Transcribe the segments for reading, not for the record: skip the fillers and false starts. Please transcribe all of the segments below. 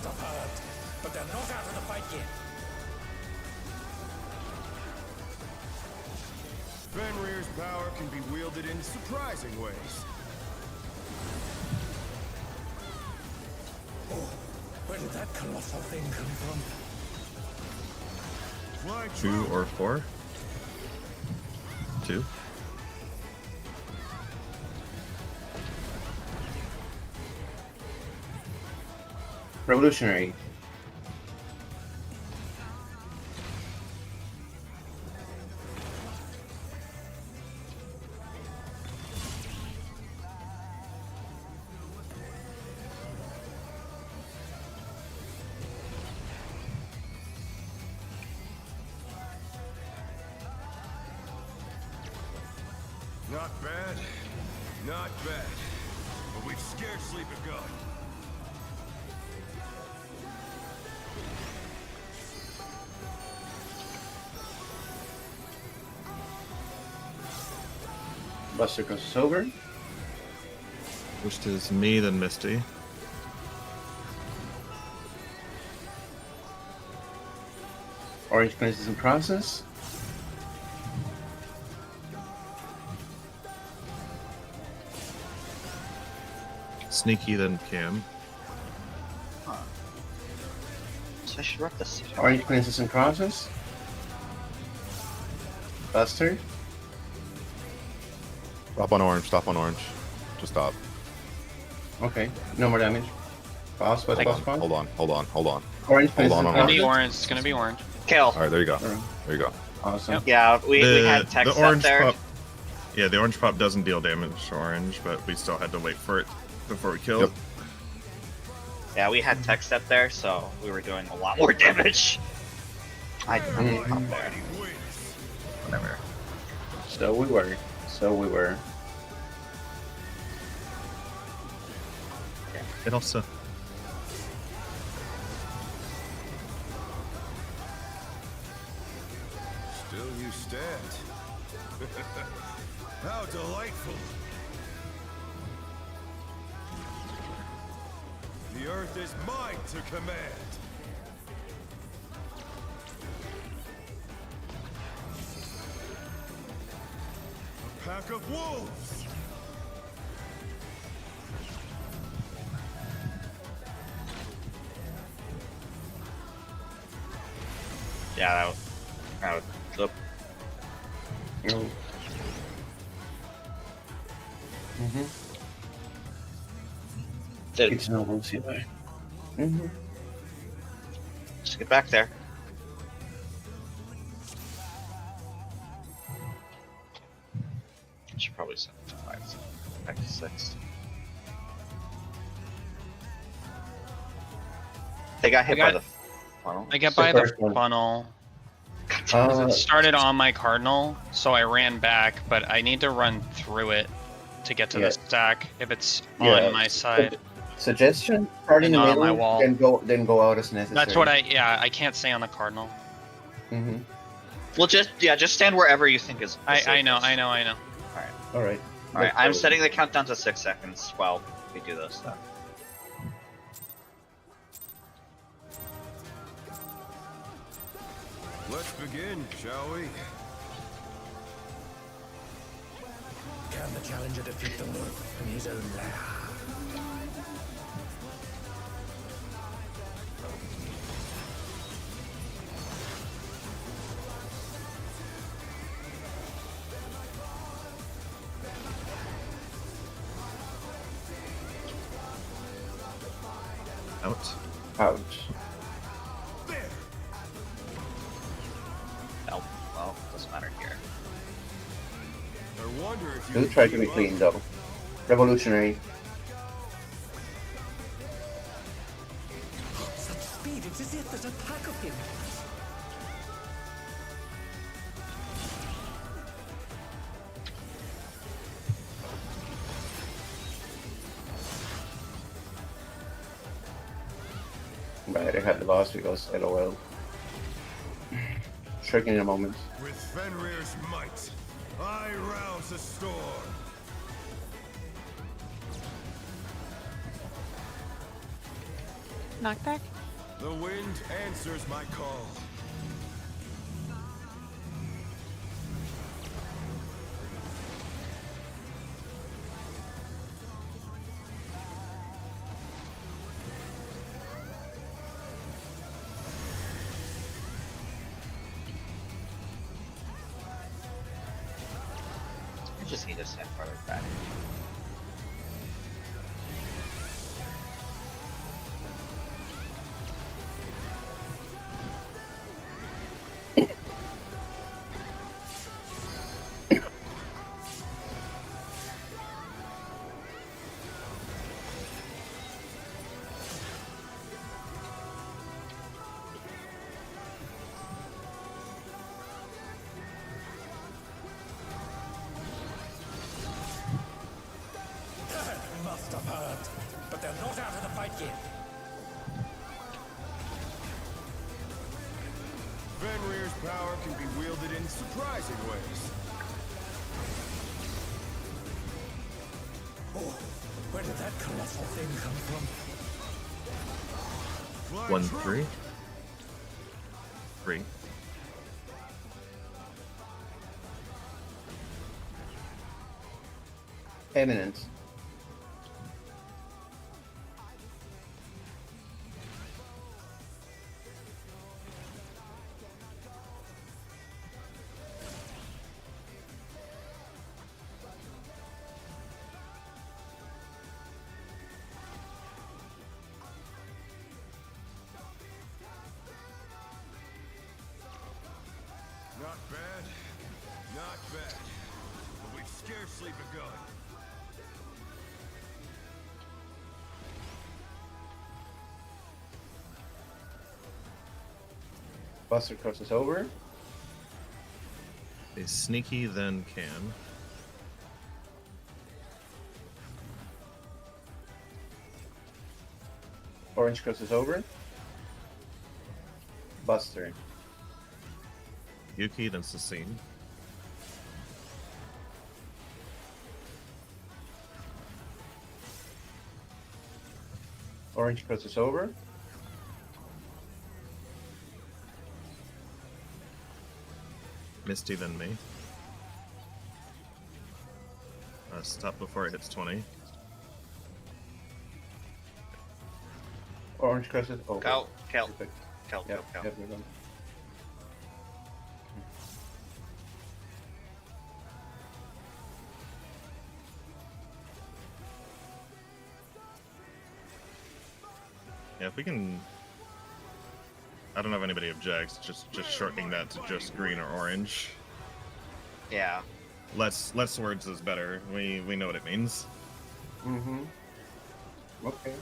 must have heard, but they're not out of the fight yet. Fenrir's power can be wielded in surprising ways. Oh, where did that colossal thing come from? Flying 2 or 4? 2. Revolutionary. Not bad. Not bad. But we've scarcely begun. Buster crosses over. First is me, then Misty. Orange Prince is in process. Sneaky, then Cam. So I should rep this. Orange Prince is in process. Buster. Stop on orange, stop on orange. Just stop. Okay, no more damage. Pause, pause, pause, pause. Hold on, hold on, hold on. Orange Prince Hold is on, in hold It's gonna be process. orange. It's gonna be orange. Kill. Alright, there you go. Alright. There you go. Awesome. Yep. Yeah, we had The text up orange there. pop. Yeah, the orange pop doesn't deal damage to orange, but we still had to wait for it before we killed. Yep. Yeah, we had text up there, so we were doing a lot more damage. I didn't up there. Whatever. So we were. So we were. It also. Still you stand. How delightful. The earth is mine to command. A pack of wolves. Yeah, that would No. Mm-hmm. did It's no one see there. Mm-hmm. just get back there. Should probably send it to 5, back to 6. They got hit by the funnel. I get The by the first one. funnel. 'Cause Uh, it started on my cardinal, so I ran back, but I need to run through it to get to Yeah. the stack if it's Yeah. on my side. Suggestion: start in the Not on my middle, wall. then go out as necessary. That's what I can't stay on the cardinal. Mm-hmm. Well, just stand wherever you think is. the I know. safest. All right. All right, I'm setting the countdown to 6 seconds while we do this stuff. Let's begin, shall we? Can the challenger defeat the wolf in his own lair? Out. Ouch. There. Nope. Well, doesn't matter here. I wonder if you Do can try to be keep clean up. though. Revolutionary. Such speed, it's as if there's a pack of him. Right, I had the boss because LOL. Tricking in a moment. With Fenrir's might, I rouse a storm. Knockback? The wind answers my call. I just need to send further back. Must have heard. But they're not out of the fight yet. Fenrir's power can be wielded in surprising ways. Oh, where did that colossal thing come from? Flying 1, true. 3. 3. Eminence. Not bad. Not bad. But we've scarcely begun. Buster crosses over. Is sneaky, then can. Orange crosses over. Buster. Yuki, then Sassin. Orange crosses over. Misty, then me. Stop before it hits 20. Orange crosses over. Go, kill, Perfect. kill, Yep, kill, kill. yep, we're done. Yeah, if we can... I don't know if anybody objects, just shortening that to just green or orange. Yeah. Less words is better. We know what it means. Mm-hmm. Okay.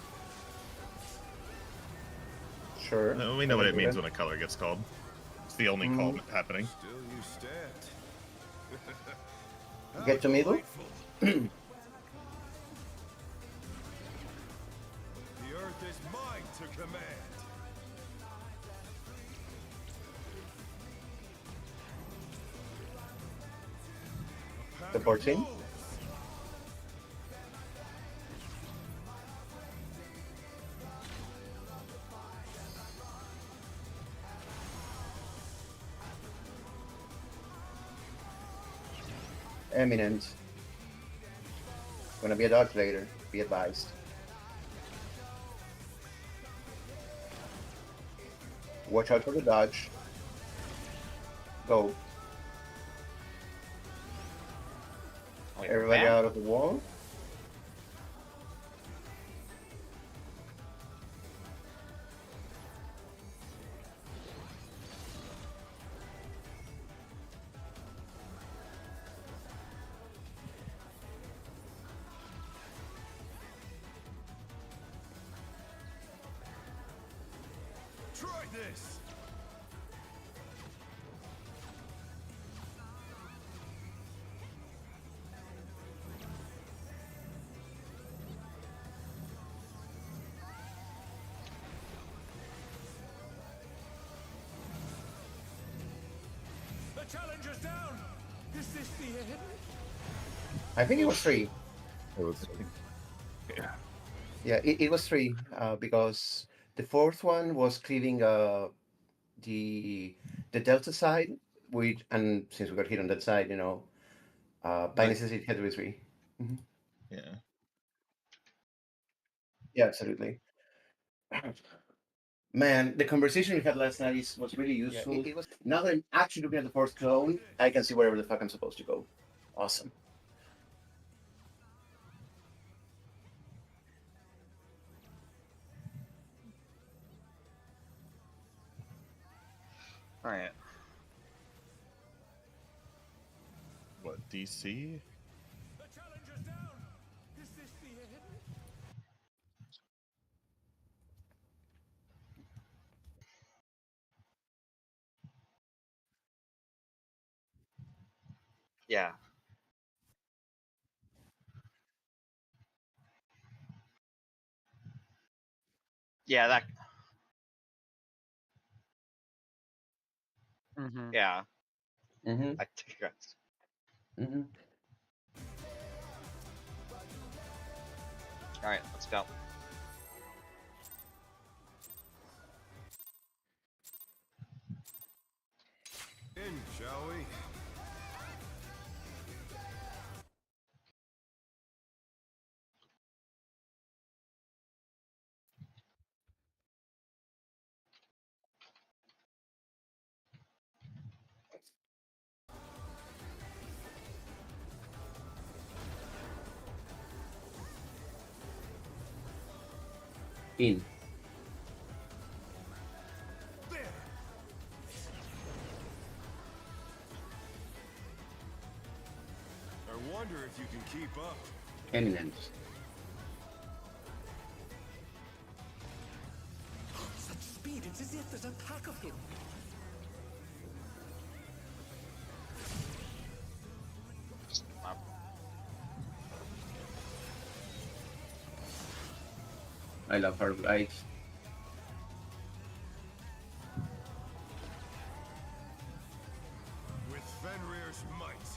Sure. We know what it means when a color gets called. It's the only call happening. Still you stand. Get to middle. The earth is mine to command. A pack The of 14. wolves. Eminent. Gonna be a dodge later. Be advised. Watch out for the dodge. Go. Wait, Everybody man. out of the wall. Try this. The challenger's down! Is this the end? I think it was 3. It was. Yeah. Yeah, it was 3 because The fourth one was cleaving the delta side, and since we got hit on that side, by necessity, it had to be 3. Yeah. Yeah, absolutely. Man, the conversation we had last night was really useful. It was, now that I'm actually looking at the fourth clone, I can see wherever the fuck I'm supposed to go. Awesome. All right. What, DC? Yeah. Yeah. That. Mm-hmm. Yeah. Mm-hmm. I think that's. Mm-hmm. All right. Let's go. In, shall we? In. I wonder if you can keep up. Eminent. Such speed, it's as if there's a pack of him. I love her light. With Fenrir's might,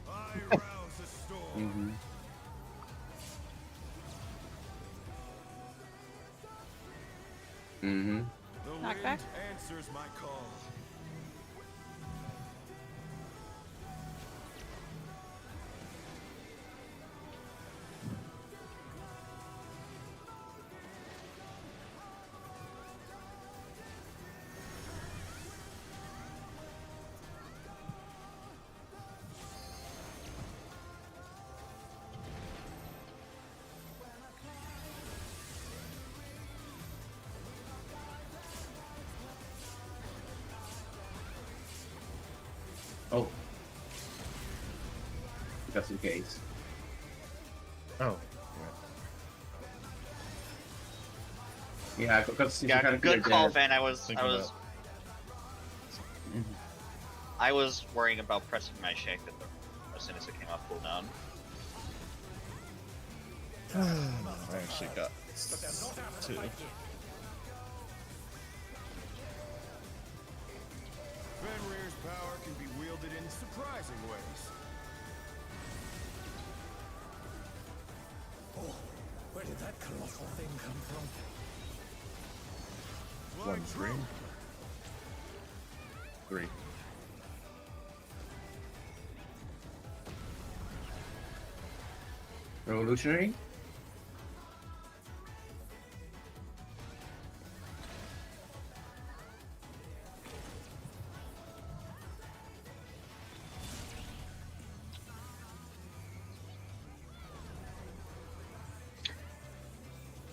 I rouse a storm. Mm-hmm. The Knock wind back. answers my call. Oh. Just in case. Oh. Yeah, because Yeah. kind of Good call, Van. Thinking about- I was worrying about pressing my shake as soon as it came off cooldown. I actually got 2. Fenrir's power can be wielded in surprising ways. Oh, where did that colossal thing come from? One, 3. 3. Revolutionary?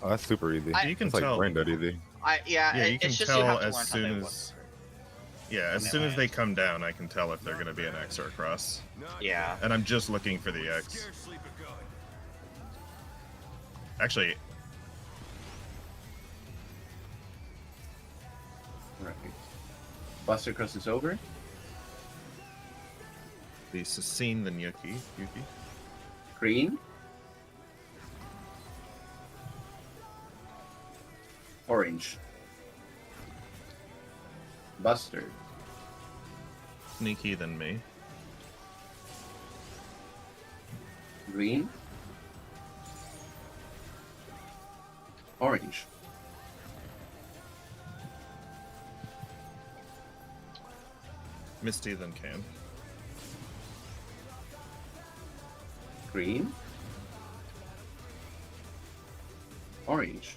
Oh, that's super easy. I- You can It's like tell. brain dead easy. Yeah, You can it's just tell you have to as learn how soon they work. as. Yeah, as soon as they come down, I can tell if they're going to be an X or a cross. Not Yeah. And I'm just looking for the We've X. scarcely begun. Actually, Right. Buster crosses over. the Sassine, then Yuki. Green. Orange. Buster. Sneaky, then me. Green. Orange. Misty, then Cam. Green. Orange.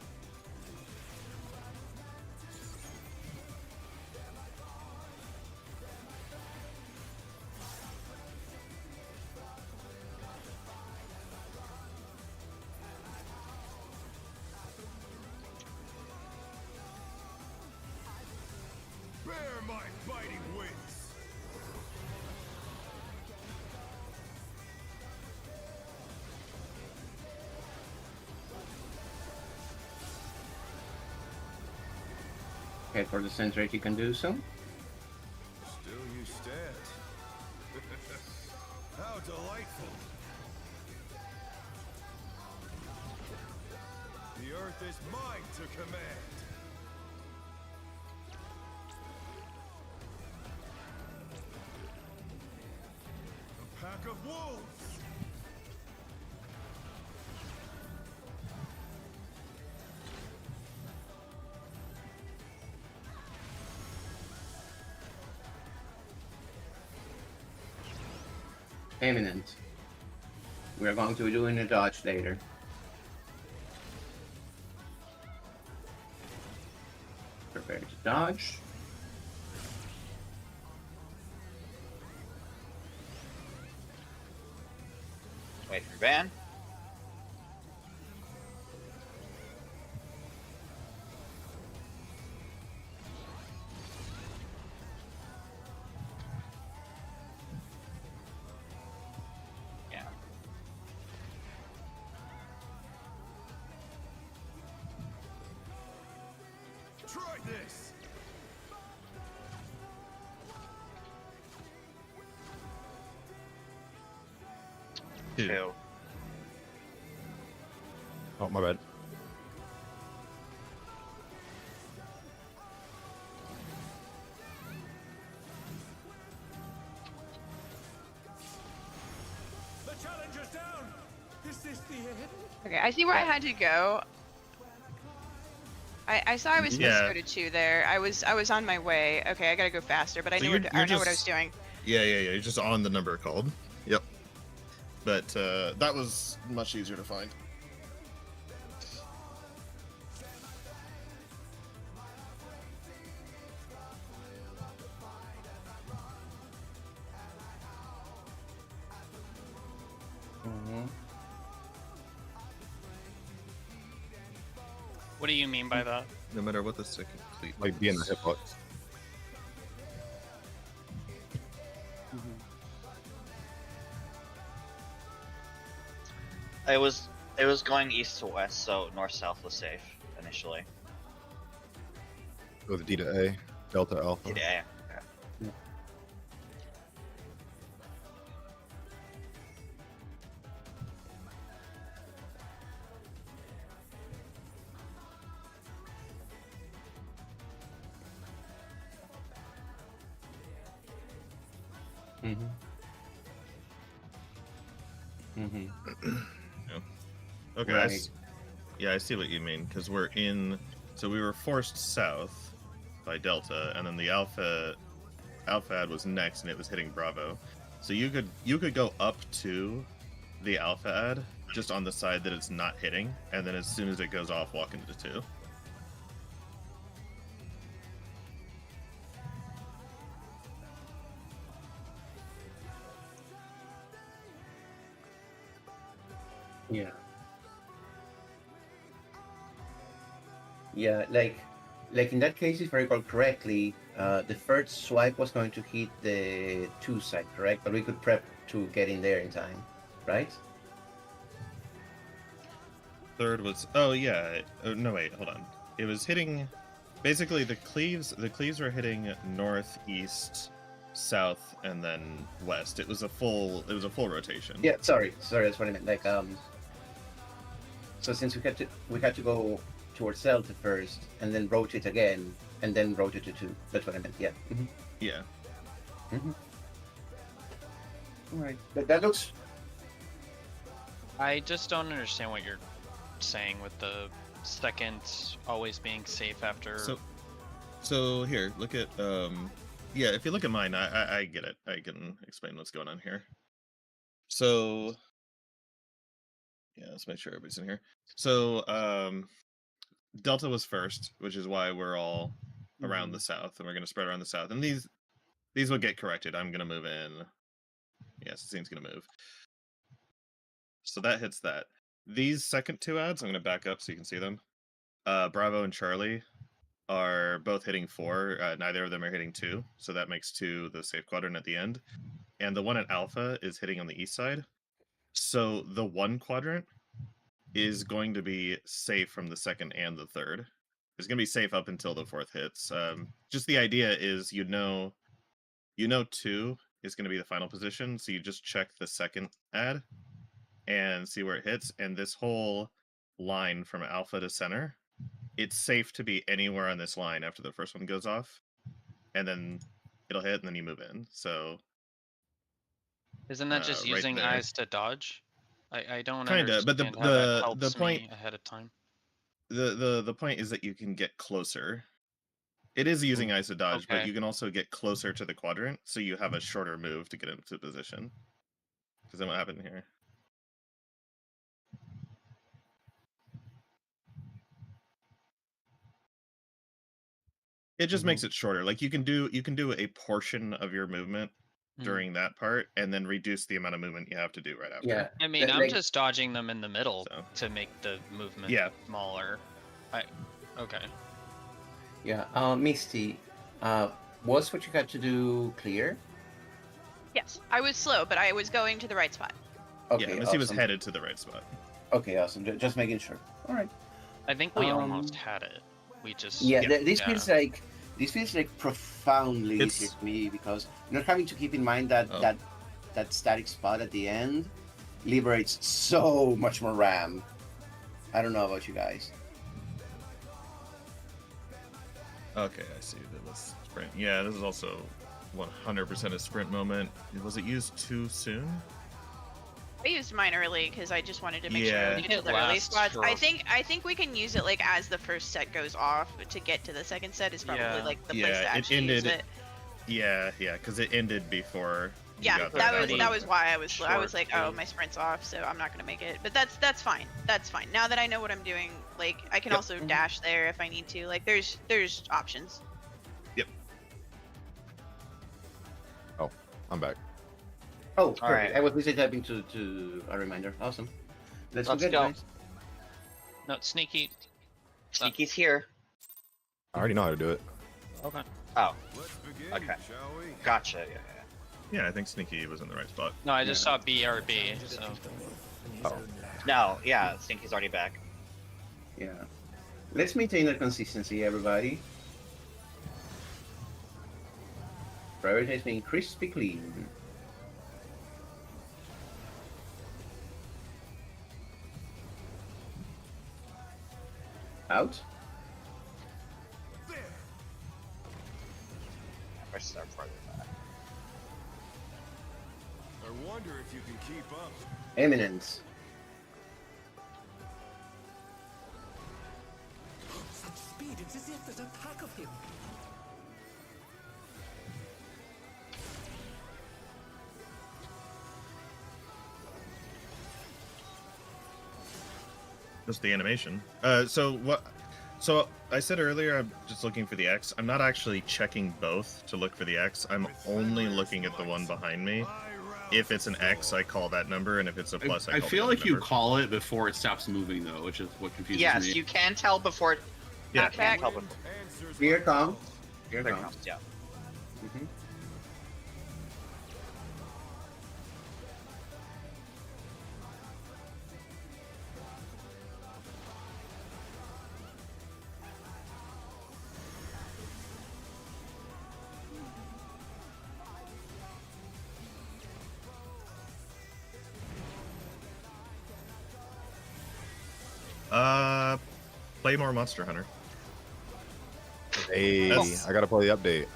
Bear my biting wings. Okay, for the centric you can do so. Still you stand. How delightful. The earth is mine to command. A pack of wolves. Eminent. We are going to be doing a dodge later. Prepare to dodge. Wait for Van. Yeah. Try this. Two. 2. Oh, my bad. The challenger's down. Is this the end? Okay, I see where I had to go. I saw I was supposed Yeah. to go to 2 there. I was on my way. Okay, I gotta go faster, but I So knew you're- what, you're I know what I was just- doing. Yeah. You're just on the number called. Yep. But that was much easier to find. What do you mean by that? No matter what the second cleat. Like being the is. hitbox. It was going east to west, so north south was safe initially. Go with D to A, Delta Alpha. Yeah. Okay. Right. Yeah, I see what you mean. Because we're in. So we were forced south by Delta, and then the Alpha ad was next, and it was hitting Bravo. So you could go up to the Alpha ad just on the side that it's not hitting, and then as soon as it goes off, walk into 2. Yeah. Yeah, like in that case, if I recall correctly, the first swipe was going to hit the 2 side, correct? But we could prep to get in there in time, right? Third was oh yeah. Oh, no wait, hold on. It was hitting basically the cleaves were hitting north, east, south, and then west. It was a full rotation. Yeah, sorry, that's what I meant. Like so since we had to go towards Delta first, and then rotate again, and then rotate to 2. That's what I meant. Yeah. Yeah. All right. That looks. I just don't understand what you're saying with the second always being safe after. So here, look at Yeah, if you look at mine, I get it. I can explain what's going on here. So, yeah, let's make sure everybody's in here. So, Delta was first, which is why we're all around the south, and we're going to spread around the south. And these will get corrected. I'm going to move in. Yes, the scene's going to move. So that hits that. These second two ads, I'm going to back up so you can see them. Bravo and Charlie are both hitting 4. Neither of them are hitting 2, so that makes 2 the safe quadrant at the end. And the one at Alpha is hitting on the east side. So the 1 quadrant is going to be safe from the second and the third. It's going to be safe up until the 4th hits. Just the idea is you know 2 is going to be the final position, so you just check the second ad and see where it hits. And this whole line from Alpha to center, it's safe to be anywhere on this line after the first one goes off, and then it'll hit, and then you move in. So Isn't that just right using there. eyes to dodge? I don't Kinda, but understand how that helps the point me ahead of time. the point is that you can get closer. It is using eyes to dodge, but Okay. you can also get closer to the quadrant, so you have a shorter move to get into position. Because then what happened here? It just makes it shorter. Like you can do a portion of your movement during that part, and then reduce the amount of movement you have to do right after. Yeah. I mean, I'm like- just dodging them in the middle So. to make the movement smaller. Okay. Yeah. Misty, was what you had to do clear? Yes, I was slow, but I was going to the right spot. Okay. Yeah, Missy was awesome. headed to the right spot. Okay, awesome. Just making sure. All right. I think we almost had it. We just Yeah, this feels like profoundly It's- easier to me because not having to keep in mind that that static spot at the end liberates so much more RAM. I don't know about you guys. Okay, I see. That was sprint. Yeah, this is also 100% a sprint moment. Was it used too soon? I used mine early because I just wanted to make Yeah. sure we It get to the early lasts spots. for- I think we can use it like as the first set goes off to get to the second set is probably Yeah. like the place Yeah, to it actually use ended- it. Yeah, because it ended before. you Yeah, got that there. was why I was slow. I was short like, oh, move. my sprint's off, so I'm not gonna make it. But that's fine. That's fine. Now that I know what I'm doing, like I can Yep. also dash there if I need to. Like there's options. I'm back. Oh, perfect. right. I was busy typing to a reminder. Awesome. Let's Let's go, go. guys. No, sneaky. Sneaky's here. I already know how to do it. Okay. Oh, Let's begin, Okay. shall we? gotcha. Yeah. Yeah, I think Sneaky was in the right spot. No, I just saw BRB. So Oh. No, yeah, Sneaky's already back. Yeah. Let's maintain that consistency, everybody. Prioritize being crispy clean. Out. I should start farther back. I wonder if you can keep up. Eminence. Such speed, it's as if there's a pack of him. Just the animation. So I said earlier, I'm just looking for the X. I'm not actually checking both to look for the X. I'm only looking at the one behind me. If it's an X, I call that number, and if it's a plus, I I call feel the like other you number. call it before it stops moving, though, which is what confuses Yes, me. you can tell before. Yeah. You can tell before. Answers Here my comes. calls. Here There comes. comes, yeah. Mhm. Play more Monster Hunter. Hey, That's- I gotta play the update.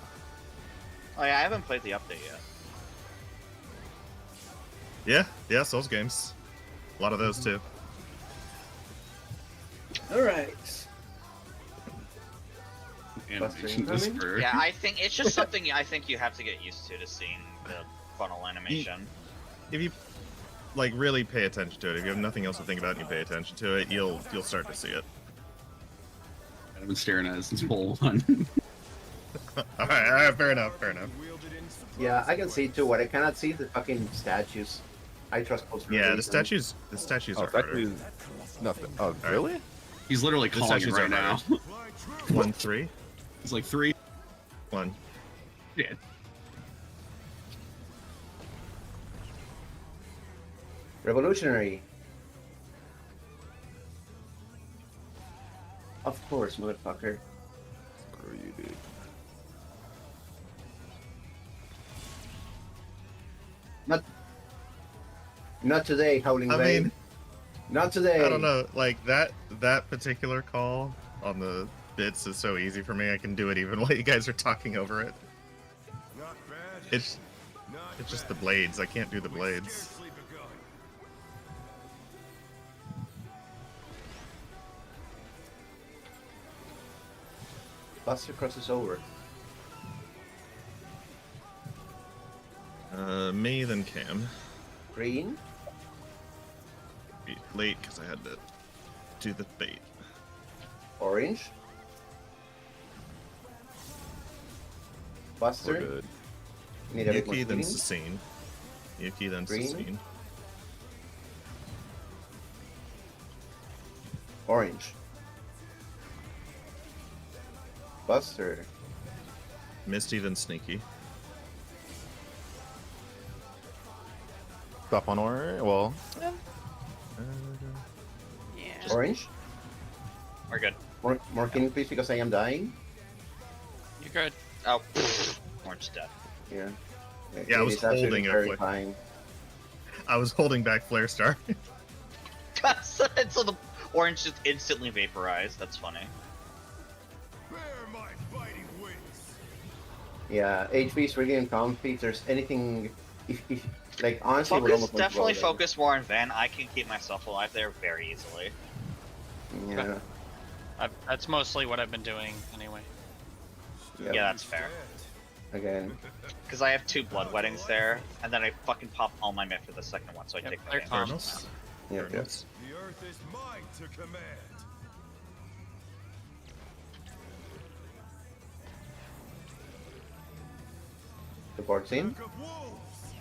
Oh yeah, I haven't played the update yet. Yeah, Souls games. A lot of those too. All right. animation this incoming? for. Yeah, I think it's just something I think you have to get used to seeing the funnel animation. If you like really pay attention to it, if you have nothing else to think about and you pay attention to it, you'll start to see it. I've been staring at it since bowl 1. All right, fair enough. Yeah, I can see too. What I cannot see is the fucking statues. I trust close. Yeah, the statues are harder. Nothing. Oh, really? He's literally The calling it statues right are now. harder. 1, 3, It's like 3. 1. Yeah. Revolutionary. Of course, motherfucker. Screw you, dude. Not today, Howling I Bay. mean, Not today. I don't know. Like that particular call on the bits is so easy for me. I can do it even while you guys are talking over it. Not bad. It's just the blades. I can't do the blades. Scarcely begun. Buster crosses over. Me then Cam. Green. Be late because I had to do the bait. Orange. We're Buster. good. Need a bit more Yuki then speeding. Sasine. Yuki then Green. Sasine. Orange. Buster. Misty then Sneaky. Stop on orange. Well, Yeah. Orange. We're good. More killing, please, because I am dying. You're good. Oh, orange dead. Yeah. Yeah, I was is absolutely holding it, like- terrifying. I was holding back Flare Star. so the orange just instantly vaporized. That's funny. Bear my fighting wings. Yeah, HB is really uncomfy. If there's anything, if like honestly, we're almost going to Definitely go focus more on Van. I can keep myself alive there very easily. there. Yeah. That's mostly what I've been doing anyway. Yep. Yeah, that's fair. Again. Because I have 2 blood weddings there, and then I fucking pop all my mit for the second one, so I Yep, take my they're damage. calm. Cardinals. Yeah. Cardinals. The earth is mine to command. The board scene. Pack of wolves.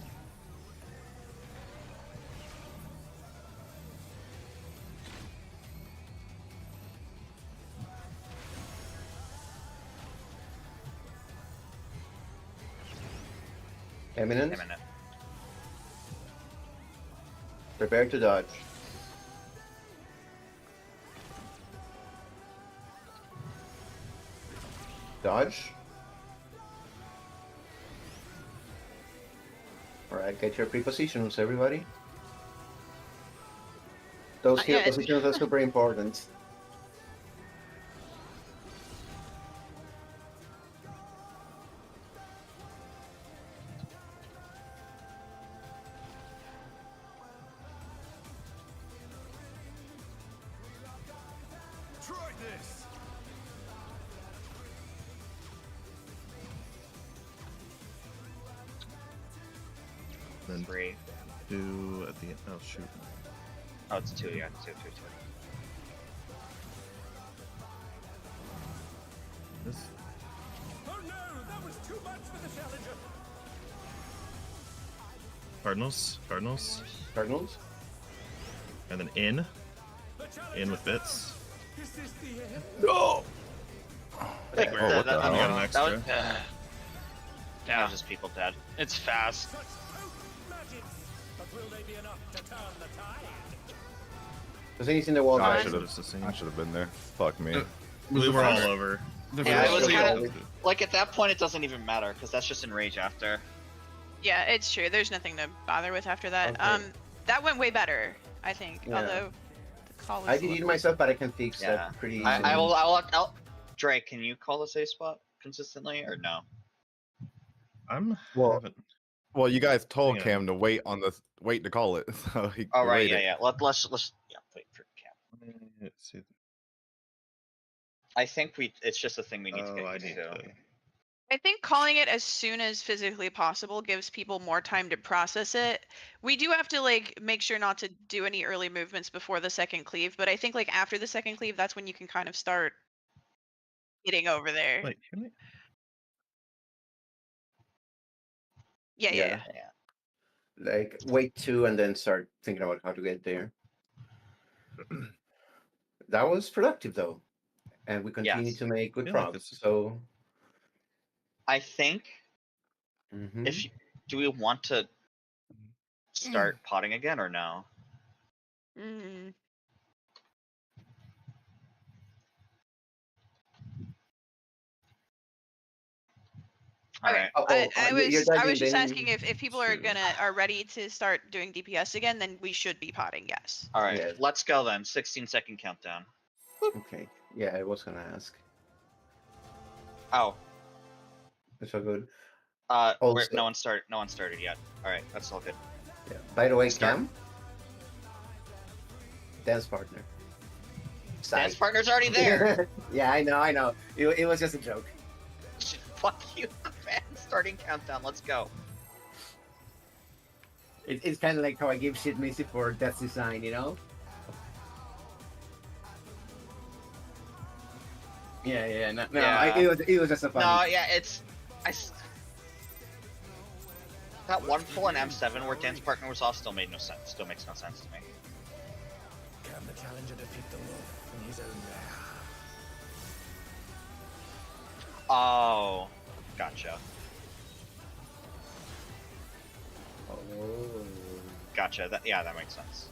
Eminence. Imminent. Prepare to dodge. Dodge. Alright, get your prepositions, everybody. Those Yeah, here it's- positions are super important. Try this. Then 3. 2 at the end. Oh shoot. Oh, it's 2, yeah. 2. This. Oh no, that was too much for the challenger. Cardinals. Cardinals. Cardinals. And then in. In with bits. This is the end. no. Like, Oh, what the I got an hell? extra. That Yeah, was just people dead. it's fast. Such potent magic. But will they be enough to turn the tide? Does anything in the wall I die? should have. Sasine. I should have been there. Fuck me. We were all over. The Yeah, it first was two- kind of like at that point it doesn't even matter because that's just enrage after. Yeah, it's true. There's nothing to bother with after that. Okay. That went way better, I think. Yeah. Although the call was I a did it little- myself, but I can fix Yeah. that pretty easily. I'll Drake, can you call the safe spot consistently or no? I'm. Well- haven't- Well, you guys told Yeah. Cam to wait to call it. So he Oh right, waited. yeah. Let's wait for Cam. Let's see. I think it's just a thing we need to Oh, get I used need to. to. I think calling it as soon as physically possible gives people more time to process it. We do have to like make sure not to do any early movements before the second cleave, but I think like after the second cleave, that's when you can kind of start getting over there. Wait, can we? Yeah. Yeah. Like wait 2 and then start thinking about how to get there. That was productive though, and we continue Yes. to make good feel like progress. this- So I think mhm. if do we want to start potting again or no? Mm. All Okay. right. I You're was diving just then. asking if people are ready to start doing DPS again, then we should be potting. Yes. All right. Yes. Let's go then. 16-second countdown. Okay. Yeah, I was gonna ask. Oh. It's all good. No one started yet. All right. That's all good. Yeah. By the way, Start. Cam, dance partner. Dance Psych. partner's already there. Yeah, I know. It was just a joke. Fuck you, man. Starting countdown. Let's go. It's kind of like how I give shit Missy for Death's Design, you know? Yeah. No, Yeah. it was just a fun. No, yeah, that one pull in M7 where dance partner was off still made no sense. Still makes no sense to me. Can the challenger defeat the wolf in his own lair? Oh, gotcha. Oh. Gotcha. That makes sense.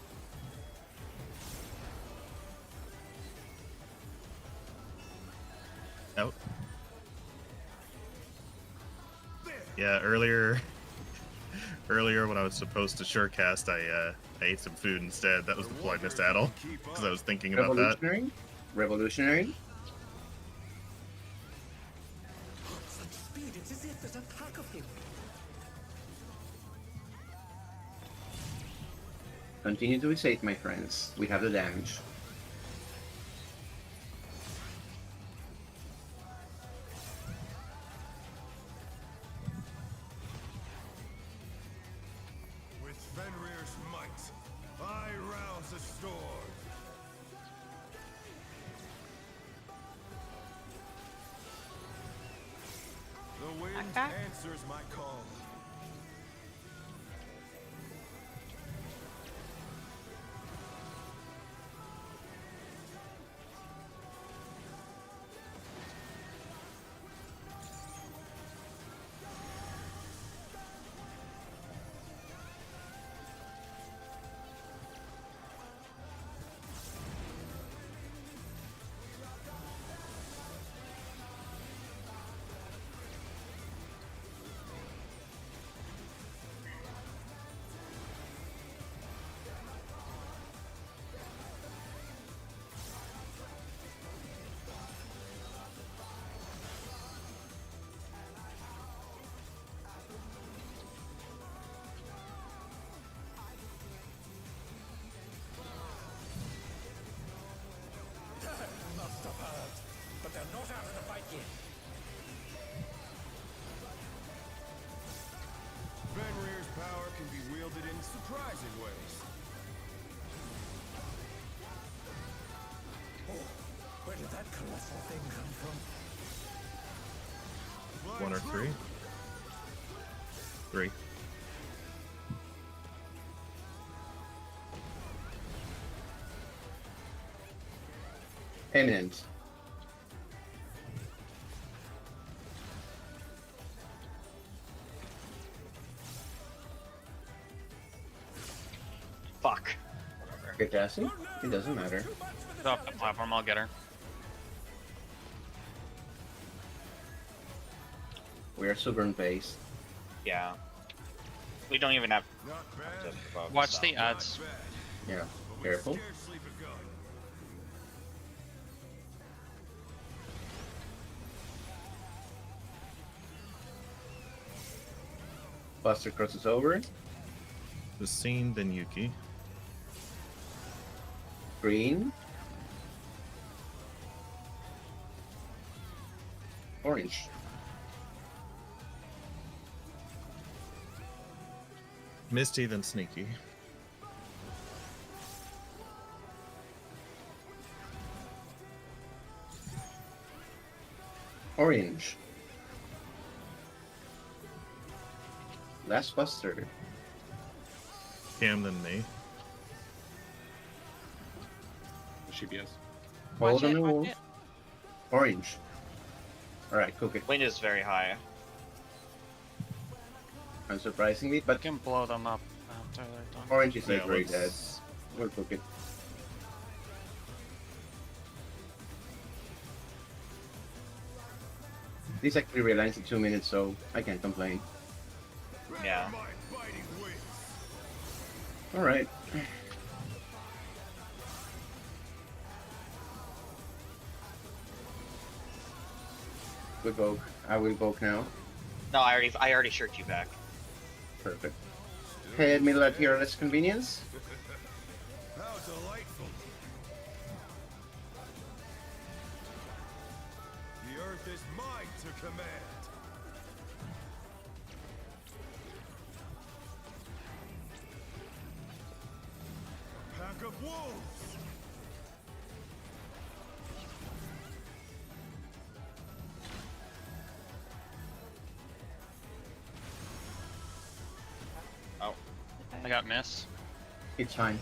Out. Yeah, earlier when I was supposed to surecast, I ate some food instead. That was the pull I missed Addle, because I was thinking about that. Revolutionary. Such speed, it's as if there's a pack of him. Continue to restate, my friends. We have the damage. With Fenrir's might, I rouse the storm. The wind Back. answers my call. Must have heard, but they're not out of the fight yet. Fenrir's power can be wielded in surprising ways. Oh, where did that colossal thing come from? Fly One or true. three? Three. Eminent. Fuck. Get Cassie? It doesn't matter. Go up the platform, I'll get her. We are stubborn based. Yeah. We don't even have Not bad. to provoke, Watch so. the ads. Not bad. Yeah. But we've Careful. scarcely begun. Buster crosses over. The scene, then Yuki. Green. Orange. Misty then sneaky. Orange. Last buster. Cam then me. CBS. Hold on the watch wolf. it. Orange. Alright, cook it. Wind is very high. Unsurprisingly, We but can blow them up after they're done. orange is Yeah, like very dead. let's- We'll cook it. This actually realigns in 2 minutes, so I can't complain. Yeah. My biting wings. Alright. Good poke. I will poke now. No, I already shirked you back. Perfect. Head middle at here less convenience. How delightful. The earth is mine to command. A pack of wolves. Oh. I got miss. It's fine.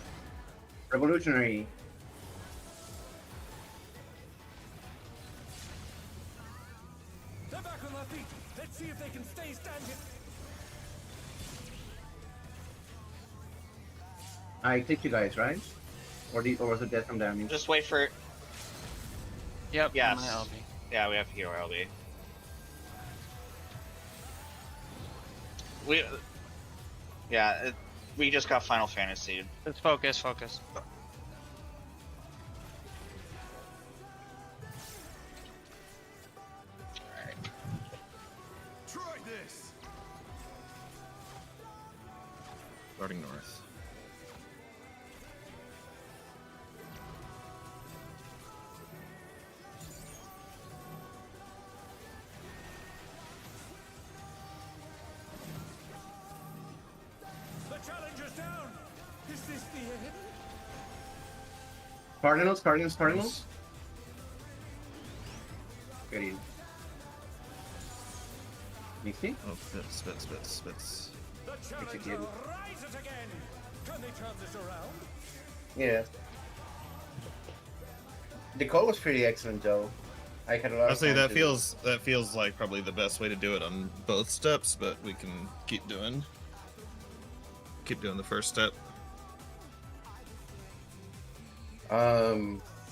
Revolutionary. They're back on their feet. Let's see if they can stay standing. I take you guys, right? Or was it death from damage? Just wait for. Yep. Yes. my LB. Yeah, we have to heal LB. We. Yeah, we just got Final Fantasy. Let's focus, focus. Alright. Try this. Starting north. The challenger's down. Is this the end? Cardinals, Cardinals, Cardinals. Get in. Nixie? Oh, spits. The challenger Execute. rises again. Can they turn this around? Yeah. The call was pretty excellent, though. I had a lot I'll of say time that to- feels like probably the best way to do it on both steps, but we can keep doing the first step.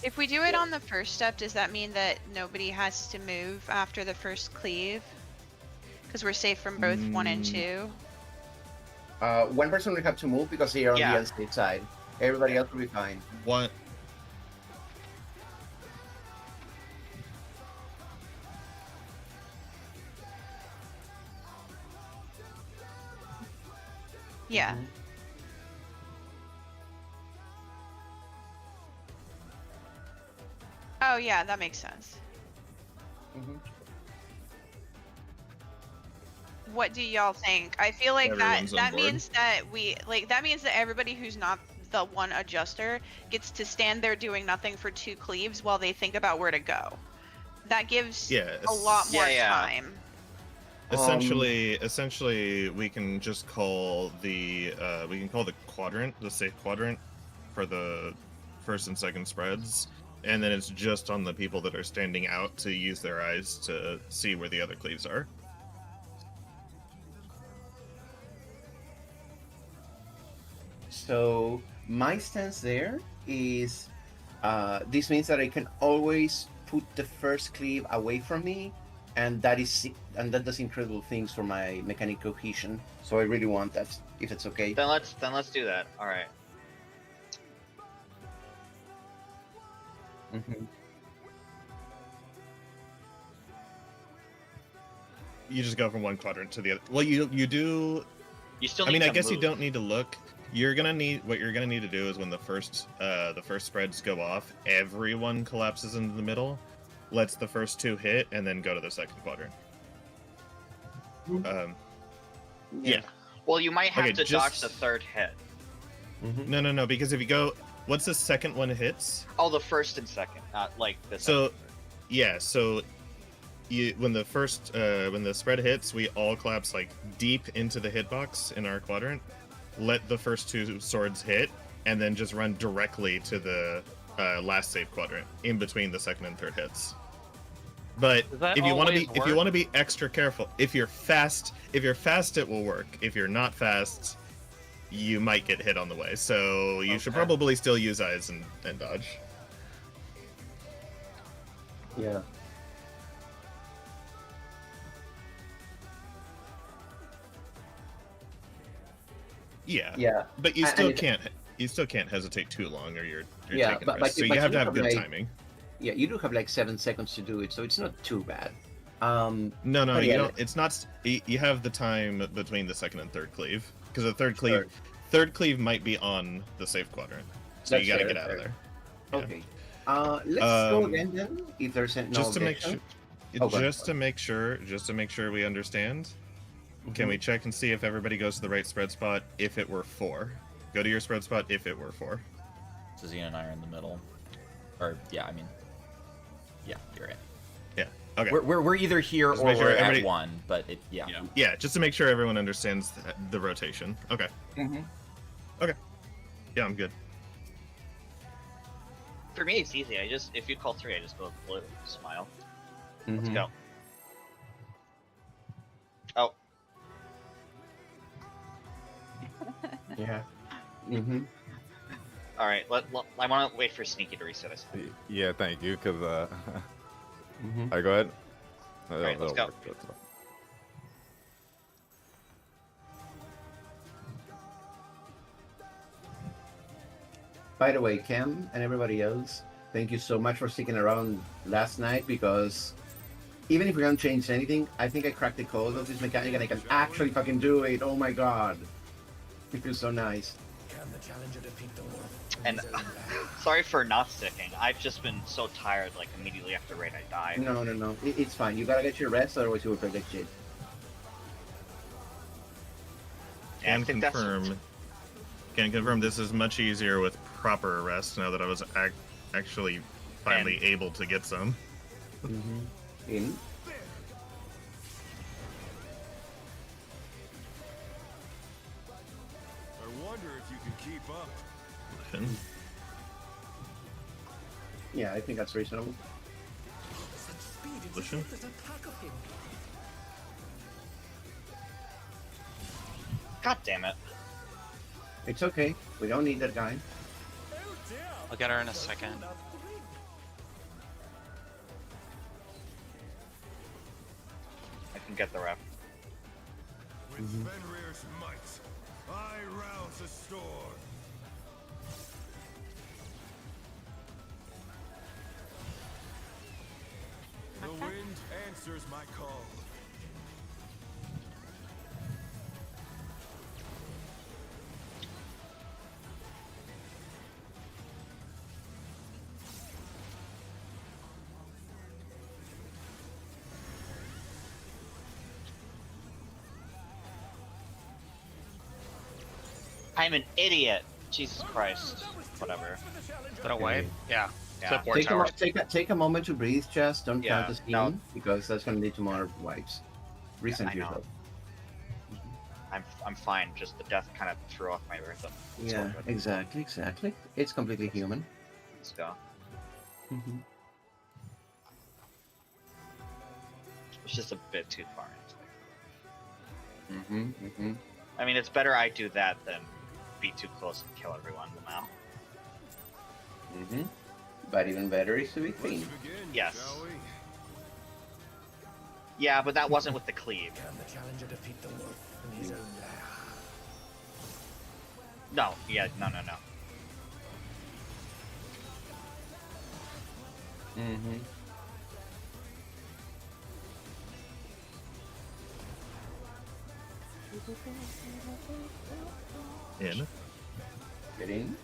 If we do it on the first step, does that mean that nobody has to move after the first cleave? Because we're safe from both 1 and 2. One person will have to move because they are on Yeah. the unsafe side. Everybody else will be fine. One. Yeah. Mhm. Oh yeah, that makes sense. Mhm. What do y'all think? I feel like Everyone's on that board. means that that means that everybody who's not the one adjuster gets to stand there doing nothing for 2 cleaves while they think about where to go. That gives Yeah, a lot more Yeah. time. Essentially, we can just call the quadrant, the safe quadrant, for the first and second spreads, and then it's just on the people that are standing out to use their eyes to see where the other cleaves are. So my stance there is, this means that I can always put the first cleave away from me, and that does incredible things for my mechanic cohesion. So I really want that, if it's okay. Then let's do that. All right. Mhm. You just go from one quadrant to the other. Well, you do. You still. I mean, need I to guess you move. don't need to look. What you're gonna need to do is when the first spreads go off, everyone collapses into the middle, lets the first 2 hit, and then go to the second quadrant. Yeah. Well, you might have Okay, to dodge just- the third hit. No, because if you go, once the second one hits, Oh, the first and second, not like the so second. yeah, so when the spread hits, we all collapse like deep into the hitbox in our quadrant, let the first 2 swords hit, and then just run directly to the last save quadrant in between the second and third hits. But Does that if you want to be always work? extra careful, if you're fast it will work. If you're not fast, you might get hit on the way. So you should Okay. probably still use eyes and dodge. Yeah. Yeah. Yeah. But you And still it- can't hesitate too long, or you're Yeah, taking but- risks. but- So but you have to you have good have, like- timing. Yeah, you do have like 7 seconds to do it, so it's not too bad. No, but you yeah, don't. It's not. You have the time between the second and third cleave, because the third cleave, Sure. third cleave might be on the safe quadrant. So That's you got to fair, get out of fair. there. Okay. Let's go Um, again then. If there's no Just to make objection. sure, Oh, go ahead. just to make sure we understand. Can we check and see if everybody goes to the right spread spot? If it were 4, go to your spread spot. If it were 4, So Xena and I are in the middle. Or yeah, I mean, yeah, you're right. yeah, okay. We're either here Just or make sure we're at everybody- 1, but it yeah. Yeah. Yeah, just to make sure everyone understands the rotation. Okay. Mhm. Okay. Yeah, I'm good. For me, it's easy. If you call 3, I just go blue. Smile. Let's Mhm. go. Oh, Yeah. Mm-hmm. all right. I want to wait for Sneaky to reset us. Yeah, thank you, because Mm-hmm. Alright, go ahead. Alright, let's go. That's fine. By the way, Cam and everybody else, thank you so much for sticking around last night, because even if we don't change anything, I think I cracked the code of this mechanic and I can actually fucking do it. Oh my god. It feels so nice. Can the challenger defeat the wolf? And sorry for not sticking. I've just been so tired. Like immediately after raid, I died. No. It's fine. You gotta get your rest, otherwise you will play like shit. Yeah, I Can think that's- confirm this is much easier with proper rest now that I was actually finally able to get some. Mm-hmm. In. I wonder if you can keep up. Yeah, I think that's reasonable. Such speed, it's Listen. as if there's a pack of him. God damn it. It's okay. We don't need that guy. Oh dear. I'll get her in a second. I can get the rep. With Fenrir's might, I rouse a storm. The wind answers my call. I'm an idiot. Jesus Christ. Whatever. Is that a wipe? Yeah. Yeah. Flip war Take tower. a moment to breathe, just don't Yeah, count the skin, no. because that's gonna lead to more wipes. Recent I know. yourself. I'm fine. Just the death kind of threw off my rhythm. It's all Yeah, good. exactly. It's completely human. Let's go. Mm-hmm. It's just a bit too far into it. Mm-hmm. I mean, it's better I do that than be too close and kill everyone now. Mm-hmm. But even better is to be Let's clean. begin, Yes. shall we? Yeah, but that wasn't with the cleave. Can the challenger defeat the wolf in his own lair? No, yeah, no. Mm-hmm. In. Get in.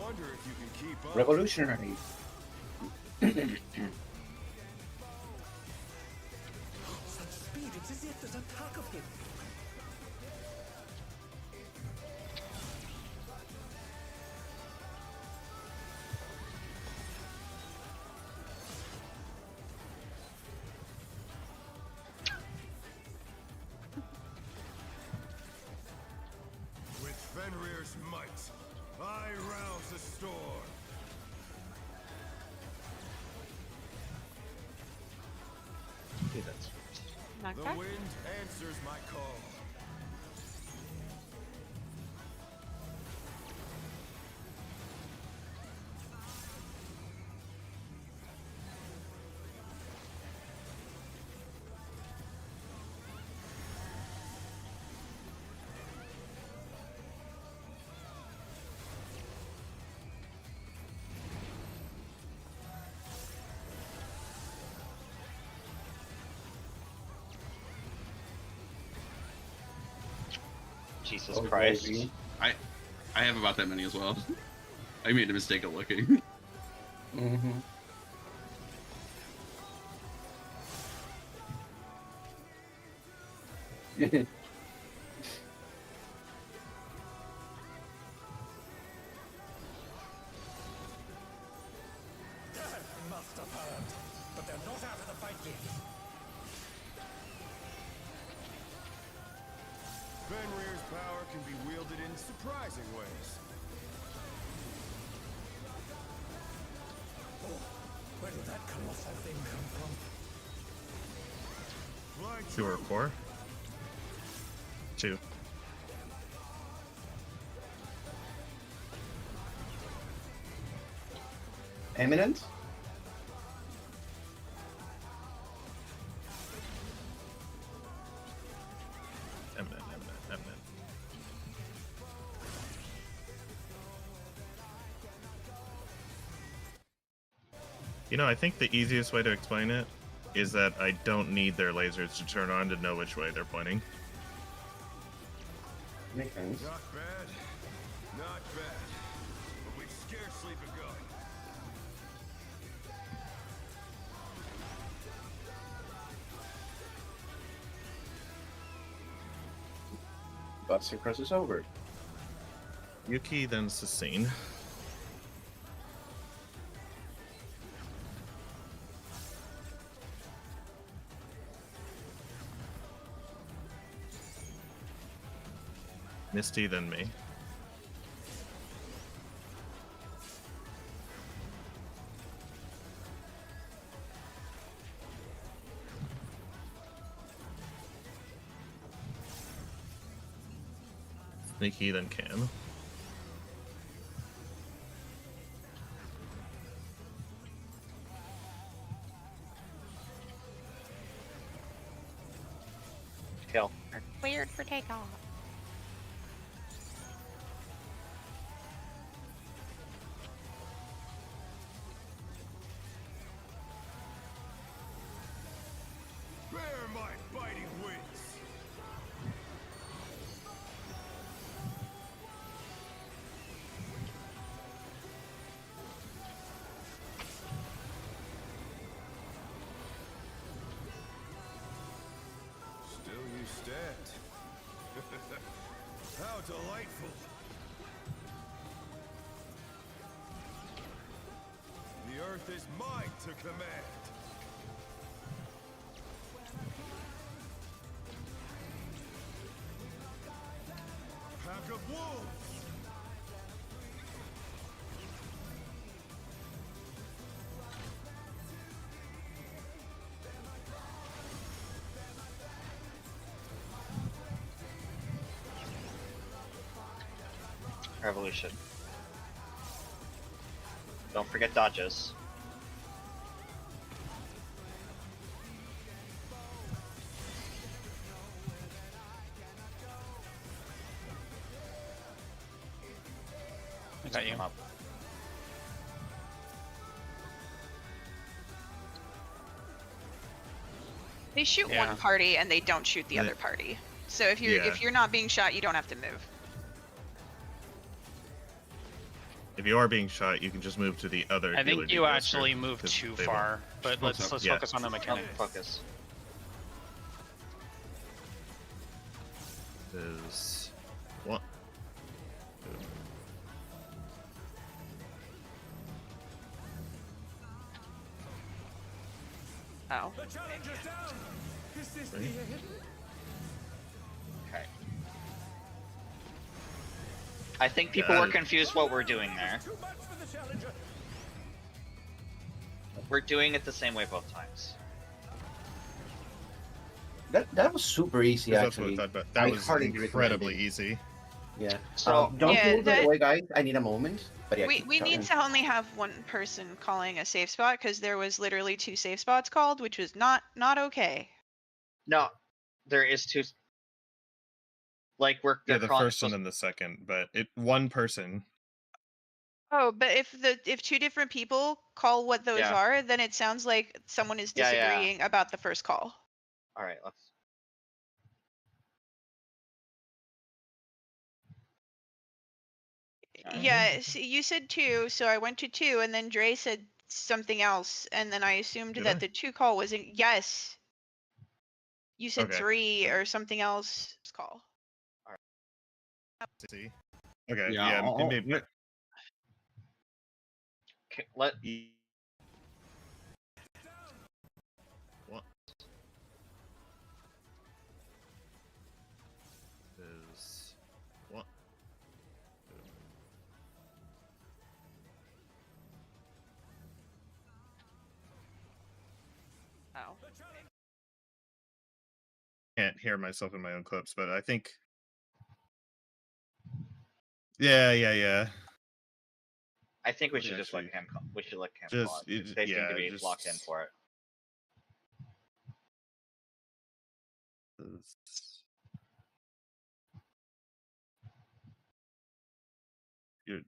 wonder if you can keep up. Revolutionary. Such speed, it's as if there's a tug of him. With Fenrir's might, I rouse the storm. Okay, that's Knock The back. wind answers my call. Jesus Christ. baby. I have about that many as well. I made a mistake of looking. Mm-hmm. Must have heard, but they're not out of the fight yet. Fenrir's power can be wielded in surprising ways. Oh, where did that colossal thing come from? Flying 2 or 4. 2. Eminent? Eminent. You know, I think the easiest way to explain it is that I don't need their lasers to turn on to know which way they're pointing. Makes sense. Not bad. Not bad. But we've scarcely begun. Buster crosses over. Yuki, then Sussine. Misty, then me. Sneaky, then Cam. Kill. Weird for takeoff. Bear my biting wings. Still you stand. How delightful. The earth is mine to command. Pack of wolves. Revolution. Don't forget dodges. I got you. Come up. They shoot Yeah. one party and they don't shoot the Yeah. other party. So if you're Yeah. if you're not being shot, you don't have to move. If you are being shot, you can just move to the other. I healer think you depot actually script, moved 'cause too they far, but let's Yeah. focus on the mechanic. Focus. Is what? Oh. The challenger's down. Is this the Right. end? Okay. I think people were confused what we're doing there. Too much for the challenger. We're doing it the same way both times. That was super easy, That's what actually. we thought about. That I was hardly incredibly recommend it. easy. Yeah. So don't Yeah, move right that- away, guys. I need a moment. But yeah, we keep we need going. to only have one person calling a safe spot because there was literally 2 safe spots called, which was not okay. no, there is two. Like Yeah, they're the calling. first and then the second, but one person. Oh, but if 2 different people call what those Yeah. are, then it sounds like someone is Yeah, yeah. disagreeing about the first call. All right, let's. Alright. Yeah, you said 2, so I went to 2, and then Dre said something else, and then I assumed Did that I? the 2 call wasn't. Yes. You said Okay. 3 or something else call. See. Okay. Yeah, Yeah. I'll- Maybe. Okay, let. What is what? Oh. Can't hear myself in my own clips, but I think. Yeah. I think we Let me should just let actually- Cam. We should let Cam Just- call it. it- They seem yeah, to be just- locked in for it. You're-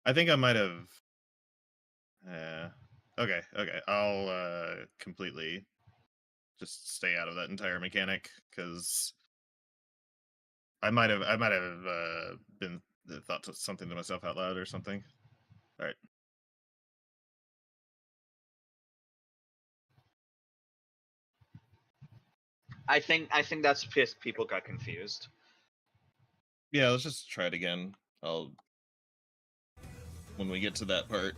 I think I might have. Okay. I'll completely just stay out of that entire mechanic because I might have been thought to something to myself out loud or something. All right. I think that's because people got confused. Yeah, let's just try it again. When we get to that part.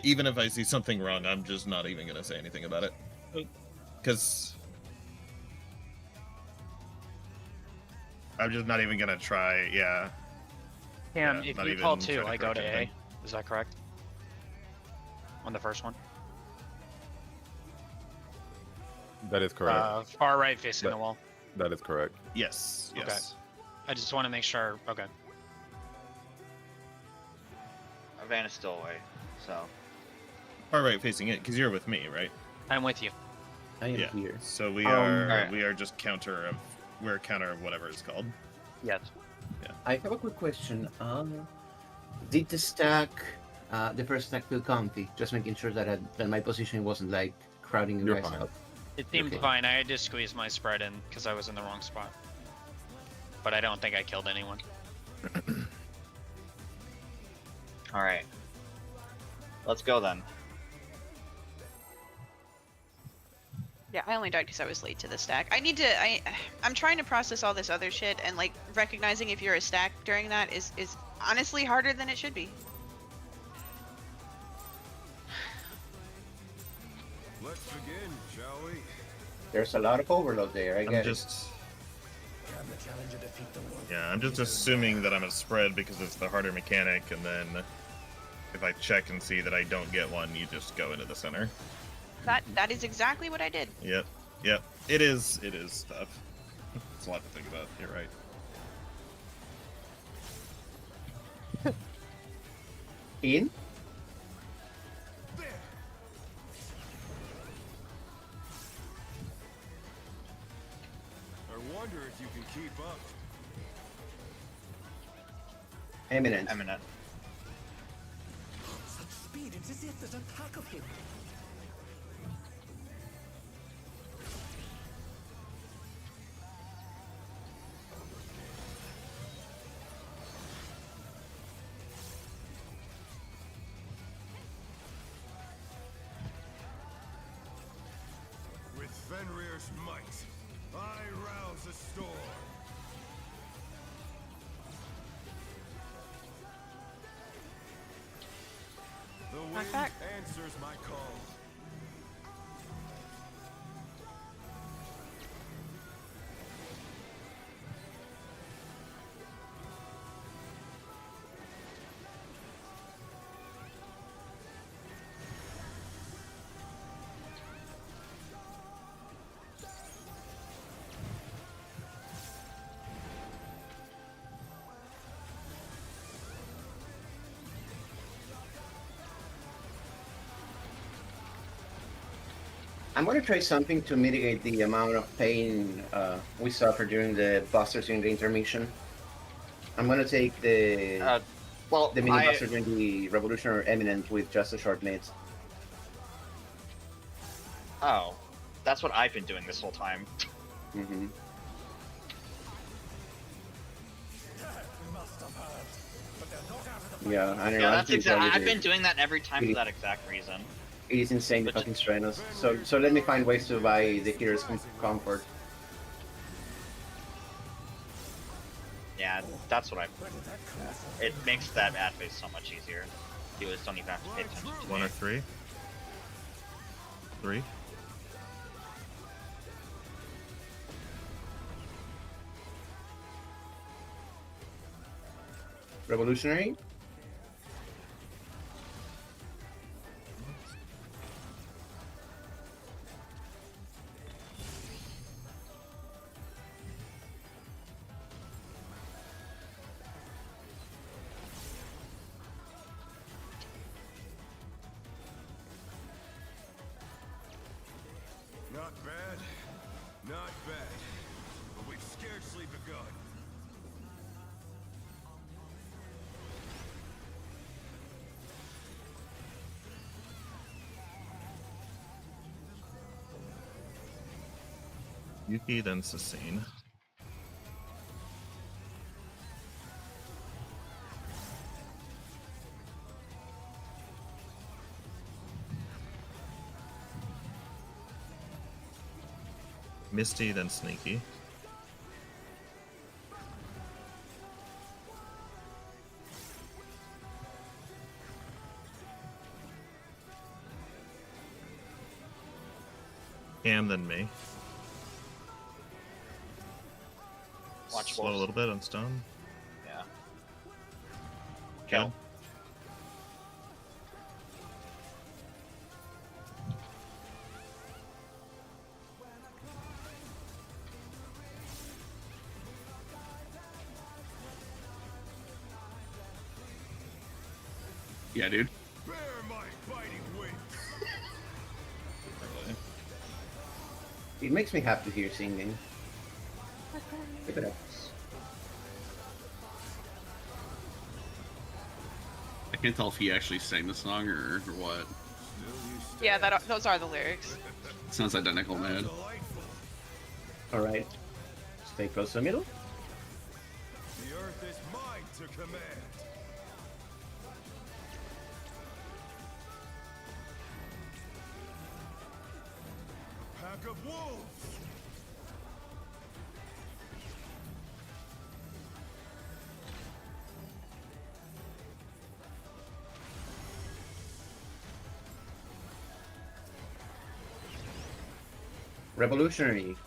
Even if I see something wrong, I'm just not even gonna say anything about it. Because I'm just not even gonna try, yeah. Cam, Yeah, if not you even call try 2, to I go correct to A. anything. Is that correct? On the first one? That is correct. Far right facing But- the wall. That is correct. Yes. Okay. I just want to make sure. Okay. Van is still away, so. Far right facing it, because you're with me, right? I'm with you. I am Yeah. here. So we Alright. are just counter of whatever it's called. Yes. I have a quick question. Did the stack, the first stack feel comfy? Just making sure that my position wasn't like crowding you You're guys fine. out. It seemed Okay. fine. I had to squeeze my spread in because I was in the wrong spot. But I don't think I killed anyone. All right. Let's go then. Yeah, I only died because I was late to the stack. I'm trying to process all this other shit, and like recognizing if you're a stack during that is honestly harder than it should be. Let's begin, shall we? There's a lot of overload there. I I'm get just Can the challenger defeat the Lord? yeah, I'm just assuming that I'm a spread because it's the harder mechanic, and then if I check and see that I don't get one, you just go into the center. That is exactly what I did. Yep. It is tough. It's a lot to think about. You're right. it. In? I wonder if you can keep up. Eminent. Eminent. Such speed, it's as if there's a pack of him. Fenrir's might. I rouse a storm. The wind back. answers my call. I'm gonna try something to mitigate the amount of pain we suffer during the busters during the intermission. I'm gonna take the Well, mini buster during the Revolution or Eminent with just a short mids. Oh, that's what I've been doing this whole time. Mm-hmm. Yeah, I know. Yeah, I'm that's thinking exactly. I've probably been doing that every time for that exact reason. it is insane to fucking strain us. So let me find ways to buy the hero's comfort. Yeah, that's what I. It makes that ad phase so much easier. You just don't even have to pay attention to One me. or three? Three? Revolutionary? Not bad. Not bad. But we've scarcely begun. Yuki, then Sustained. Misty, then Sneaky. Cam, then me. Watch Slow a wolves. little bit on stone. Yeah. Kill. Yeah, dude. Bear my biting wings. It makes me happy to hear singing. Keep it up. I can't tell if he actually sang the song or what. Yeah, those are the lyrics. It sounds identical, man. Delightful. Alright. Stay close to the middle. The earth is mine to command. A pack of wolves. Revolutionary.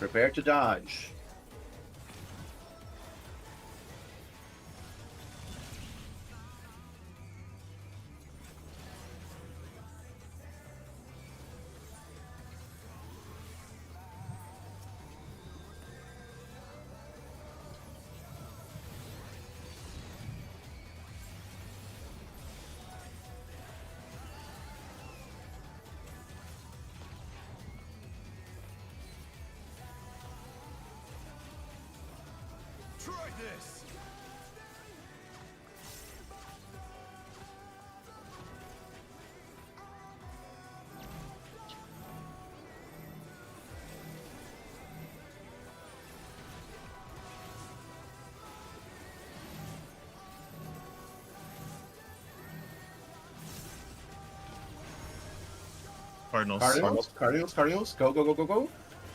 Prepare to dodge. Try this. Cardinals. Cardinals. Go, go, go, go, go.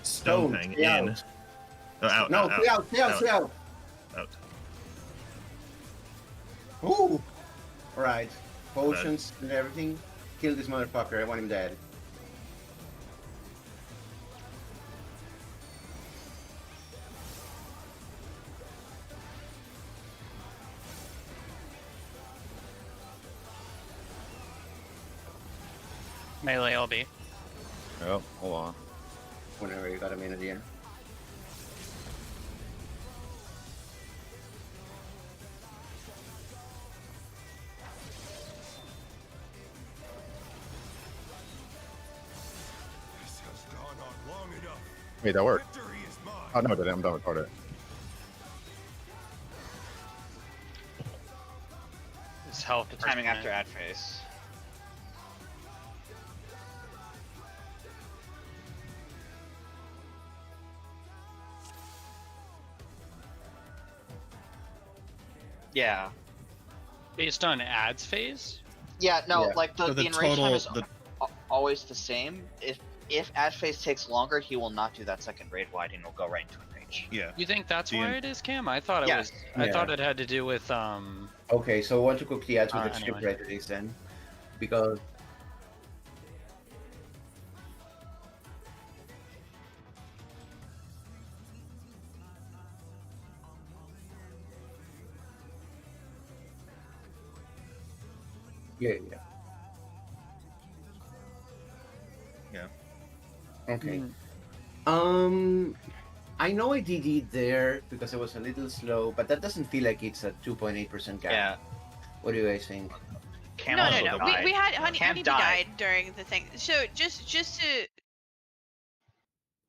Stone Fang stay in. out. Oh, out. No, out, stay out. out. Ooh. Alright. Potions and everything. Kill this motherfucker. I want him dead. Melee LB. Oh, hold on. Whenever you got a minute here. This has gone on long enough. Wait, that worked. Victory is mine. Oh, no, it didn't. I'm done with Carter. It's health. Timing after ad phase. Yeah. Based on ads phase? Yeah, no, Yeah. like the So the enrage time total- is always the same. If ad phase takes longer, he will not do that second raid wide and he'll go right into enrage. Yeah. You think that's The why en- it is, Cam? I thought it Yeah. was. I Yeah. thought it had to do with Okay, so I want to quickly add to the extreme Anyway. prejudice then. Because yeah. Yeah. Okay. Mm. I know I DD'd there because I was a little slow, but that doesn't feel like it's a 2.8% gap. Yeah. What do you guys think? Cam No, also no, no. died. We had Cam Honeybee died during the thing. So just to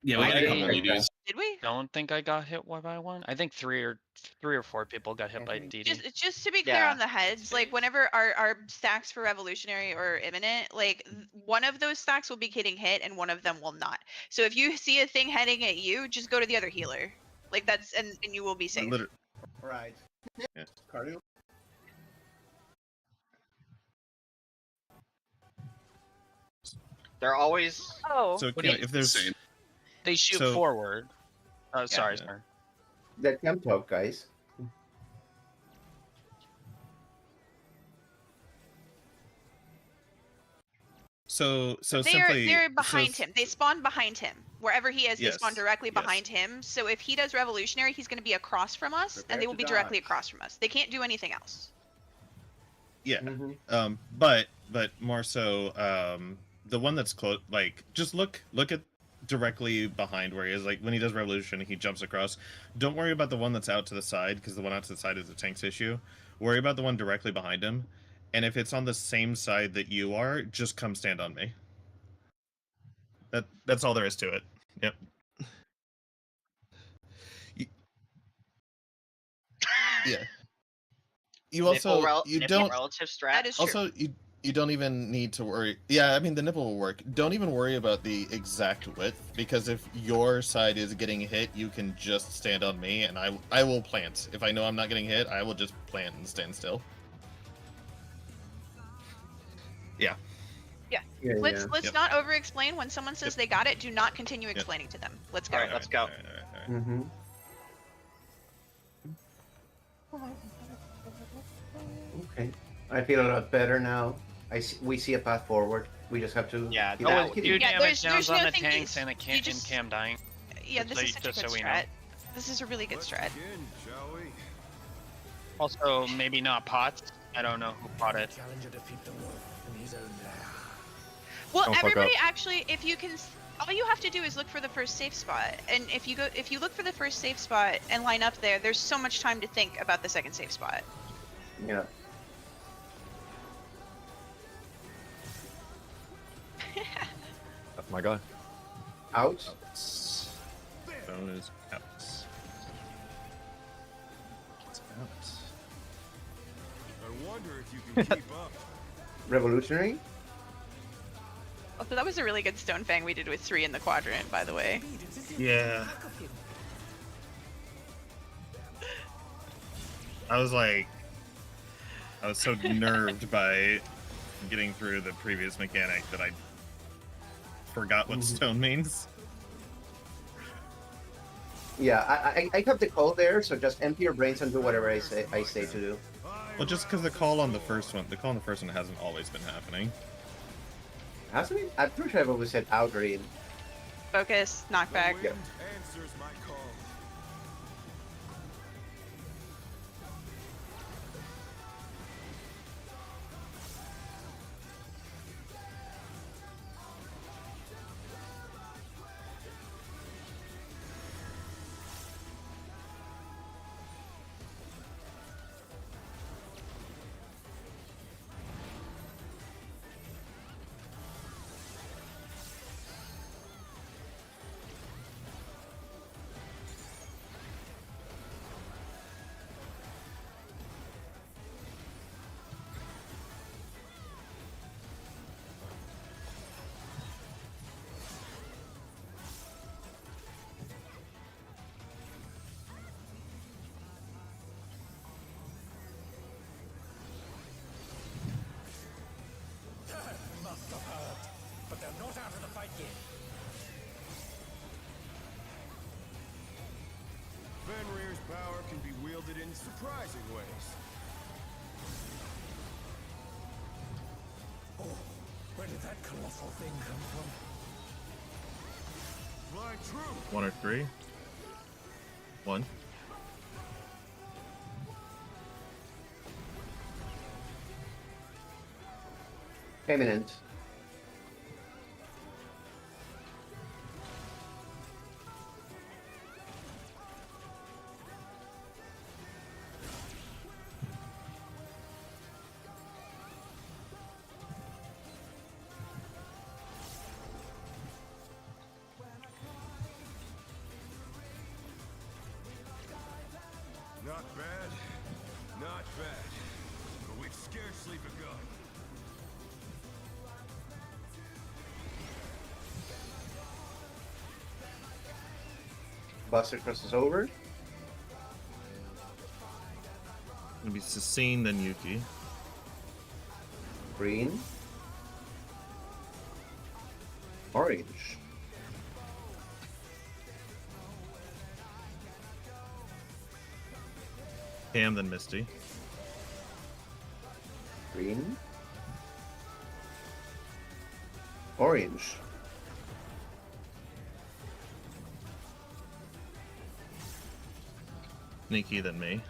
Yeah, we had a couple Okay. redos. did we? Don't think I got hit one by one. I think three or four people got hit by Mhm. DD. Just to be clear Yeah. on the heads, like whenever our stacks for revolutionary or imminent, like one of those stacks will be getting hit and one of them will not. So if you see a thing heading at you, just go to the other healer. Like that's and you will be safe. Right. Yeah. Cardio. They're always Oh, So What do Cam, you- if there's Same. They shoot So- forward. Oh, sorry, yeah. sorry. That can talk, guys. they're behind him. They spawn behind him. Wherever he is, they spawn Yes, directly yes. behind him. So if he does revolutionary, he's going to be across from us, Prepare and they will to be directly dodge. across from us. They can't do anything else. Yeah. Mm-hmm. But more so, the one that's close, like, just look at directly behind where he is. Like when he does revolution, he jumps across. Don't worry about the one that's out to the side because the one out to the side is a tank's issue. Worry about the one directly behind him, and if it's on the same side that you are, just come stand on me. That's all there is to it. Yep. Yeah. You also you nipple don't relative strat. That is true. also you don't even need to worry. Yeah, I mean the nipple will work. Don't even worry about the exact width because if your side is getting hit, you can just stand on me and I will plant. If I know I'm not getting hit, I will just plant and stand still. Yeah. Yeah, Let's Yep. not over explain. When someone says they got it, do not continue explaining to them. Let's go. All right, let's go. All right. Mm-hmm. Okay. I feel a lot better now. We see a path forward. We just have to. Yeah, keep that at was it. Few Yeah, damage there's downs on no the tanks thingies. and You just- Cam dying. Yeah, Just this so is you- such just a good so we know. strat. This is a really good Let's strat. begin, shall we? Also, maybe not pots. I don't know who pot it. Challenger defeat the wolf in his own lair. Well, Don't fuck everybody up. actually, if you can, all you have to do is look for the first safe spot. And if you look for the first safe spot and line up there, there's so much time to think about the second safe spot. Yeah. That's my guy. Out. Stone is out. It's out. I wonder if you can keep up. Revolutionary. Also, that was a really good stone fang we did with 3 in the quadrant, by the way. Yeah. I was so nerved by getting through the previous mechanic that I forgot what stone means. Yeah, I have the call there, so just empty your brains and do whatever I say to do. Well, just because the call on the first one hasn't always been happening. Hasn't it? I'm pretty sure I've always said outread. Focus, knockback. Yep. Answers my call. Must have heard, but they're not out of the fight yet. Fenrir's power can be wielded in surprising ways. Oh, where did that colossal thing come from? Blind true. 1 or 3. 1. Imminent. Not bad. Not bad. But we've scarcely begun. Buster crosses over. Gonna be Sasine, then Yuki. Green. Orange. Cam, then Misty. Green. Orange. Nikki, then me.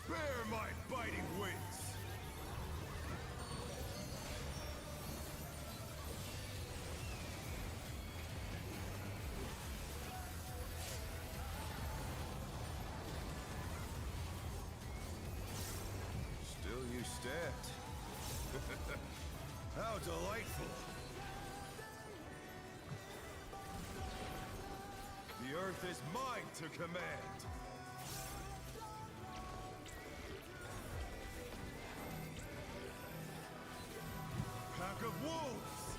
Bear my biting wings. Still you stand. How delightful. The earth is mine to command. Pack of wolves!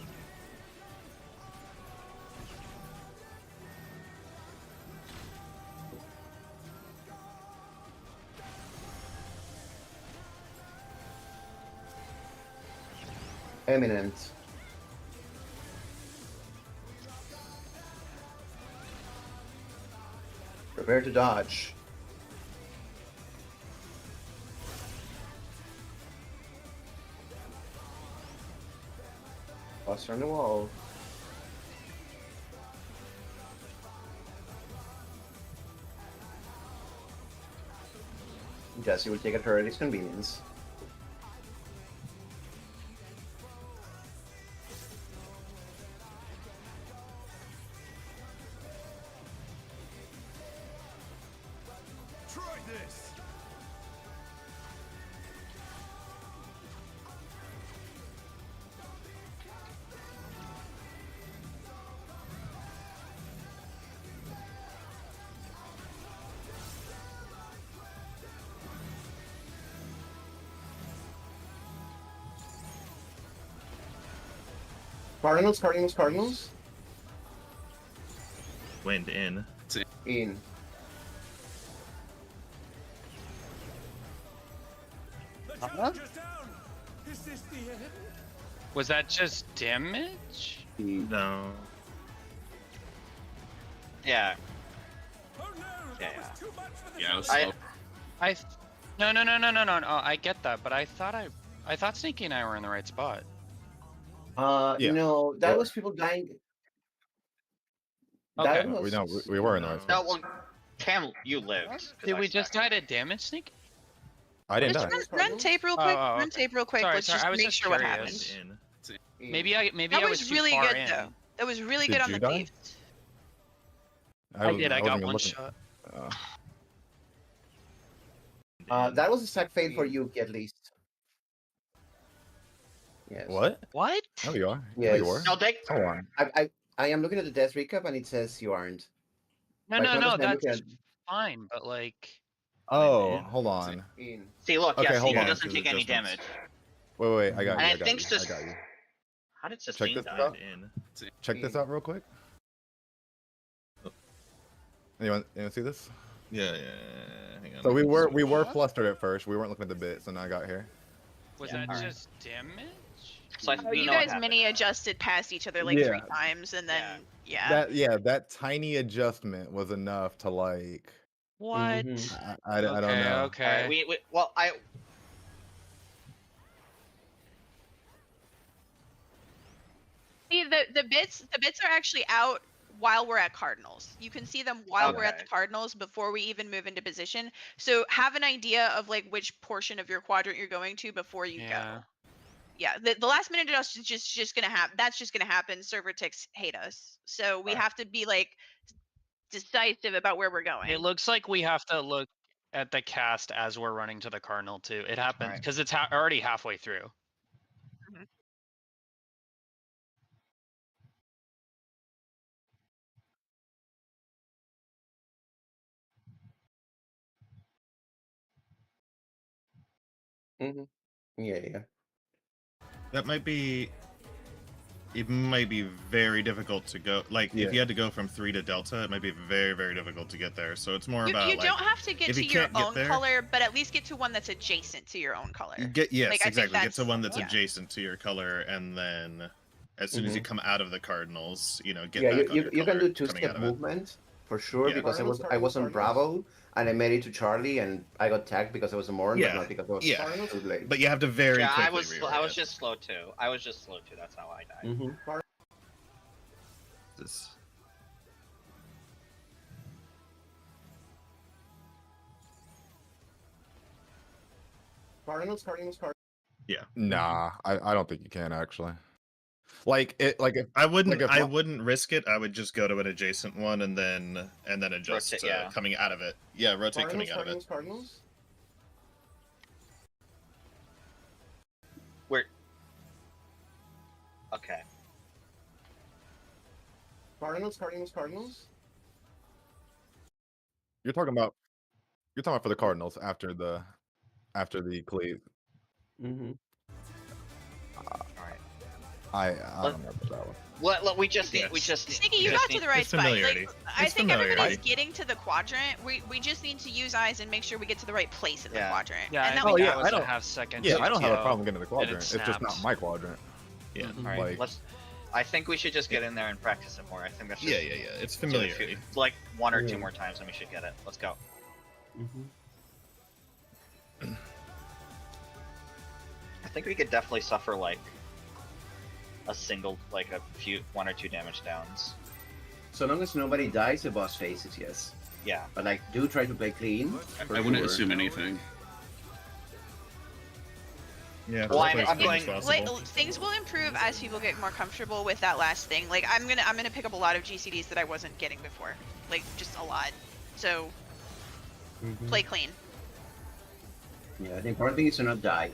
Eminent. Prepare to dodge. Buster on the wall. Jesse will take it her at his convenience. Try this! Cardinals, Cardinals, Cardinals. Wind in. In. Was that just damage? No. Yeah. Yeah, it was I- slow. No. I get that, but I thought Sneaky and I were in the right spot. Yeah. No, that Well- was people dying. Okay. That No, was... we were in the right No, spot. well, Cam, you lived. 'cause Did I we just stacked. die to damage, Sneaky? I didn't Just die. run tape real quick. Oh, Run okay. tape real quick. Sorry, Let's sorry, just I was make just sure what curious. happened. In. Maybe I That was was too really far good in. though. That was really Did good on you the die? thieves. I was- did. I wasn't got even one looking. shot. That was a sack fade for you, at least. Yes. What? What? No, you are. Yes. No, you were. No, they. Hold on. I am looking at the death recap and it says you aren't. No, Like, no, not no. just me That's looking fine, but like, Oh, in. hold on. In. See, look, Okay, yeah, hold see, he on. doesn't take any Adjustments. damage. Wait, I got you. And I I got think you. just- I got you. How did Check Sustain this die? out. In. Check this out real quick. You want to see this? Yeah. Hang on. So we were flustered at first. We weren't looking at the bit, so now I got here. was Yeah, that alright. just damage? So I Oh, we you know what guys happened. mini adjusted past each other like Yeah. 3 times, and then yeah. That tiny adjustment was enough to like. What? Mhm. I don't know. Okay. Alright, we well, See, the bits are actually out while we're at Cardinals. You can see them while we're at the Okay. Cardinals before we even move into position. So have an idea of like which portion of your quadrant you're going to before you Yeah. go. Yeah, the last minute adjust is just gonna happen. That's just gonna happen. Server ticks hate us, so we have to be like decisive about where we're going. It looks like we have to look at the cast as we're running to the Cardinal too. It happens Alright. because it's already halfway through. Mhm. Yeah. That might be. It might be very difficult to go. Like, Yeah. if you had to go from 3 to Delta, it might be very, very difficult to get there. So it's more You about like. don't have to get if to you your can't get own there- color, but at least get to one that's adjacent to your own color. Yes, Like, I think exactly. Get to that's- one that's yeah. adjacent to your color, and then as soon as you come out of the Cardinals, get Mm-hmm. Yeah, back on you your can color do coming two-step out of it. movement for sure Yeah. because I was on Bravo and I made it to Charlie and I got tagged because I was a Morn, Yeah. but not because I was Yeah. too late. But you have to very yeah, quickly I was reorient. just slow too. That's how I died. Mhm. This- Cardinals. Nah, I don't think you can actually. Like it, like if I wouldn't. Like if I my- wouldn't risk it. I would just go to an adjacent one and then adjust Rotate, yeah. coming out of it. Yeah, rotate coming out of it. Cardinals. Where? Okay. Cardinals. you're talking about for the Cardinals after the cleave. Mm-hmm. Alright. I don't know about that one. What? We just need. Yes. We just. Sneaky, we you just got to need- the right It's spot. familiarity. Like, I It's think everybody's familiarity. getting to the quadrant. We just need to use eyes and make sure we get to the right place in the Yeah. quadrant. Yeah, and I that think we yeah, that got. was I a don't- half second. Yeah, I don't have a TTO. problem getting to the quadrant. It's just not snapped. my quadrant. Yeah. Alright, Like- let's. I think we should just get in there and practice it more. I think that's just Yeah. It's do it familiarity. like one or two Yeah. more times, and we should get it. Let's go. Mm-hmm. I think we could definitely suffer like a single, like a few, 1 or 2 damage downs. So long as nobody dies, the boss faces, yes. Yeah. But like, do try to play clean. I wouldn't assume anything. Yeah. Well, play I'm as clean as going- possible. Things will improve as people get more comfortable with that last thing. Like I'm gonna pick up a lot of GCDs that I wasn't getting before. Like just a lot. So play clean. Yeah, the important thing is to not die.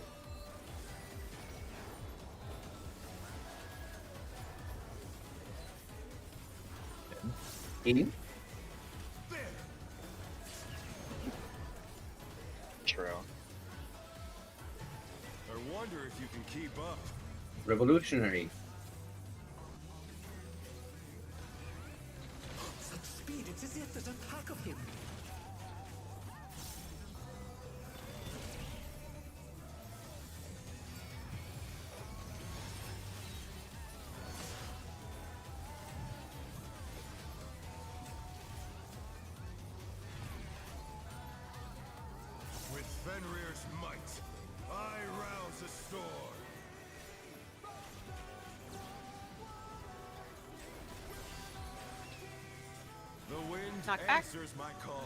In? True. I wonder if you can keep up. Revolutionary. It's as if there's a pack of him. With Fenrir's might, I rouse a storm. The wind Knock back. answers my call.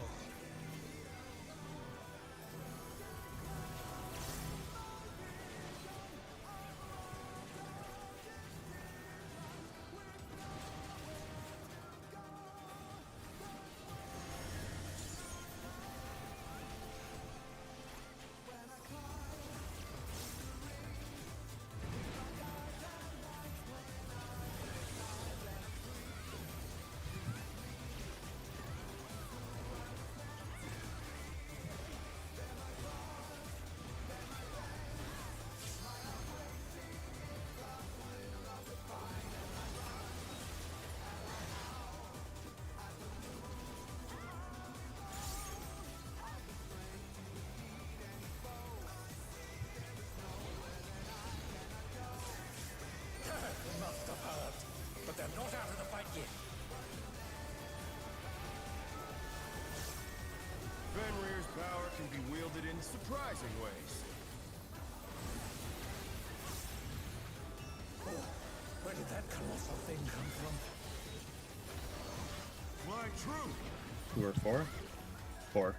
Must have heard. But they're not out of the fight yet. Fenrir's power can be wielded in surprising ways. Oh, where did that colossal thing come from? Fly true! 2 or 4? 4.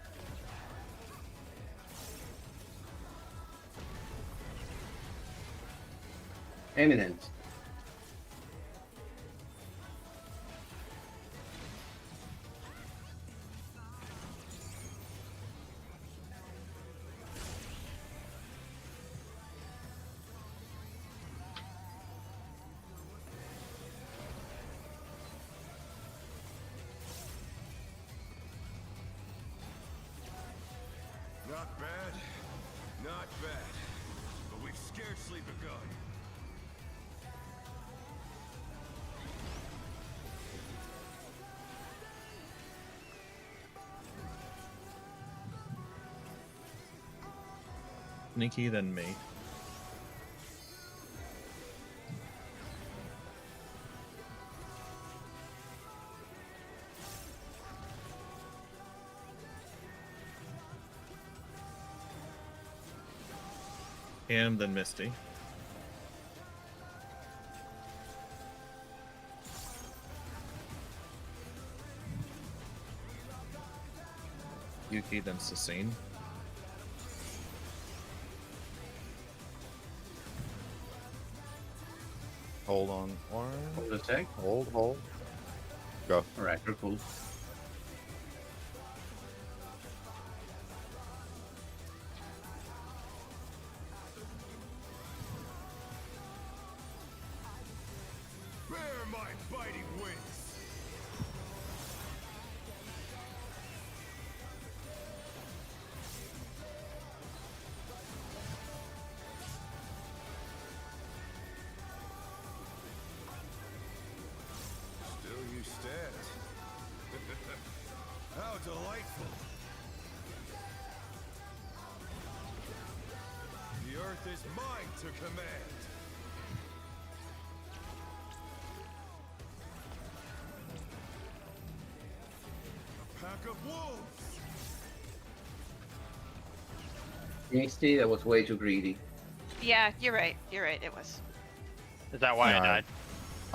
Eminent. Not bad, not bad. But we've scarcely begun. Nikki, then me. Cam, then Misty. Yuki, then Sassine. Hold on. One. Hold a sec. Hold. Go. Alright, we're cool. Bear my biting wings! Still you stand. How delightful! The earth is mine to command! A pack of wolves! Misty, that was way too greedy. Yeah, you're right. You're right. It was. Is that why I Nah. died?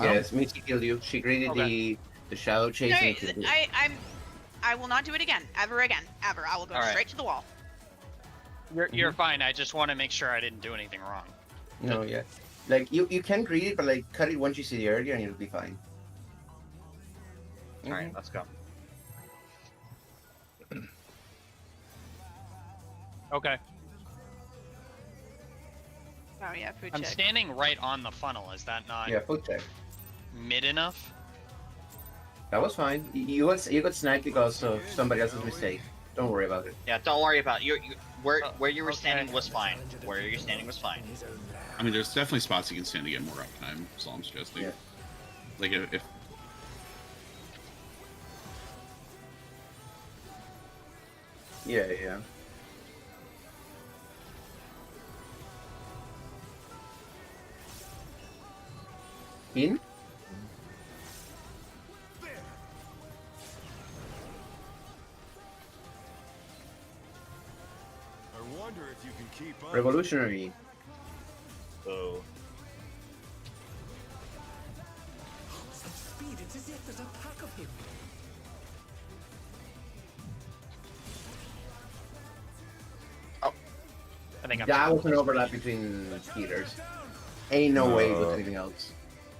Yes, Misty killed you. She greeted Okay. the shadow chase No, and killed you. I will not do it again. Ever again. Ever. I will go All right. straight to the wall. You're fine. I just want to make sure I didn't do anything wrong. No, yeah. Like, you can greet it, but like, cut it once you see the earlier and it'll be fine. All right, let's go. Okay. Oh yeah, food I'm check. standing right on the funnel. Is that not Yeah, foot check. mid enough? That was fine. You got sniped because of somebody else's mistake. Don't worry about it. Yeah, don't worry about it. Where you were Okay. standing was fine. Where you're standing was fine. I mean, there's definitely spots you can stand to get more uptime. That's all I'm suggesting. Yeah. Like if Yeah, yeah. In? I wonder if you can keep up. Revolutionary. Oh. Such speed, it's as if there's a pack of him. I think I'm That was an supposed to overlap be- between healers. Ain't no way it was No. anything else.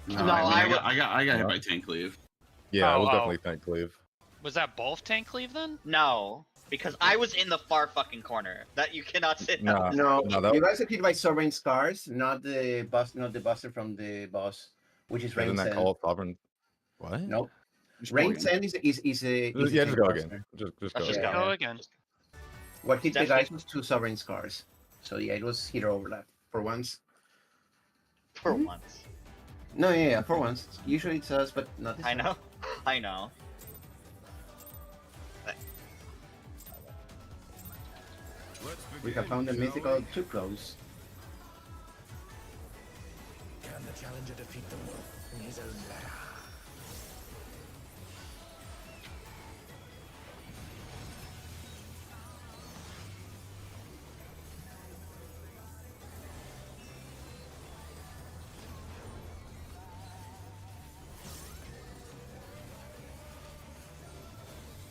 No, No, I, mean, I I got hit by tank cleave. Yeah, it was Oh, definitely tank cleave. Was that both tank cleave then? No, because I was in the far fucking corner. That you cannot sit Nah. out. No, No, that you guys are hit by Sovereign Scars, not the buster from the boss, which is Rain isn't that Send. called sovereign? What? Nope. Just go Rain again. Send is a Yeah, just tank go buster. again. Just Let's go just again. go. Go again. What hit the Definitely- guys was 2 Sovereign Scars. So yeah, it was healer overlap for once. For once. No, yeah, for once. Usually it's us, but not this I time. know. I know. Let's begin, We have found the shall mythical we? too close. Can the challenger defeat the wolf in his own lair?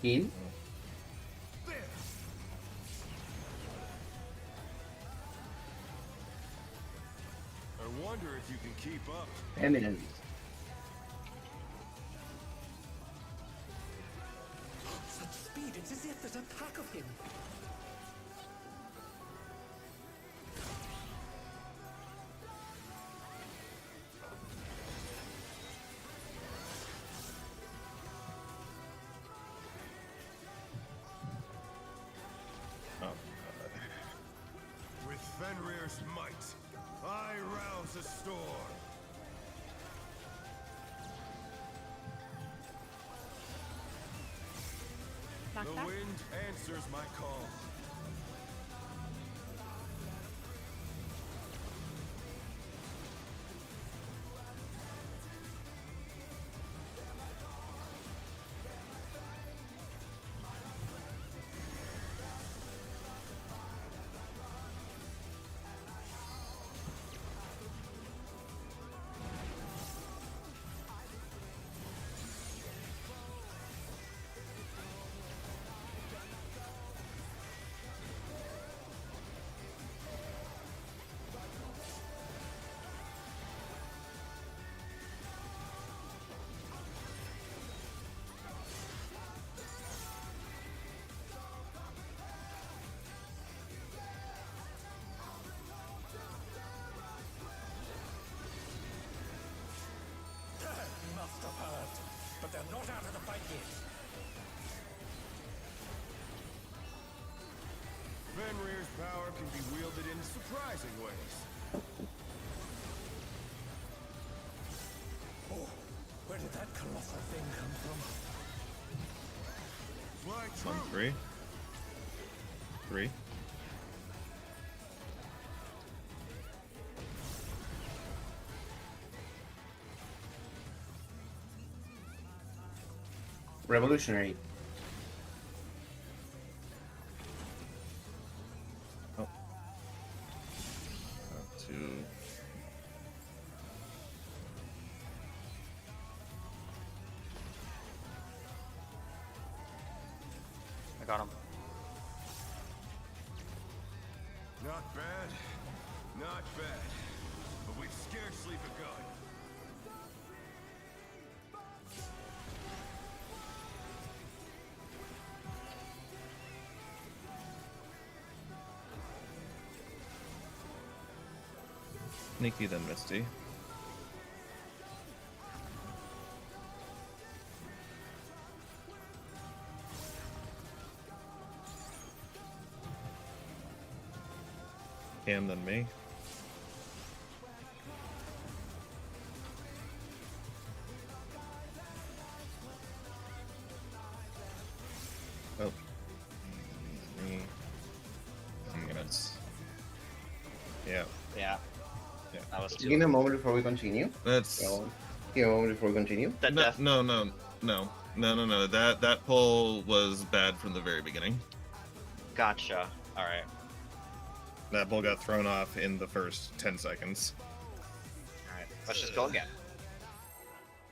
In? I wonder if you can keep up. Eminent. Such speed, it's as if there's a pack of him. Oh, With Fenrir's might, I rouse a storm. The wind answers my call. Must have heard, but they're not out of the fight yet. Fenrir's power can be wielded in surprising ways. Oh, where did that colossal thing come from? Fly true. 3. 3. Revolutionary. Oh. 2. I got him. Not bad. Not bad. But we've scarcely begun. Sneaky then Misty. Cam then me. Oh. Yeah. Yeah. Yeah. That was Give me a too. moment before we continue. That's So, give me a moment before we continue. That no, death. no. That pull was bad from the very beginning. Gotcha. All right. That bull got thrown off in the first 10 seconds. All right. Let's just go again.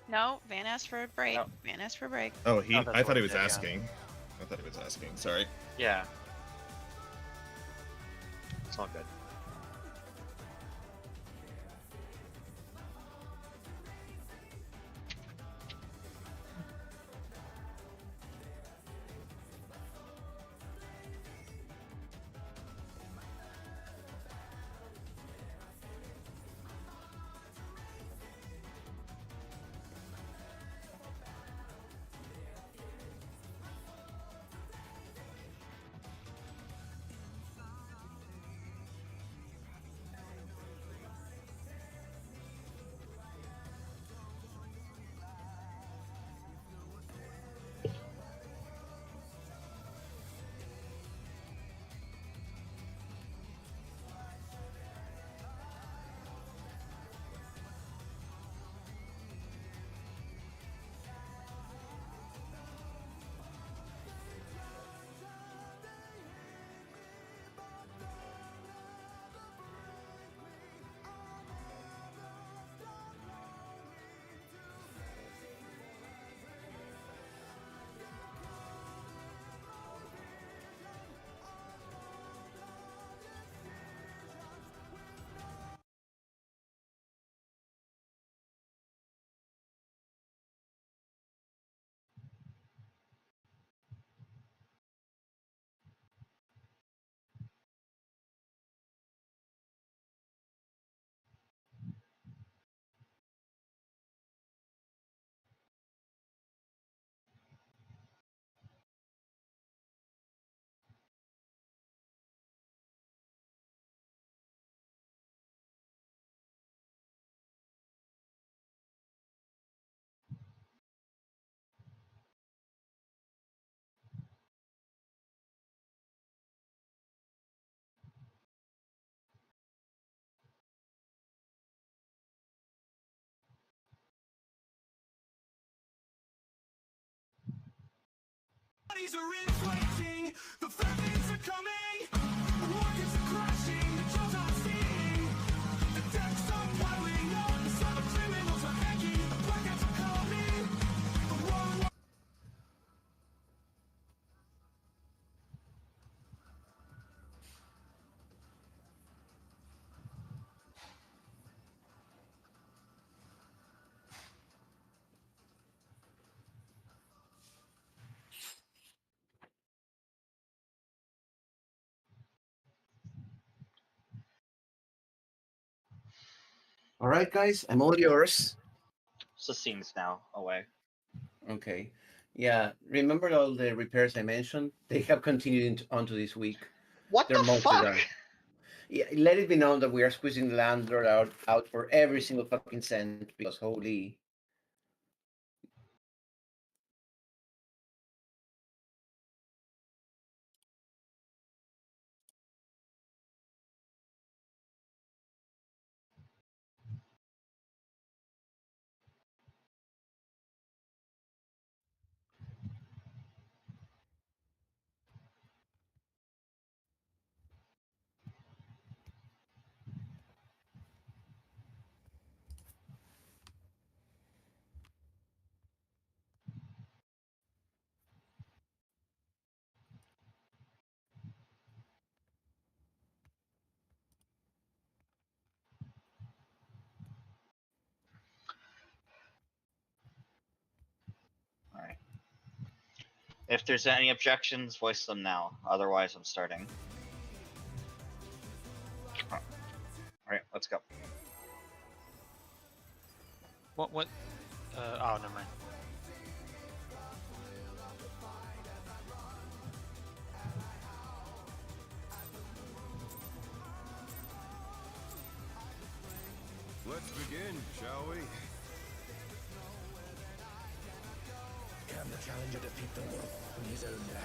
No, Van asked for a break. No. Van asked for a break. Oh, Oh, that's I thought what he it was did, yeah. asking. I thought he was asking. Sorry. Yeah. It's all good. Bodies are inflating, the famines are coming, the rockets are crashing, the jaws are seeing, the decks are piling up, the cyber criminals are hacking, the blackouts are coming, the war. All right, guys, I'm all yours. So scenes now away. Okay. Yeah, remember all the repairs I mentioned? They have continued onto this week. What They're the mostly fuck? done. Yeah, let it be known that we are squeezing the landlord out for every single fucking cent because holy. All right. If there's any objections, voice them now. Otherwise, I'm starting. All right, let's go. What? Oh, never mind. Let's begin, shall we? Can the challenger defeat the wolf in his own lair?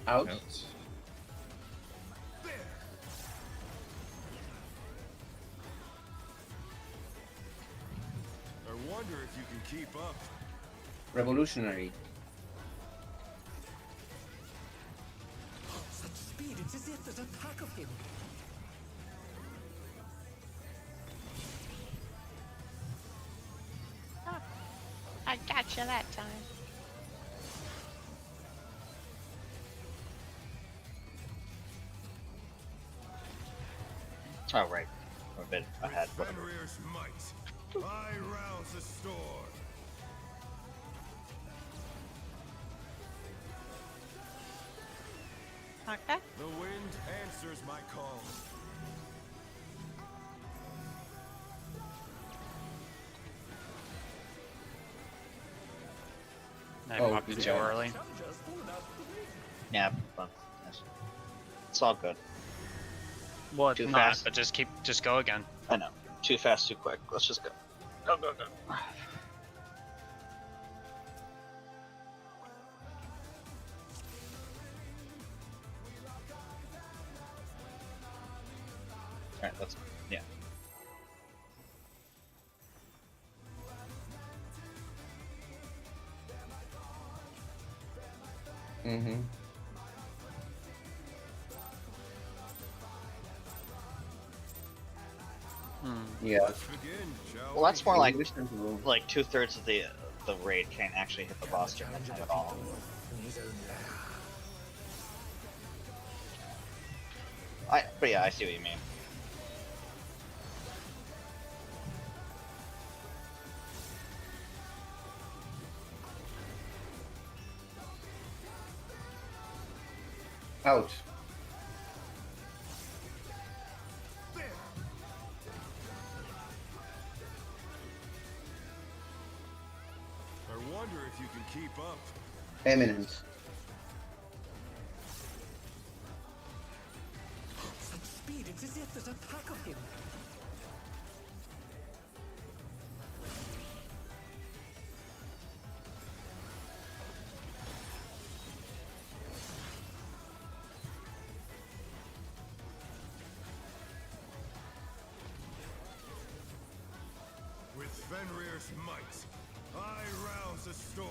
Out. Out. I wonder if you can keep up. Revolutionary. Such speed, it's as if there's a pack of him. I gotcha that time. Oh right, we're a bit ahead. With Fenrir's might, I rouse the storm. Okay. The wind answers my call. I Oh, popped it too yeah. early. Challenger's fallen out of the way. Yeah, but it's all good. Well, it's Too not, fast. but just go again. I know. Too fast, too quick. Let's just go. Go, go, go. Alright, let's. Yeah. Mm-hmm. Yeah. Let's begin, shall Well, that's more like Listen to them. 2/3 of the raid can't actually hit the boss during that time at all. In his own lair. But yeah, I see what you mean. Out. I wonder if you can keep up. Eminence. Such speed, it's as if there's a pack of him. With Fenrir's might, I rouse the storm.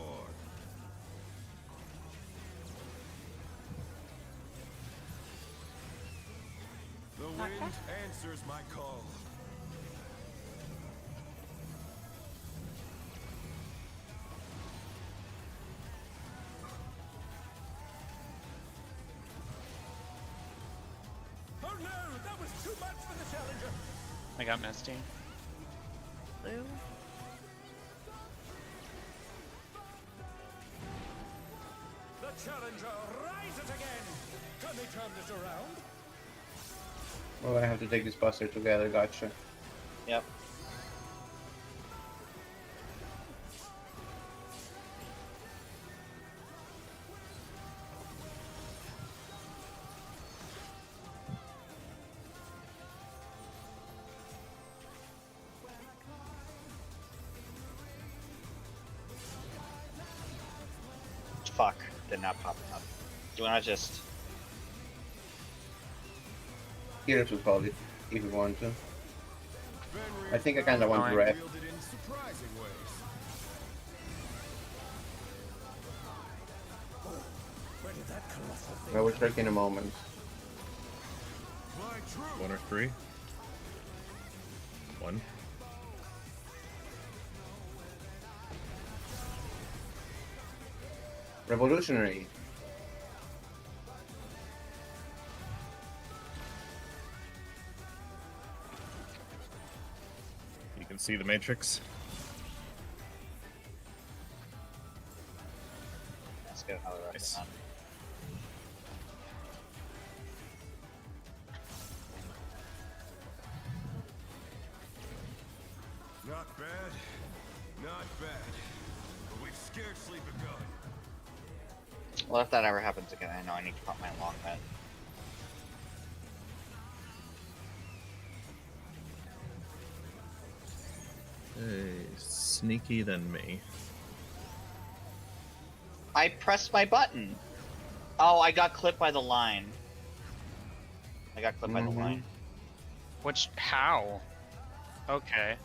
The wind answers my call. Oh no, that was too much for the challenger. I got Misty. Blue. The challenger rises again. Can they turn this around? We're gonna have to take this buster together, gotcha. Yep. Fuck, did not pop it up. Do you wanna just... Heroes will call it, if you want to. Fenrir's I think I kinda want to Fine. rep. wielded in surprising ways. Where did that colossal thing I will check in a moment. My truth. 1 or 3. 1. Revolutionary. You can see the matrix. Let's get another record Nice. on. Not bad. Not bad. But we've scarcely begun. Well, if that ever happens again, I know I need to pop my long med. Hey, sneaky than me. I pressed my button. Oh, I got clipped by the line. I got clipped by the line. Which how? Okay.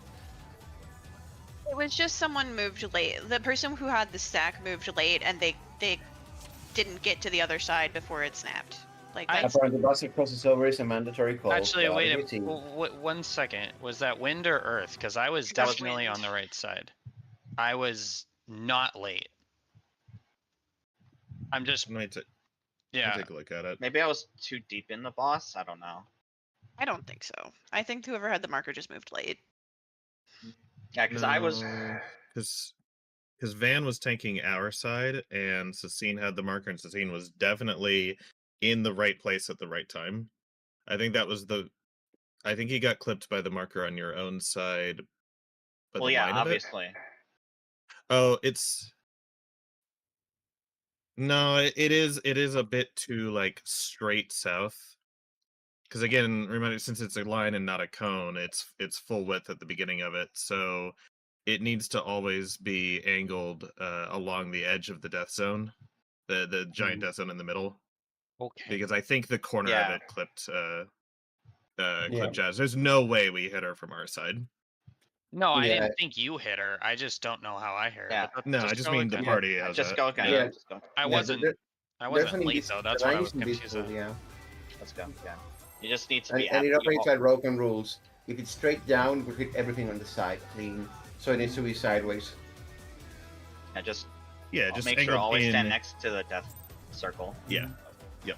It was just someone moved late. The person who had the stack moved late, and they didn't get to the other side before it snapped. Like that's Apparently, buzzer crosses over is a mandatory call. Actually, wait a WT. 1 second. Was that wind or earth? Because I was That was definitely wind. on the right side. I was not late. I'm just Let me yeah. take a look at it. Maybe I was too deep in the boss. I don't know. I don't think so. I think whoever had the marker just moved late. Yeah, because I was. Because Van was tanking our side, and Sassine had the marker, and Sassine was definitely in the right place at the right time. I think that was the. I think he got clipped by the marker on your own side. By Well, the yeah, line of it. obviously. Oh, it's. No, it is. It is a bit too like straight south. Because again, remember, since it's a line and not a cone, it's full width at the beginning of it, so it needs to always be angled along the edge of the death zone, the giant death zone in the middle. Okay. Because I think the corner of Yeah. it clipped Jazz. There's no way we hit her from our side. No, I Yeah. didn't think you hit her. I just don't know how I hit her. Yeah. but No, just I just go mean the again. party Yeah, has just that. go again. Yeah. Just go. I Yeah, wasn't. there- I there's wasn't an late invis- though. That's the why I line was is confused. invisible, yeah. Let's go. Yeah. You just need to And, be. and it at- operates by broken rules. If it's straight down, we hit everything on the side clean. So it needs to be sideways. Yeah, just Yeah, just make sure angled always in. stand next to the death circle. Yeah. Yep.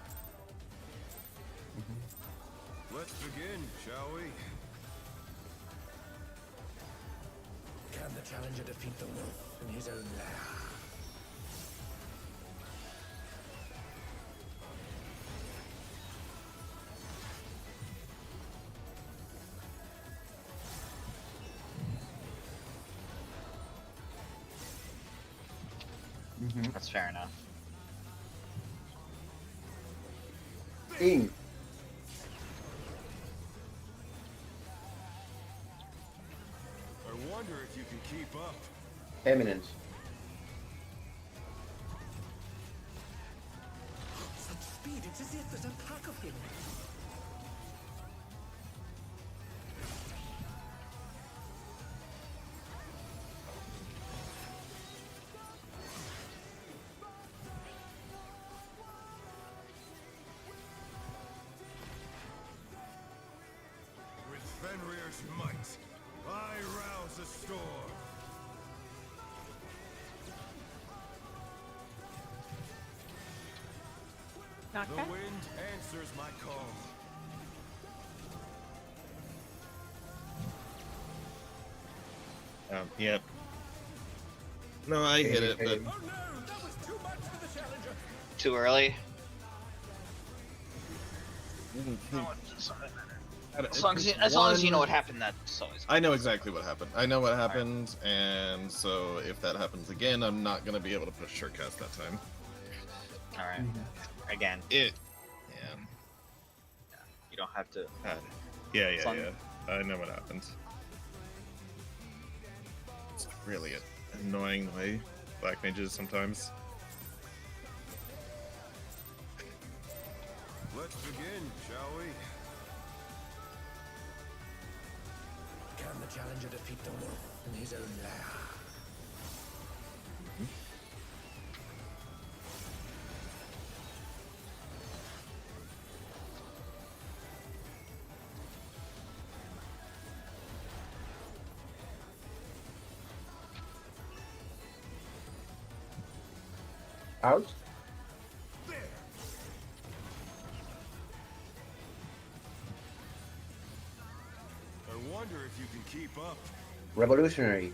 Let's begin, shall we? Can the challenger defeat the wolf in his own lair? That's fair enough. In. I wonder if you can keep up. Eminence. Such speed, it's as if there's a pack of him. With Fenrir's might, I rouse a storm. The Knockback? wind answers my call. Yep. No, I hit it, but Oh no, that was too much for the challenger. Too early. As long as you know what happened, that's always. I know exactly what happened. I know what happened, and so if that happens again, I'm not gonna be able to push short cast that time. All right. Again, Yeah. you don't have to. Yeah. As long- I know what happened. It's really annoying the way black mages sometimes. Let's begin, shall we? Can the challenger defeat the wolf in his own lair? Out. There! I wonder if you can keep up. Revolutionary.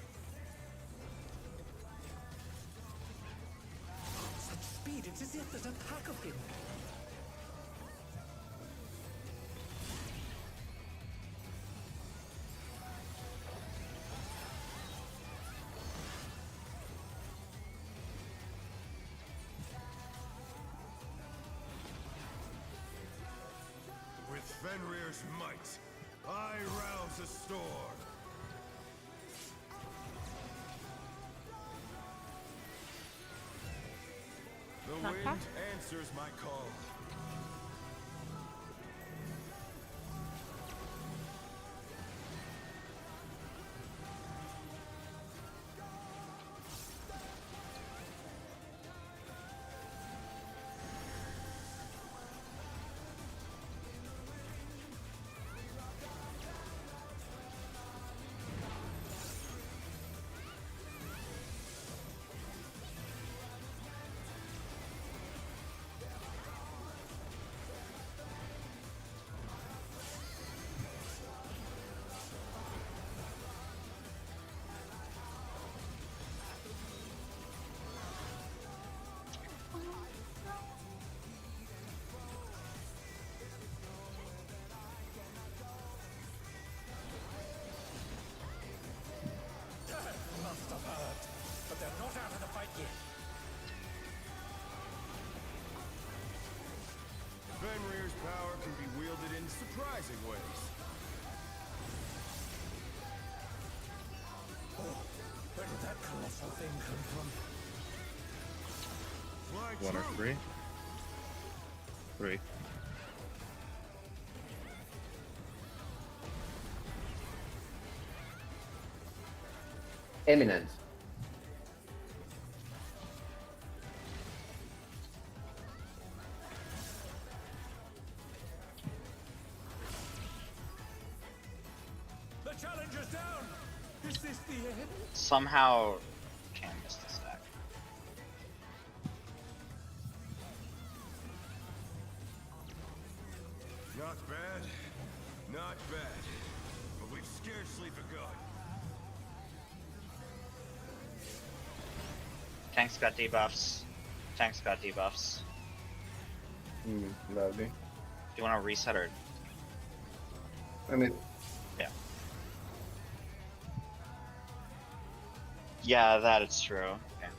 Such speed, it's as if there's a pack of him. With Fenrir's might, I rouse a storm. The wind answers my call. But they're not out of the fight yet. Fenrir's power can be wielded in surprising ways. Oh, where did that colossal thing come from? Fly 1 or true. 3? 3. Eminent. The challenger's down! Is this the end? Somehow can't miss the stack. Not bad. Not bad. But we've scarcely begun. Tank's got debuffs. Tank's got debuffs. Lovely. Do you want to reset or? I mean, Yeah. Yeah, that is true. Okay.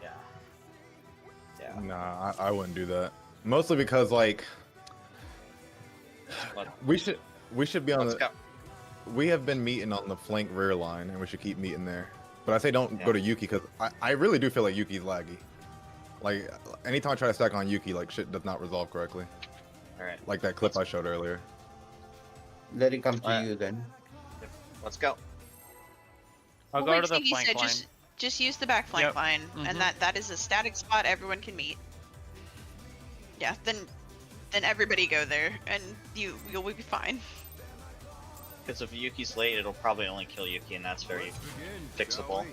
Yeah. Yeah. Nah, I wouldn't do that. Mostly because like Let, we should be on let's the. go. We have been meeting on the flank rear line, and we should keep meeting there. But I say don't Yeah. go to Yuki because I really do feel like Yuki's laggy. Like anytime I try to stack on Yuki, like shit does not resolve correctly. All right. Like that clip I showed earlier. let it come to Uh, you then. Let's go. I'll Well, go like to the Stevie flank said, line. just use the back flank Yep. line, Mhm. and that is a static spot everyone can meet. Yeah, then everybody go there, and you'll be fine. Because if Yuki's late, it'll probably only kill Yuki, and that's very Let's begin, fixable. shall we?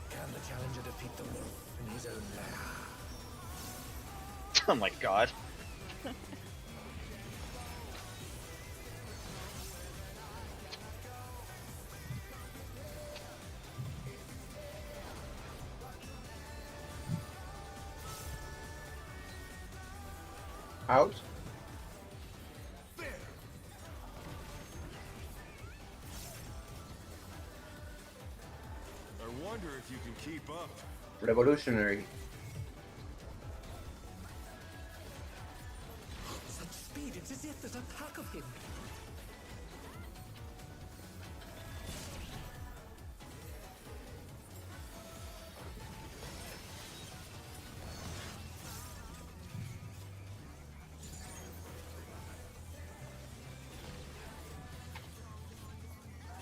Can the challenger defeat the wolf in his own lair? Oh my god. Out. There. I wonder if you can keep up. Revolutionary. Such speed, it's as if there's a pack of him.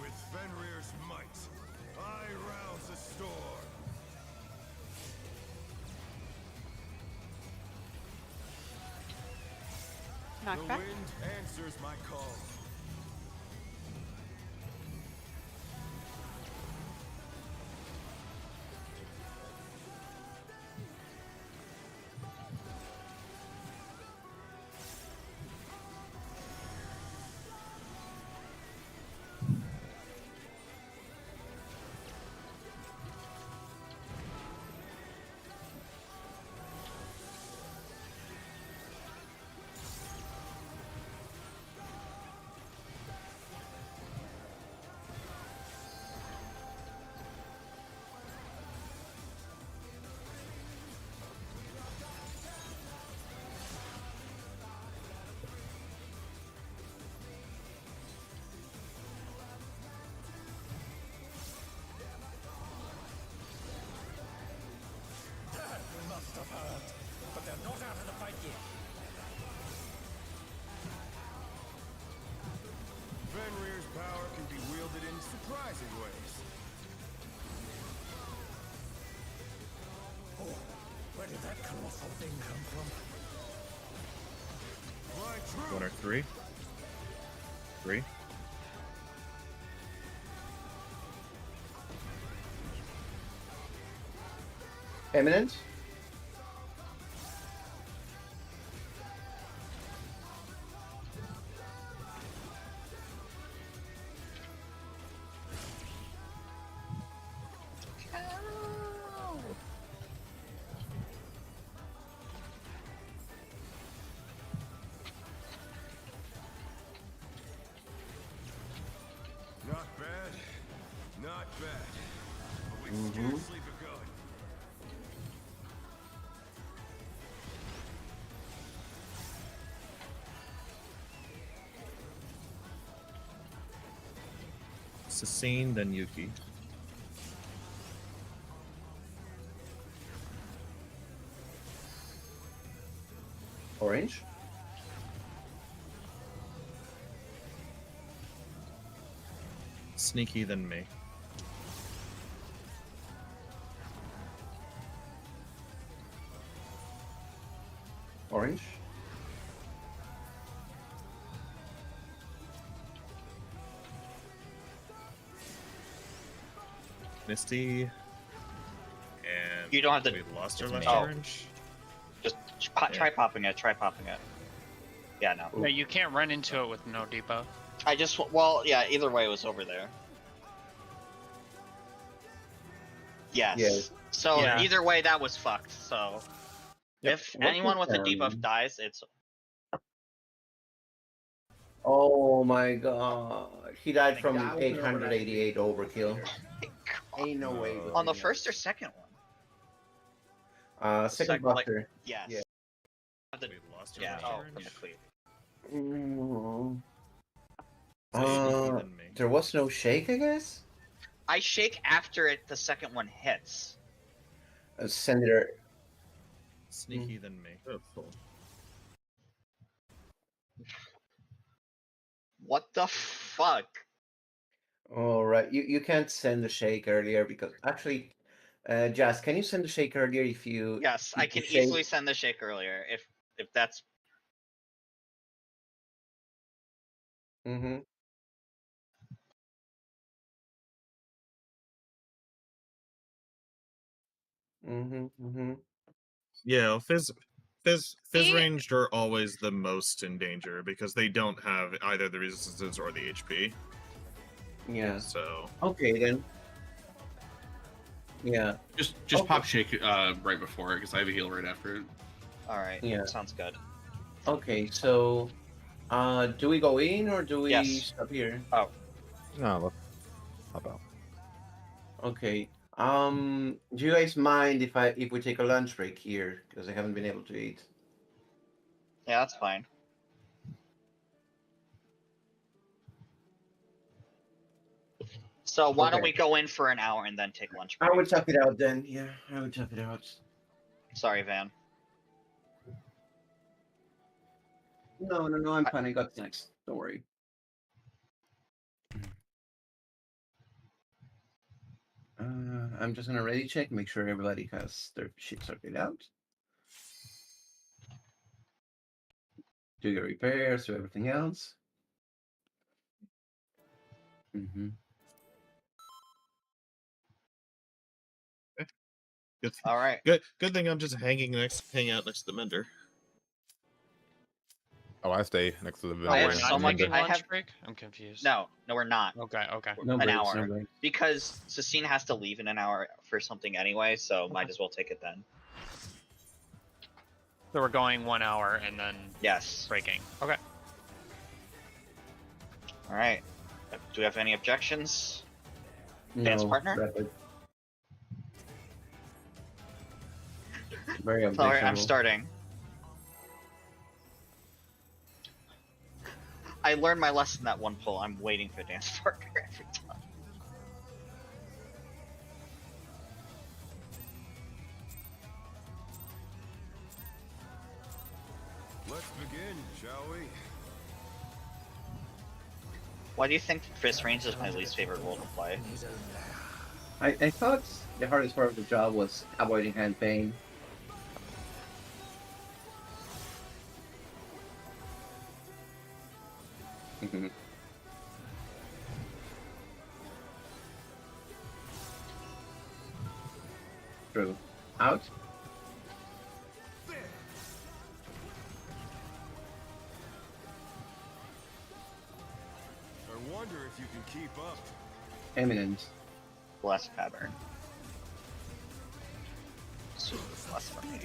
With Fenrir's might, I rouse a storm. The Knockback. wind answers my call. One or three. Three. Eminence? Not bad. Not bad. But we've scarcely begun. Sassine, then Yuki. Orange? Sneaky, then me. Orange? Misty. And You don't have to- we lost our it's last me. Oh. orange. Just try popping it. Try popping it. Yeah, no. Yeah, you can't run into it with no depot. I just well, yeah. Either way, it was over there. Yes. Yes. So Yeah. either way, that was fucked. So if What anyone was, with a debuff dies, it's Oh my god. He died from That was 888 overkill. Ain't no way. on the first or second one. Second Second, like- buster. Yes. Yeah. The- We lost our yeah. last Oh, orange. from the cleave. Mm. Sneaky, then me. There was no shake, I guess? I shake after it. The second one hits. Senator. Sneaky, then me. What the fuck? Alright, you can't send the shake earlier because actually, Jazz, can you send the shake earlier if you. Yes, I if you can shake- easily send the shake earlier if that's Mm-hmm. Mm-hmm. Mm-hmm. Yeah, Fizz See? ranged are always the most in danger because they don't have either the resistance or the HP. Yeah. So Okay then. Yeah. Just Okay. pop shake right before it because I have a heal right after it. all right. Yeah. Sounds good. Okay, so do we go in or do we Yes. stop here? No, let's hop out. Okay. Do you guys mind if we take a lunch break here? Because I haven't been able to eat. Yeah, that's fine. So why don't Okay. we go in for an hour and then take lunch I break? would tough it out then. Yeah, I would tough it out. Sorry, Van. No, I'm fine. I got snacks. Don't worry. I'm just gonna ready check, make sure everybody has their shit sorted out. Do your repairs, do everything else. Mm-hmm. good, All right. good thing I'm just hanging out next to the mender. Oh, I stay next to the vendor. I have we're so not much- taking I lunch have- break? I'm confused. No, we're not. Okay, okay. No An breaks, hour. no breaks. Because Cecine has to leave in an hour for something anyway, so might as well take it then. So we're going 1 hour and then Yes. breaking. Okay. All right. Do we have any objections? Dance partner? rapid. Very All right, I'm objectionable. starting. I learned my lesson that one pull. I'm waiting for dance partner every time. Let's begin, shall we? Why do you think Fist Range is my least favorite role to play? I thought the hardest part of the job was avoiding hand pain. True. Out. I wonder if you can keep up. Eminent. Bless Pattern. Super bless for me.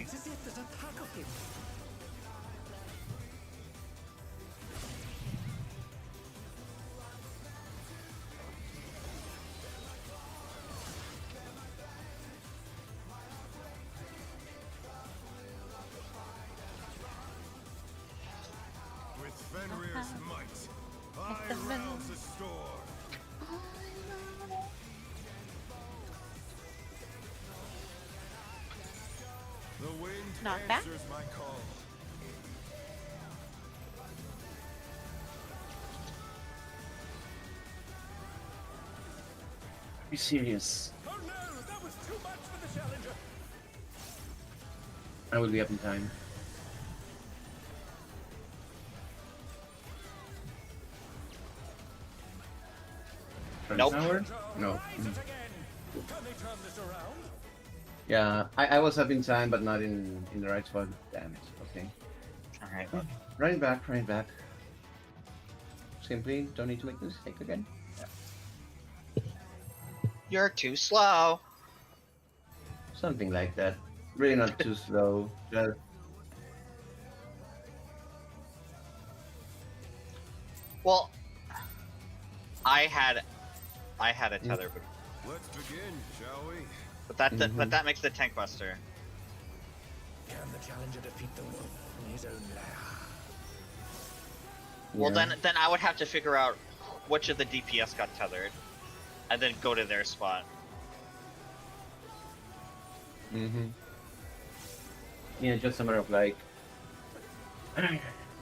With Fenrir's might, I rouse the storm. The wind Not bad. answers my call. Be serious. Oh no, that was too much for the challenger. I will be up in time. Nope. Hour? No. Rise it again. Can they turn this around? Yeah, I was up in time, but not in the right spot. Damn it. Okay. Alright. Right back, right back. Simply don't need to make this mistake again. You're too slow. Something like that. Really not too slow. Just Well, I had a tether, Let's begin, shall we? but that makes the tank buster. Can the challenger defeat the wolf in his own lair? Well, yeah. then I would have to figure out which of the DPS got tethered, and then go to their spot. Yeah, just a matter of like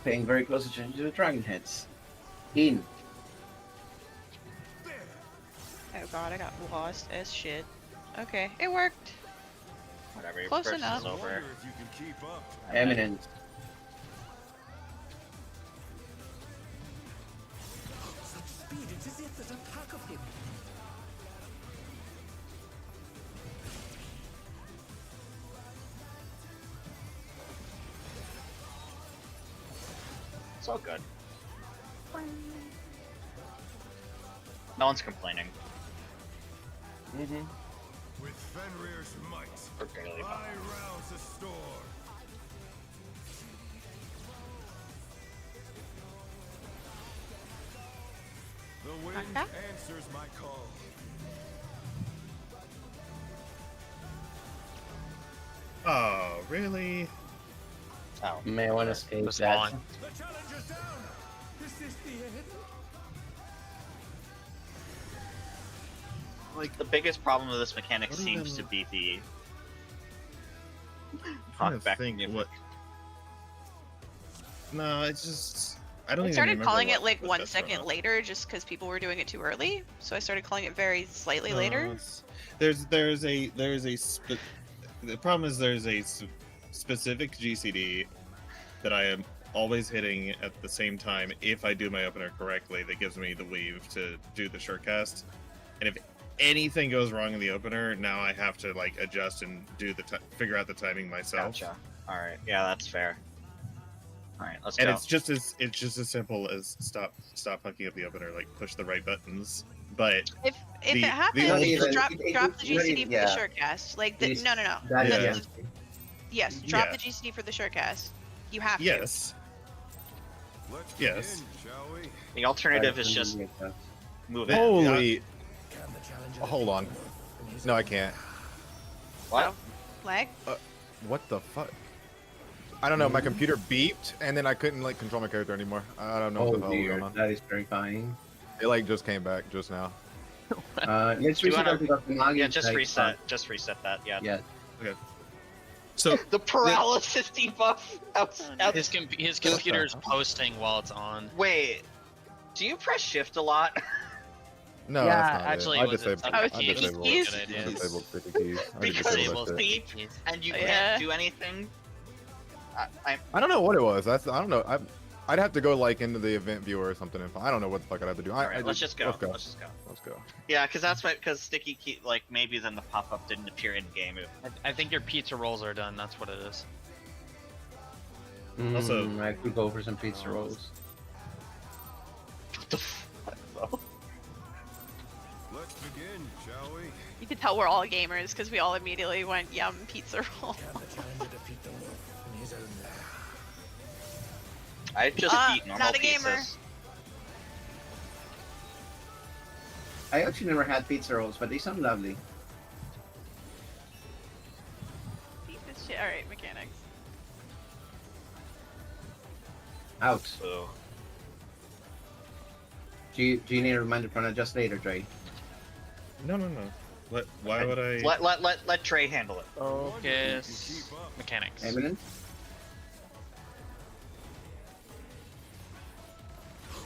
paying very close attention to the dragon heads. In. Oh god, I got lost as shit. Okay, it worked. Whatever. Your Close first enough. is I over. wonder if you can keep up. Eminent. Such speed, it's as if there's a pack of him. It's all good. No one's complaining. With Fenrir's might, We're barely I behind. rouse the storm. The wind Okay. answers my call. Oh, really? Oh. May I want to escape Was that. on. The challenger's down. Is this the end? Like the biggest problem with this mechanic What seems even- to be the trying to knockback think move. what. No, it's just I don't I even started remember calling what it like was 1 best or second not. later just because people were doing it too early. So I started calling it very slightly No, later. it's- the problem is there's a specific GCD that I am always hitting at the same time if I do my opener correctly that gives me the weave to do the short cast. And if anything goes wrong in the opener, now I have to like adjust and do figure out the timing myself. Gotcha. All right. Yeah, that's fair. All right, let's And go. it's just as simple as stop fucking up the opener, like push the right buttons. But If The- it the happens, old- just Even- drop it- drop it- the GCD for yeah. the short cast. Like That no. That Yeah. is Yes, drop Yeah. the GCD for the short cast. You have to. yes, Let's Yes. begin, shall we? The alternative is just move it. Holy! Can the challenger Hold on. No, I can't. What? Lag. What the fuck? I don't know. My computer beeped, and then I couldn't like control my character anymore. I don't know what Oh the hell was dear, going on. that is terrifying. It like just came back just now. Let's Do you reset wanna- that because the Magi Yeah, just like, reset. Just reset that. Yeah. Yeah. so The paralysis debuff. His computer's posting while it's on. Wait. Do you press shift a lot? No, Yeah, that's not actually, it. I it was disabled. Oh, I it's disabled. keys? Good idea. I disabled sticky keys. I Because disabled it that shit. beep and you Yeah. can't do anything. I don't know what it was. I don't know. I'd have to go like into the event viewer or something. I don't know what the fuck I'd have to do. Alright, let's just go. Let's go. Let's just go. Let's go. Yeah, because that's why. Because Sticky Key, like maybe then the pop-up didn't appear in game. I think your pizza rolls are done. That's what it is. Also- I could go for some pizza rolls. What the fuck? Let's begin, shall we? You can tell we're all gamers because we all immediately went yum pizza roll. I just eat normal not a gamer. pizzas. I actually never had pizza rolls, but they sound lovely. Eat this shit. All right, mechanics. Out. So Do you need a reminder from just later, Dre? No. Why would I? let Trey handle it. Focus. Mechanics. Eminent?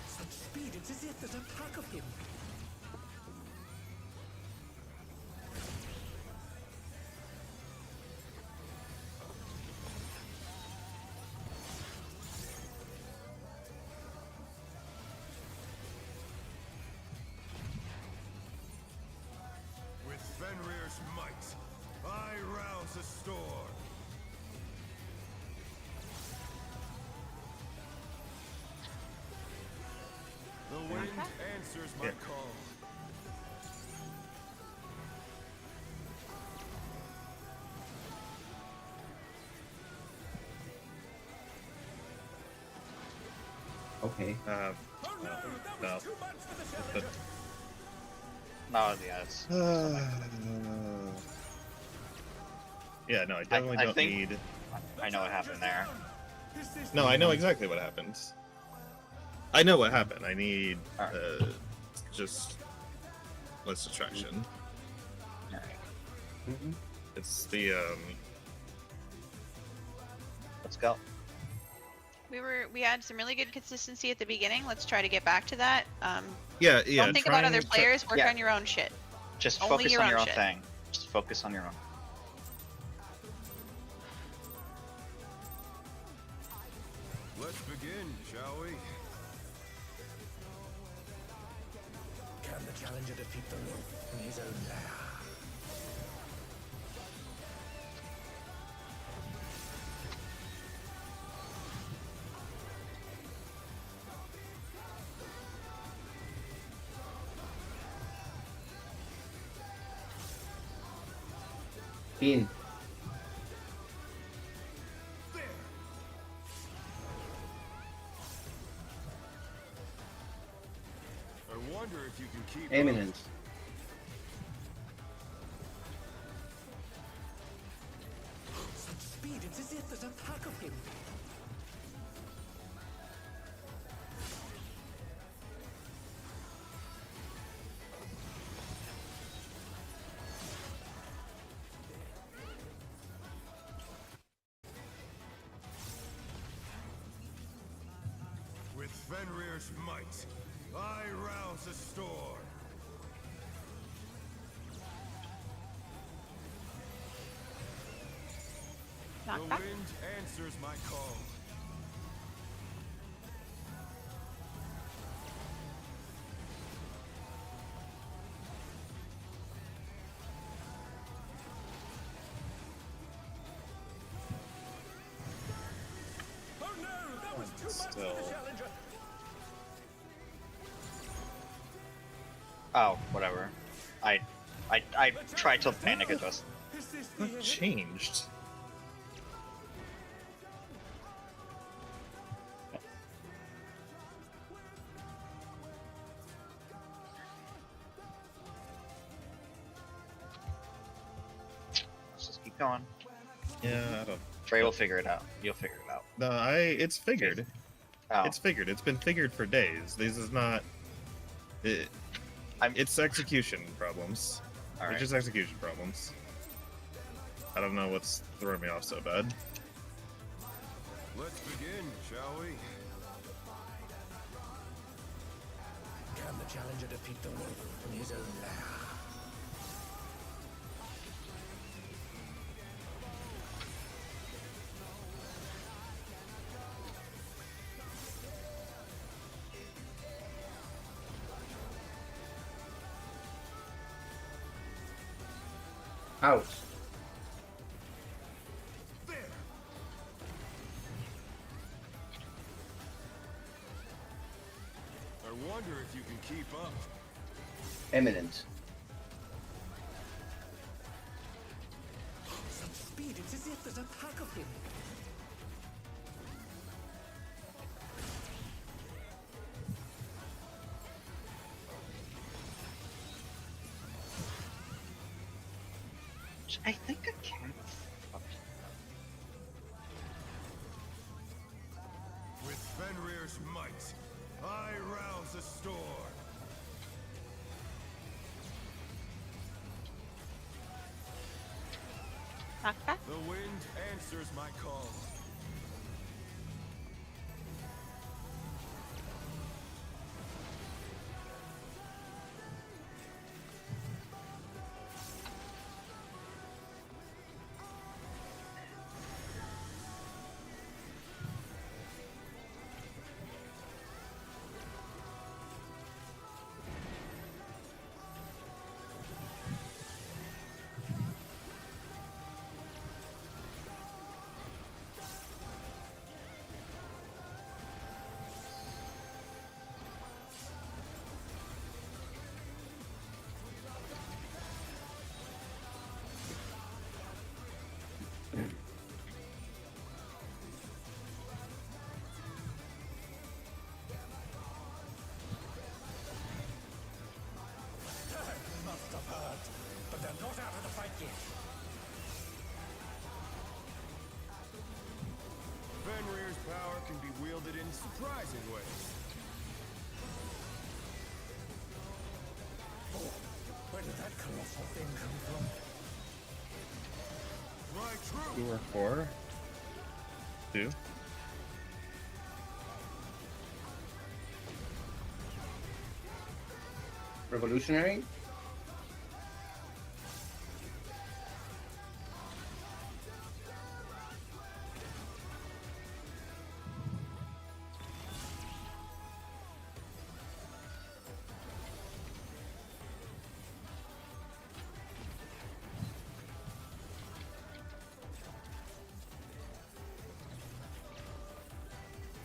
Such speed, it's as if there's a pack of him. With Fenrir's might, I rouse a storm. The wind answers my call. Okay. No. But, No, yeah, it's yeah, no, I definitely I don't think- need. I know what happened there. No, I know exactly what happens. I know what happened. I need just less distraction. Alright. Mhm. It's the Let's go. We had some really good consistency at the beginning. Let's try to get back to that. yeah. Don't think about trying other to- players. Work Yeah. on your own shit. Just Only focus your on own your own shit. thing. Just focus on your own. Let's begin, shall we? Can the challenger defeat the wolf in his own lair? In. I wonder if you can keep Eminent. Such speed, it's as if there's a pack of him. With Fenrir's might, I rouse a storm. The Knock back. wind answers my call. Oh no, that was too much for Still. the challenger. Oh, whatever. I tried to panic adjust. Is this the What end? changed? Let's just keep going. Yeah, I don't. Trey will figure it out. You'll figure it out. No, it's figured. Oh, It's figured. It's been figured for days. This is not. It's execution problems. all right. It's just execution problems. I don't know what's throwing me off so bad. Let's begin, shall we? Can the challenger defeat the wolf in his own lair? Out. There. I wonder if you can keep up. Eminent. Such speed, it's as if there's a pack of him. I think I can. With Fenrir's might, I rouse the storm. Knock back. The wind answers my call. Must have heard, but they're not out of the fight yet. Fenrir's power can be wielded in surprising ways. Oh, where did that colossal thing come from? My truth. 2 or 4? 2. Revolutionary.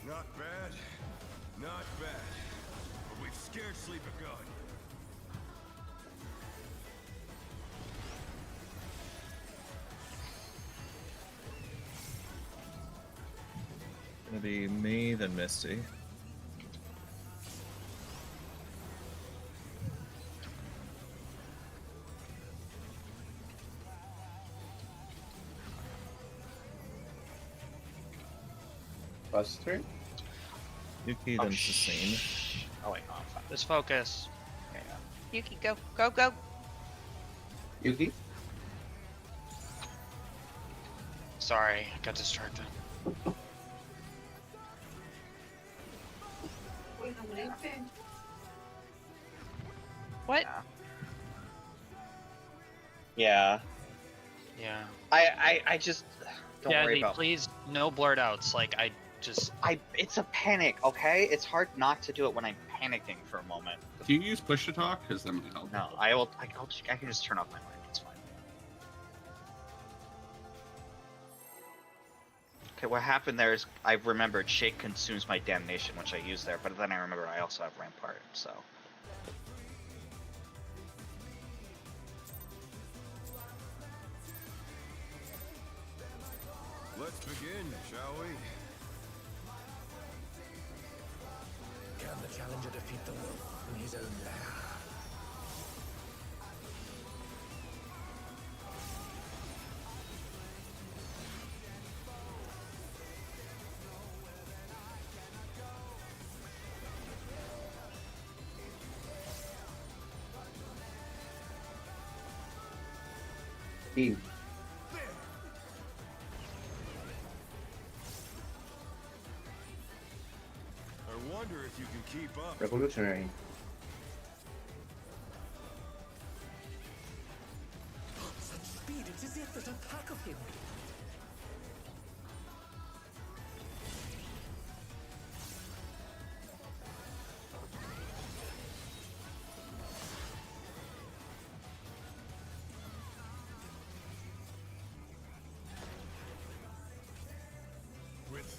Not bad. Not bad. But we've scarcely begun. Gonna be me, then Misty. Buster. Yuki, then Sustain. Oh wait, no, I'm fine. Just focus. Okay, yeah. Yuki, go, go, go. Yuki. Sorry, got distracted. What? Yeah. Yeah. I just don't yeah, worry about. please, no blurt outs. Like, I just. It's a panic, okay? It's hard not to do it when I'm panicking for a moment. Do you use push to talk? Because that might help. No, I can just turn off my mic. It's fine. Okay, what happened there is I remembered Shake consumes my damnation, which I use there, but then I remember I also have Rampart, so. Let's begin, shall we? Can the challenger defeat the wolf in his own lair? Team. I wonder if you can keep up. Revolutionary. Such speed, it's as if there's a pack of him.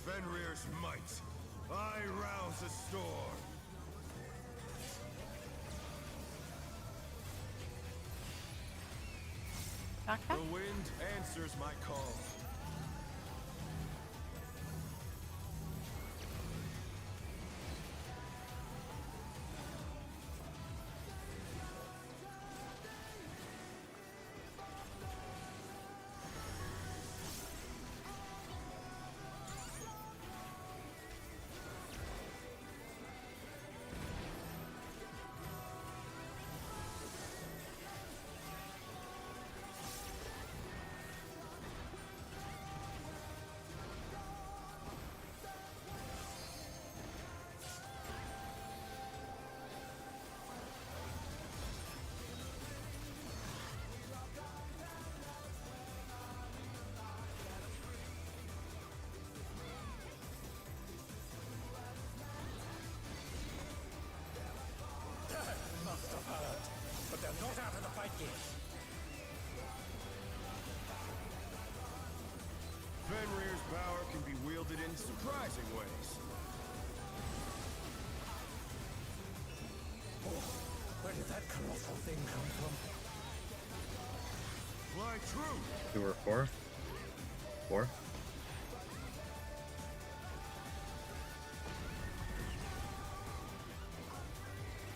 Fenrir's might. I rouse a storm. Okay. The wind answers my call. But they're not out of the fight yet. Fenrir's power can be wielded in surprising ways. Oh, where did that colossal thing come from? Fly true. You were 4? 4?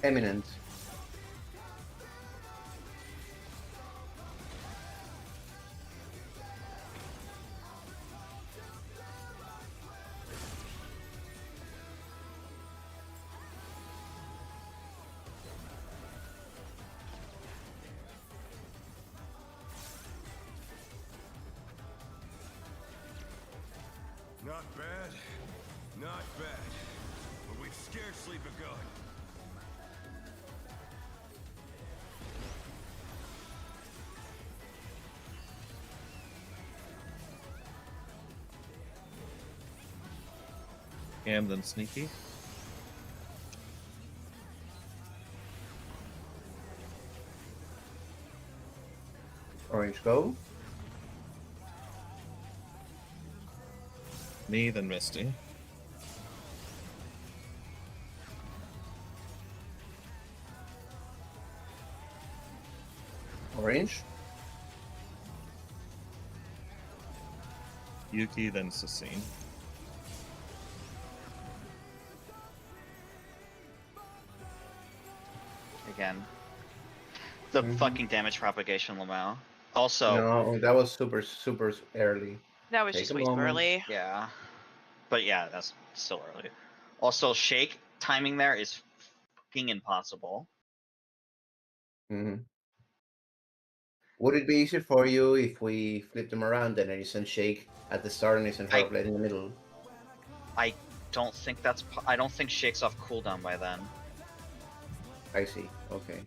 Eminent. Not bad. Not bad. But we've scarcely begun. Cam, then Sneaky. Orange go. Me, then Misty. Orange. Yuki, then Sassine. Again. The fucking damage propagation, Lamau. Also, No, that was super early. That was Take just a way too moment. early. yeah. But yeah, that's still early. Also, Shake timing there is fucking impossible. hmm Would it be easier for you if we flip them around and then you send Shake at the start and you send I- Horrorblade in the middle? I don't think that's. I don't think Shake's off cooldown by then. I see. Okay.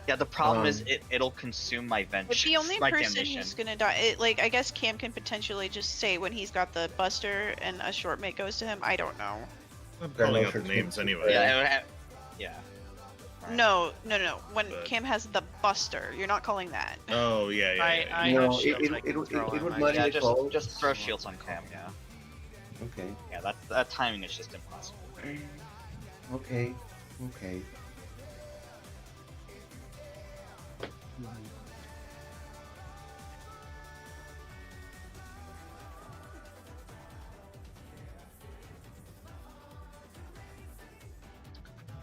Yeah, the problem is Um, it'll consume my vengeance. If the only my person damnation. who's gonna die, like I guess Cam can potentially just say when he's got the Buster and a short mate goes to him. I don't know. I'm There are calling no out the shirts names made. anyway. Yeah, it would yeah. Right. No. When But- Cam has the Buster, you're not calling that. Oh, yeah, yeah. I yeah. have No, shields it I can would throw it on would my muddy Yeah, the just calls. throw shields on Cam. Yeah, Okay. yeah. That timing is just impossible. Okay. Okay.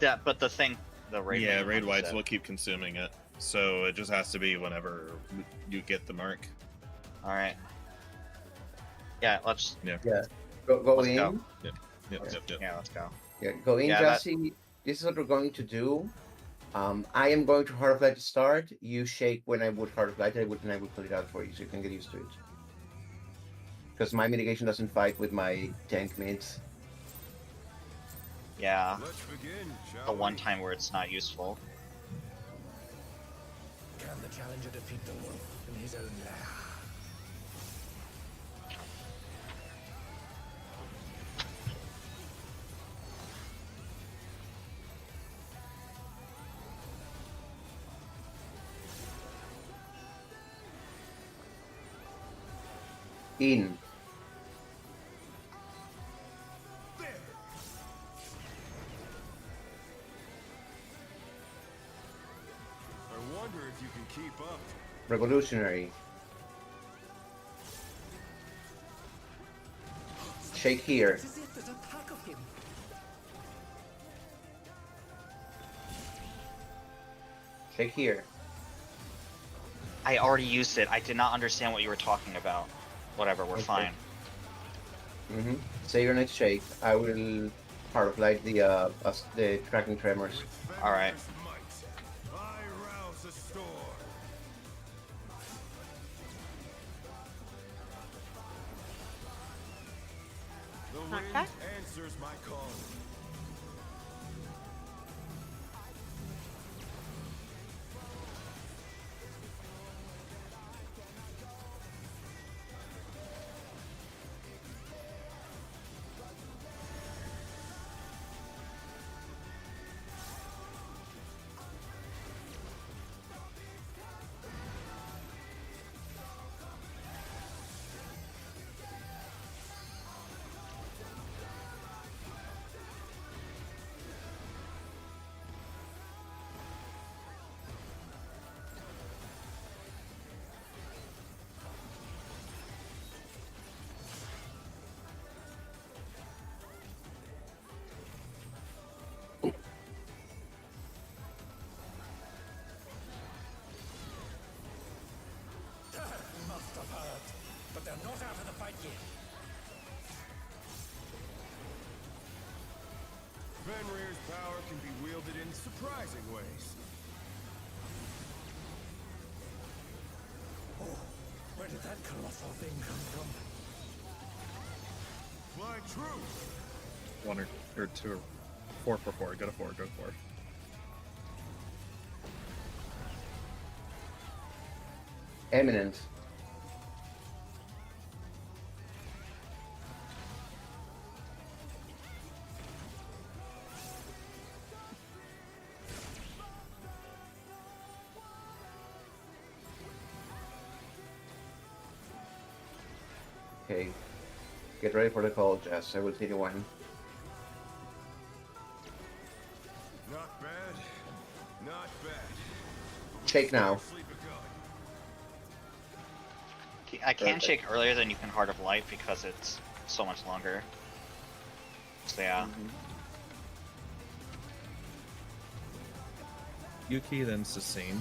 Yeah, but the thing, the raid. Yeah, one raid you whites said. will keep consuming it. So it just has to be whenever you get the mark. All right. Yeah, let's. Go Let's in. go. Yep, yep, yep. Yeah, let's go. Yeah, go in, Yeah, that- Jesse. This is what we're going to do. I am going to Heart of Light to start. You Shake when I would Heart of Light, and I would put it out for you so you can get used to it. Because my mitigation doesn't fight with my tank mids. Yeah, Let's begin, shall the we? one time where it's not useful. Can the challenger defeat the wolf in his own lair? In. wonder if you can keep up. Revolutionary. Shake here. As if there's a pack of him. Shake here. I already used it. I did not understand what you were talking about. Whatever, we're Okay. fine. Mm-hmm. Say your next shake. I will part of like the tracking tremors. All right. Might, I rouse the storm. The wind Okay. answers my call. Must have heard. But they're not out of the fight yet. Fenrir's power can be wielded in surprising ways. Oh, where did that colossal thing come from? My truth. 1 or 2 or 4 for 4. Go to 4. Go 4. Eminent. Okay. Get ready for the call, Jess. I will take you one. Not bad. Not bad. Shake now. Sleep a god. I can Perfect. shake earlier than you can Heart of Light because it's so much longer. So yeah. Yuki, then sustain.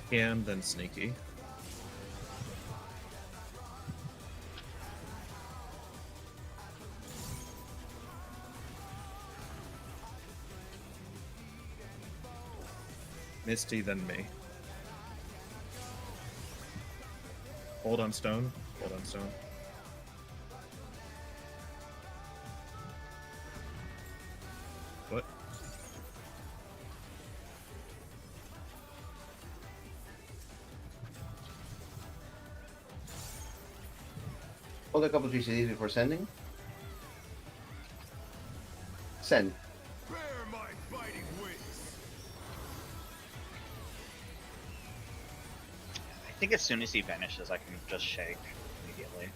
Cam, then sneaky. Misty, then me. Hold on stone. Hold on stone. What? Hold a couple GCDs before sending. Send. Bear my biting wings. I think as soon as he vanishes, I can just shake immediately.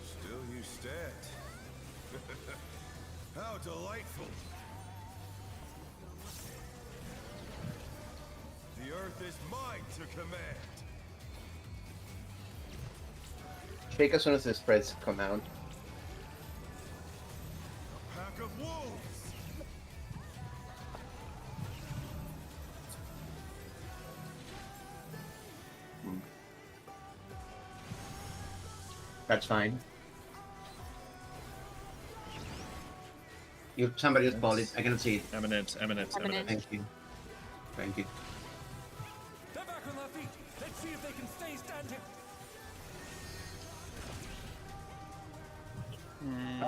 Still you stand. How delightful. The earth is mine to command. Shake as soon as the spreads come out. Pack of wolves. That's fine. You somebody just called it. I cannot see it. Eminent, eminent, Eminent. eminent. Thank you. Thank you. They're back on their feet. Let's see if they can stay standing.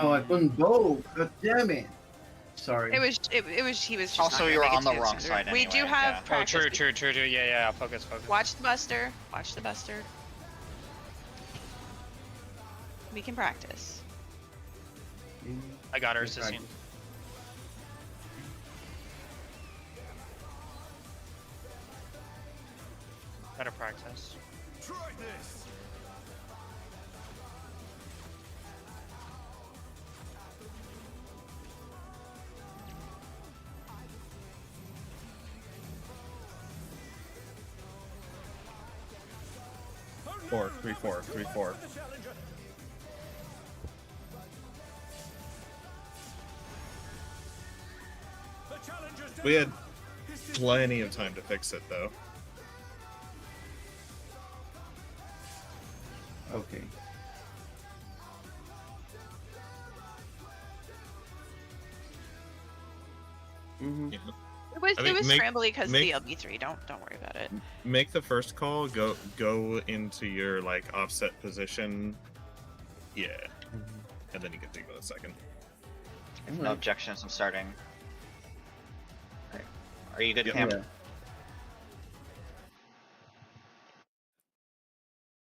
Oh, I couldn't go. God damn it. Sorry. It was he was just Also, not you're gonna on make the it wrong too side soon. We do anyway, have yeah. Oh, practice. true. Yeah. Focus. Watch the buster. Watch the buster. We can practice. I got her, Okay. Sissy. Better practice. Try this. Four, 3-4, 3-4. We had plenty of time to fix it, though. Okay. Mm-hmm. Yeah. It I mean, was make- scrambly because of make- the LB3. Don't worry about it. Make the first call. Go into your like offset position. Yeah, and then you can take the second. No objections. I'm starting. Okay. Are you good, Yep. Cam? Yeah.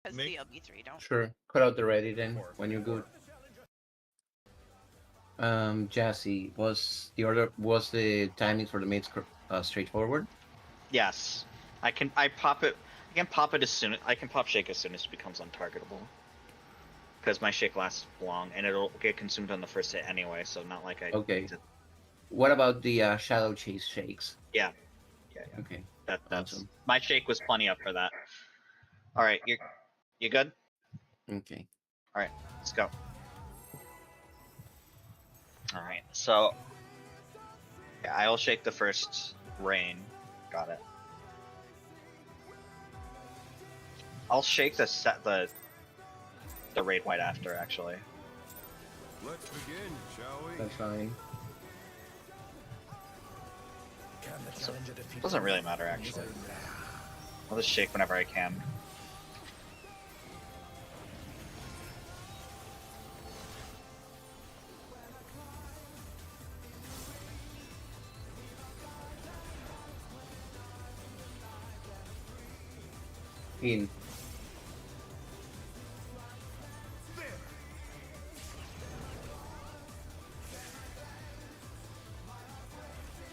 Because Make- the LB3. Don't. Sure. Cut out the ready then Four, when you're four. good. Jassy, was the timing for the mates straightforward? Yes. I can pop it as soon I can pop shake as soon as it becomes untargetable. Because my shake lasts long and it'll get consumed on the first hit anyway, so not like I Okay. need to- What about the shadow chase shakes? Yeah. Okay. That's Awesome. my shake was plenty up for that. Alright, you good? Okay. Alright, let's go. Alright, so yeah, I'll shake the first rain. Got it. I'll shake the raid white after actually. Let's begin, shall we? That's fine. So, doesn't really matter actually. I'll just shake whenever I can. In.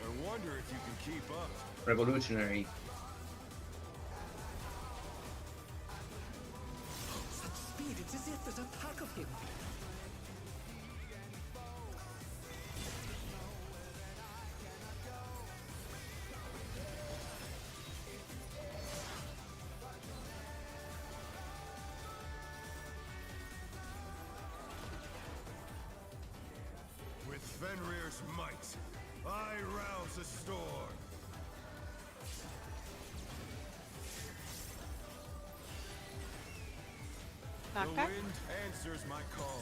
I wonder if you can keep up. Revolutionary. Such speed, it's as if there's a pack of him. With Fenrir's might, I rouse the storm. The Knockback. wind answers my call.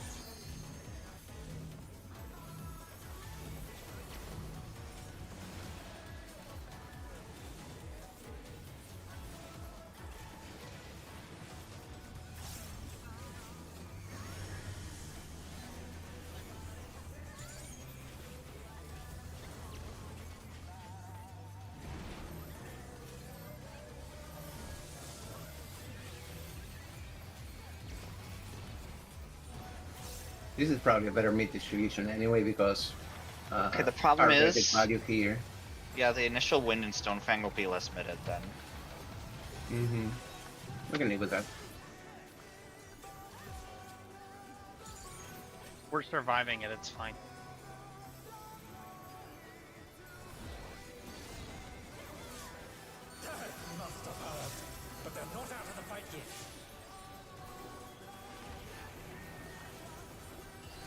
This is probably a better mid distribution anyway because Okay, the problem our is- basic value here. Yeah, the initial wind in Stonefang will be less mitted then. Mm-hmm. We can live with that. We're surviving it. It's fine. Must have heard, but they're not out of the fight yet.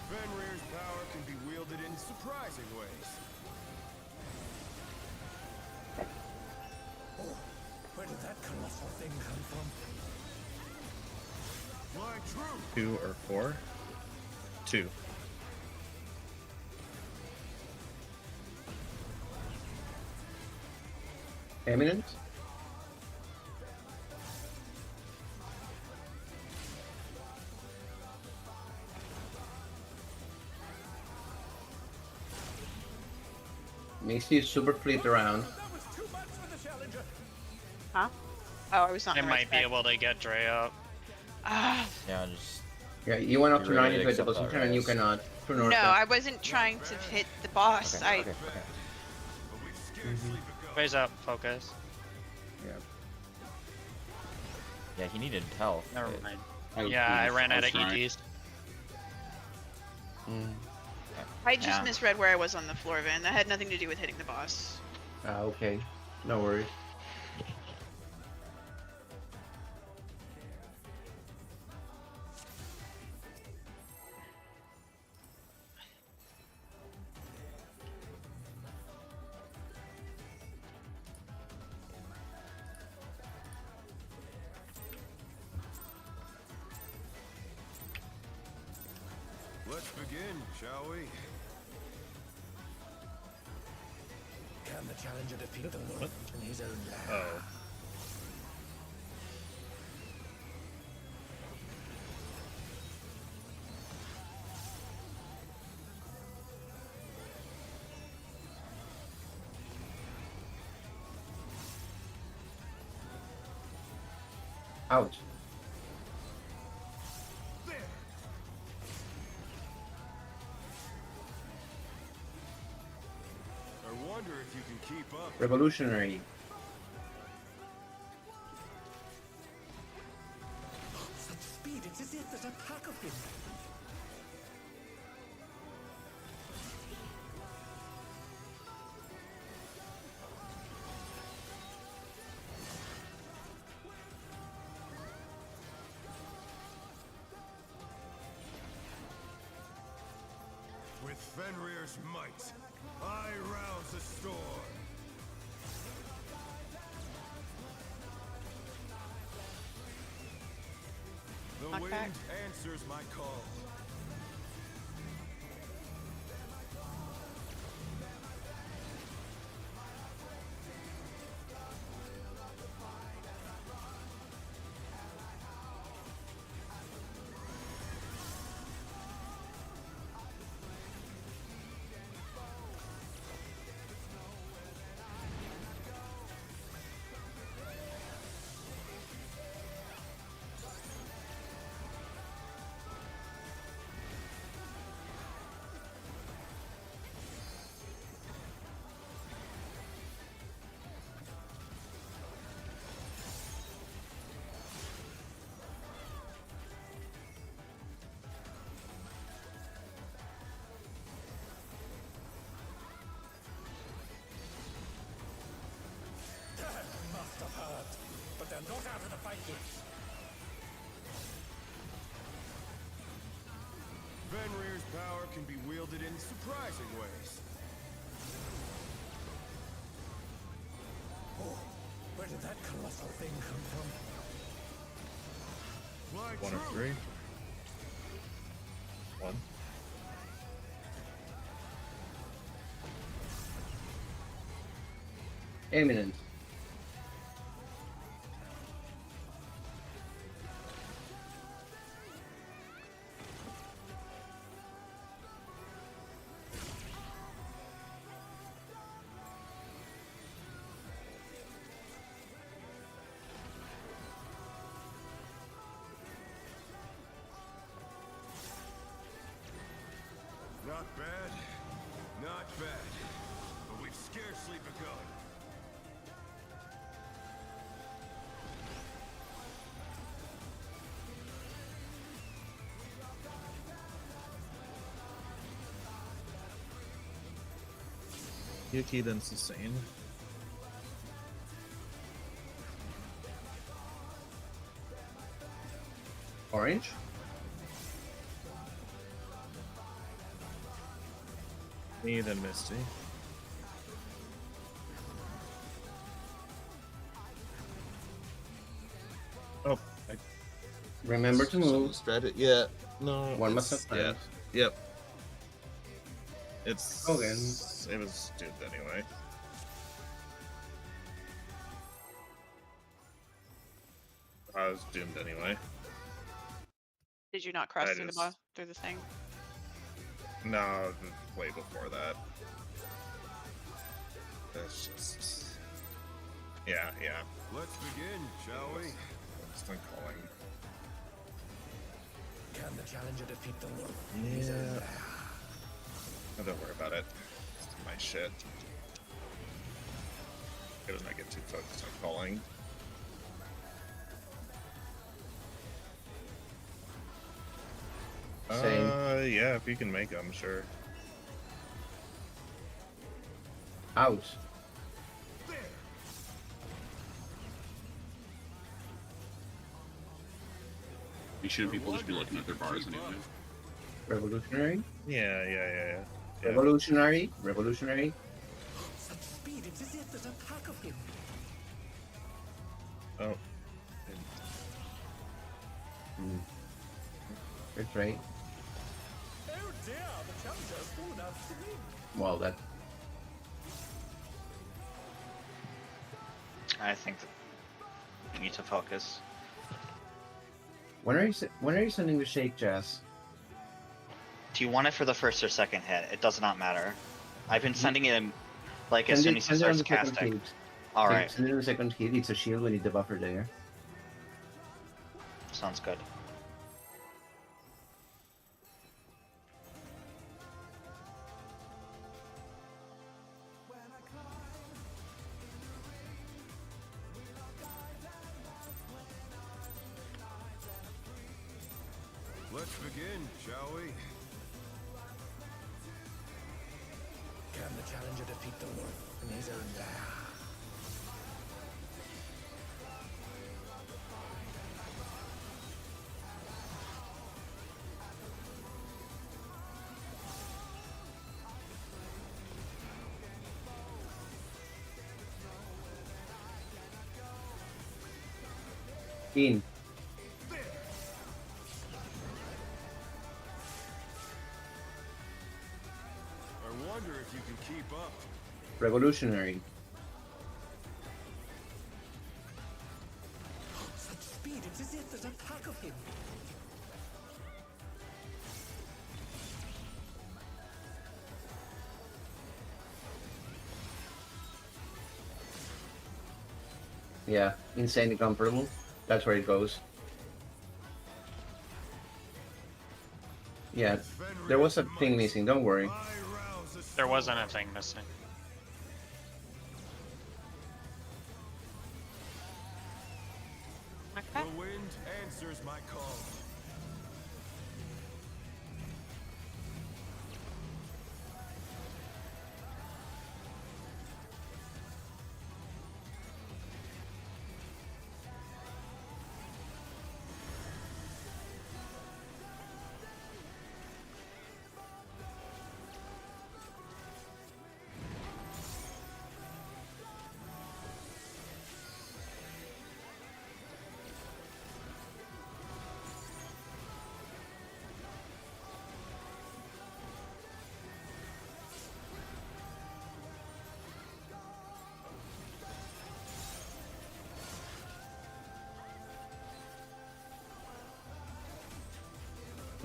Fenrir's power can be wielded in surprising ways. Oh, where did that colossal thing come from? Fly true. 2 or 4? 2. Eminent? Makes you super flipped around. That was too much for the challenger. Huh? Oh, I was not. I in the right might be spec. able to get Dre up. Ah, Yeah, just Yeah, you went up You to really 9 into a accept double that, position and you right? cannot. To no, north I wasn't trying to hit the boss. okay, I okay. But we've scarcely begun. Raise up. Focus. Yeah. Yeah, he needed health. Never but- mind. was Yeah, I foolish. ran out was of trying. EDs. I just Yeah. misread where I was on the floor, Van. That had nothing to do with hitting the boss. Okay. No worries. Let's begin, shall we? Can the challenger defeat the Lord in his own land? Oh. Ouch. There. I wonder if you can keep up. Revolutionary. Such speed, it's as if there's a pack of him. With Fenrir's might, I rouse the storm. The Knock wind back. answers my call. Must have heard, but they're not out of the fight yet. Fenrir's power can be wielded in surprising ways. Oh, where did that colossal thing come from? Fly One of true. three. One. Eminent. Not bad. Not bad. But we've scarcely begun. Yuki then sustain. Orange. Me then Misty. Oh, I Remember to move. strategy. Yeah. No. One must it's- have Yeah. time. Yep. It's Okay. It was doomed anyway. I was doomed anyway. Did you not cross I through just- through the thing? No, way before that. That's just. Yeah, yeah. Let's begin, shall we? Just calling. Can the challenger defeat the Lord? Yeah. Oh, don't worry about it. It's my shit. It does not get too focused on calling. Yeah, if you can make them, sure. Out. You shouldn't people just be looking at their bars anyway. Revolutionary. Yeah. Revolutionary. Revolutionary. Such speed, it's as if there's a pack of him. Oh. Good trade. Oh dear, the challenger's fallen out of the ring. Well, that. I think that you need to focus. When are you sending the shake, Jazz? Do you want it for the first or second hit? It does not matter. I've been sending it like as soon as he starts casting. All right, Send it on the second hit. It's a shield. We need the buffer there. sounds good. Let's begin, shall we? Can the challenger defeat the wolf in his own lair? In. I wonder if you can keep up. Revolutionary. Such speed, it's as if there's a pack of him. Yeah, insanely comfortable. That's where it goes. Yeah, there was a thing missing. Don't worry. There wasn't a thing missing. The wind answers my call.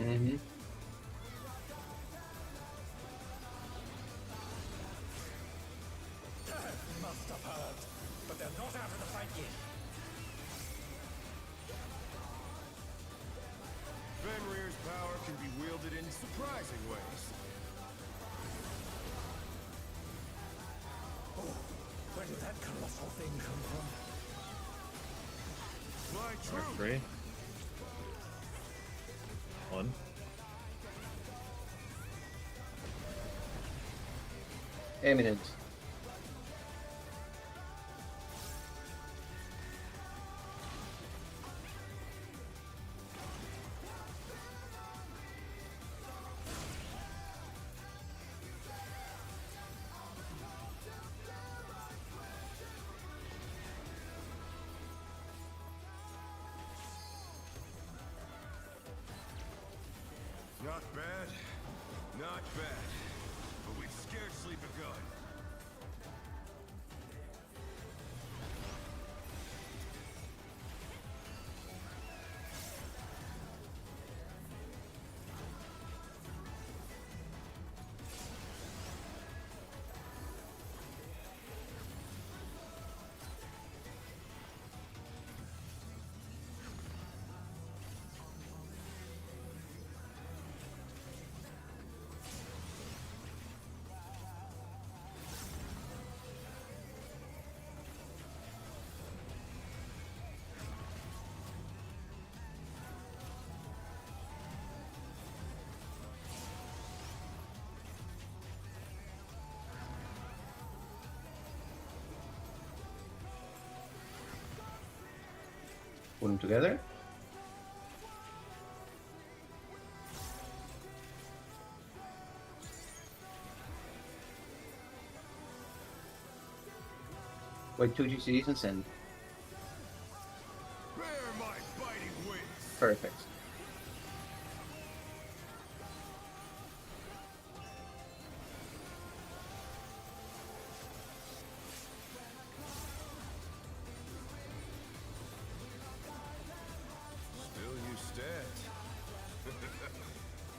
Mm-hmm. Must have heard, but they're not out of the fight yet. Fenrir's power can be wielded in surprising ways. Oh, where did that colossal thing come from? My truth. 3. 1. Eminent. Not bad. Not bad. But we've scarcely begun. Put them together. Wait, 2 GCDs and send. Bear my biting wings. Perfect. Still you stand.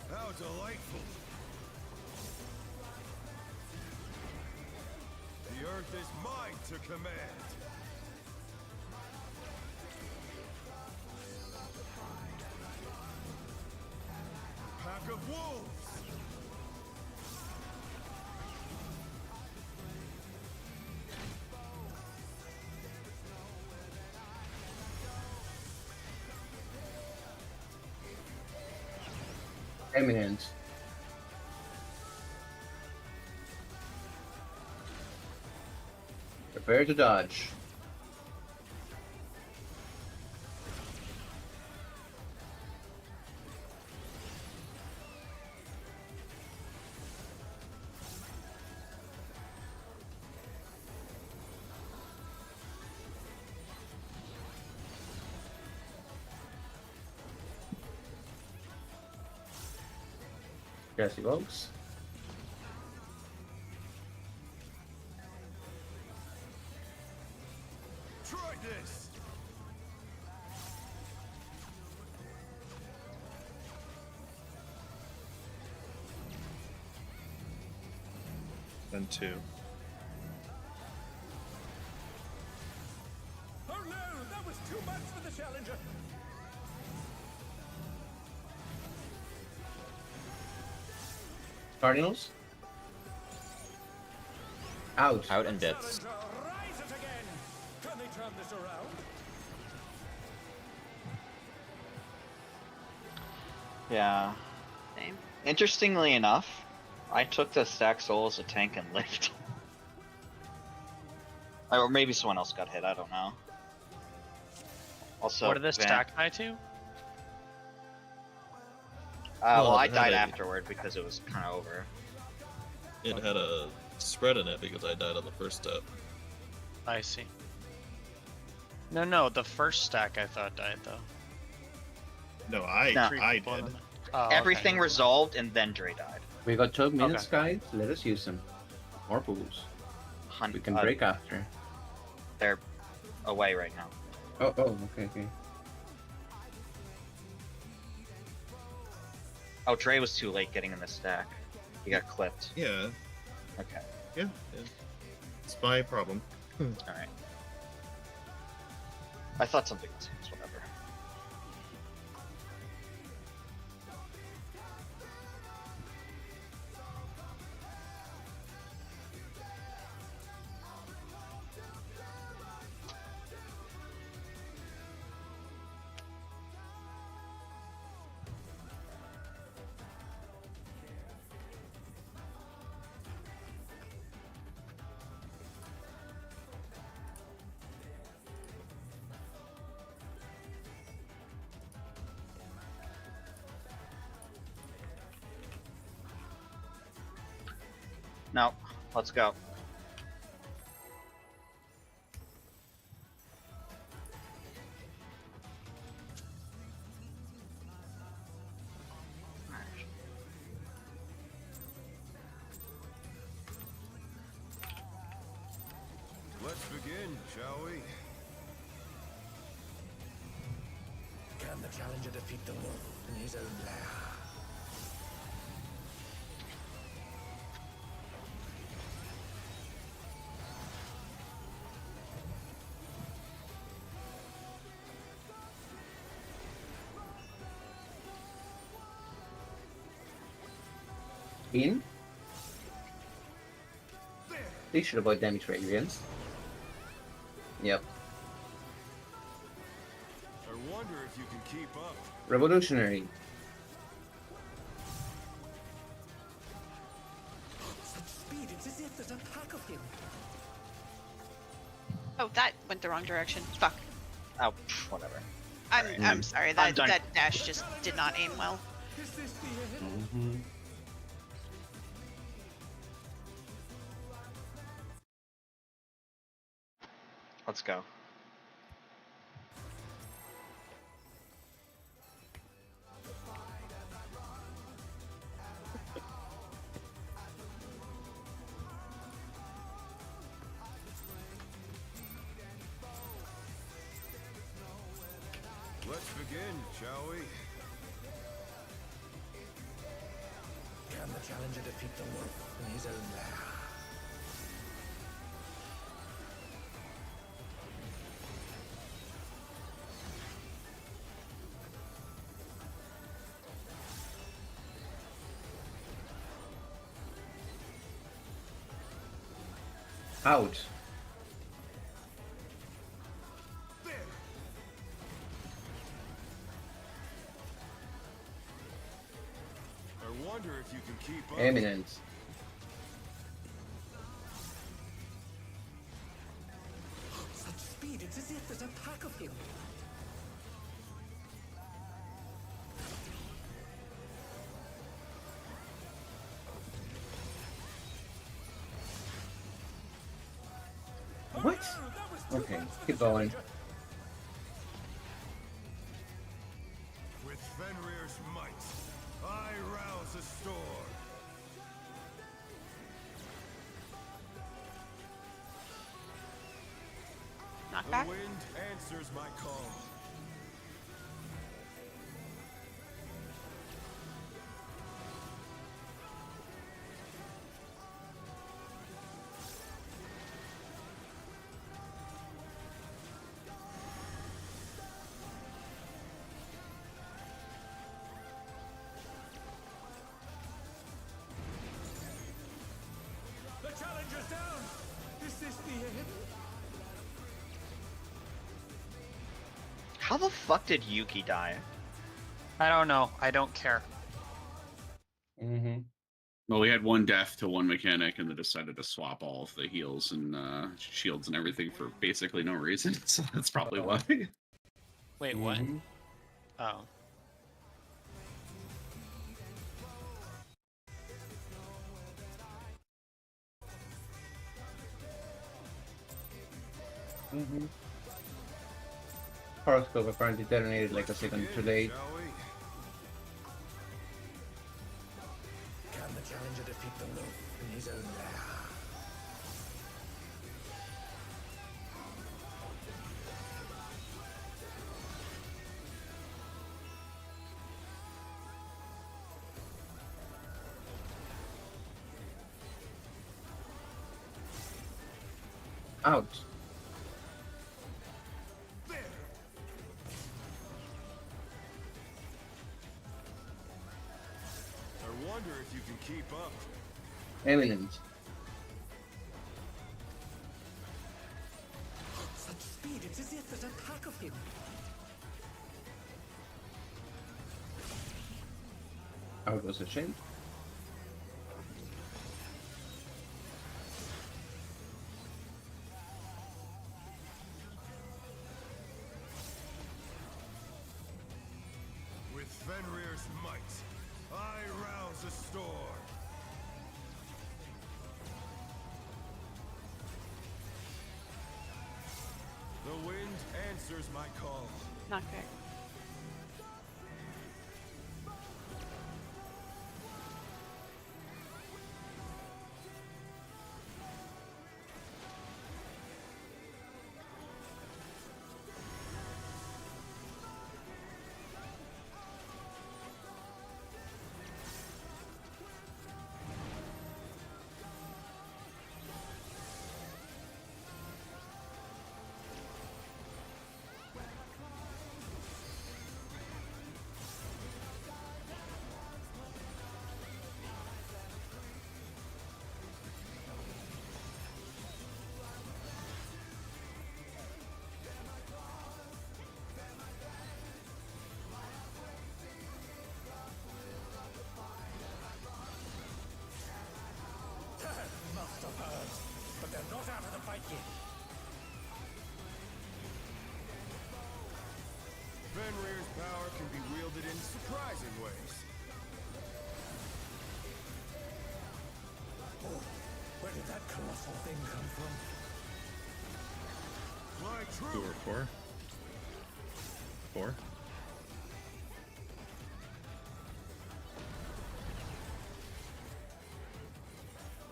How delightful. The earth is mine to command. Pack of wolves. Eminent. Prepare to dodge. Jesse Volks. Try this. Then 2. Oh no, that was too much for the challenger. Cardinals. Out. Out and bits. Challenger, rise it again. Can they turn this around? Yeah. Same. Interestingly enough, I took the stack soul as a tank and lived. Or maybe someone else got hit, I don't know. Also, what did this Van- stack tie to? well, Well, I it had died a- afterward because it was kind of over. It had a spread in it because I died on the first step. I see. No, the first stack I thought died though. No, I No. did. Oh, okay. Everything resolved and then Dre died. We got 12 minutes, guys. Let us use them. More pools. We can break after. They're away right now. Oh, okay. Oh, Dre was too late getting in the stack. He got clipped. Yeah, Okay. yeah. It's my problem. Alright. I thought something was whatever. No, let's go. Let's begin, shall we? Can the challenger defeat the wolf in his own lair? In. They should avoid damage radiance. Yep. I wonder if you can keep up. Revolutionary. Such speed, it's as if there's a pack of him. Oh, that went the wrong direction. Fuck. Oh, whatever. I'm sorry. I'm That done. that dash just did not aim well. Mhm. Let's go. Let's begin, shall we? Can the challenger defeat the wolf in his own lair? Out. I wonder if you can keep up. Eminence. Such speed, it's as if there's a pack of him. What? Okay, keep going. With Fenrir's might, I rouse a storm. Knockback. The wind answers my call. The challenger's down! Is this the end? How the fuck did Yuki die? I don't know. I don't care. Mm-hmm. Well, we had one death to one mechanic, and they decided to swap all of the heals and shields and everything for basically no reason. So that's probably why. Wait, what? Mhm. Oh. Mm-hmm. Horoscope apparently detonated like a second too late. Shall we? Can the challenger defeat the wolf in his own lair? Out. I wonder if you can keep up. Eminence. Such speed, it's as if there's a pack of him. Out was a shame. With Fenrir's might, I rouse a storm. The wind answers my call. Knockback. Power can be wielded in surprising ways. Where did that colossal thing come from? Fly 2 true. or 4. 4.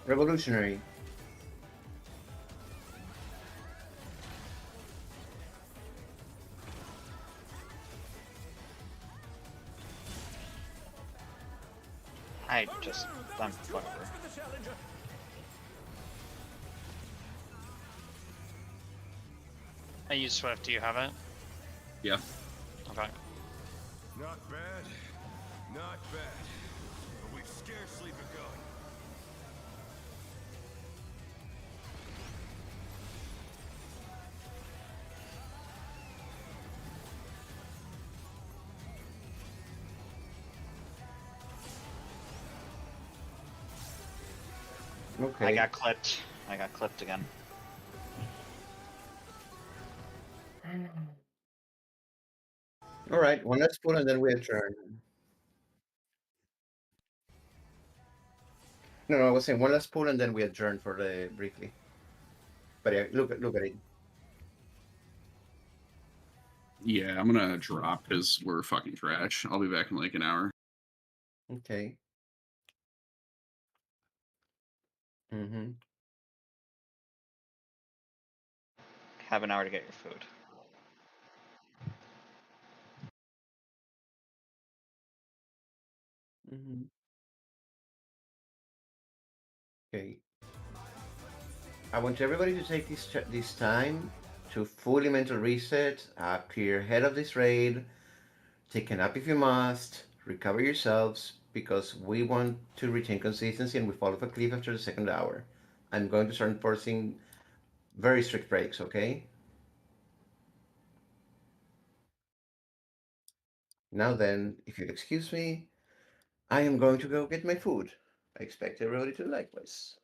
Revolutionary. I'm whatever. For the challenger. I use Swift. Do you have it? Yeah. Okay. Not bad. Not bad. But we've scarcely begun. Okay. I got clipped. I got clipped again. All right, one last pull and then we adjourn. No, I was saying one last pull and then we adjourn for the briefly. But yeah, look at it. Yeah, I'm gonna drop because we're fucking trash. I'll be back in like an hour. Okay. Mm-hmm. Have an hour to get your food. Mm-hmm. Okay. I want everybody to take this time to fully mental reset, clear head of this raid, take a nap if you must, recover yourselves, because we want to retain consistency and we fall off a cliff after the second hour. I'm going to start enforcing very strict breaks, okay? Now then, if you'll excuse me, I am going to go get my food. I expect everybody to likewise.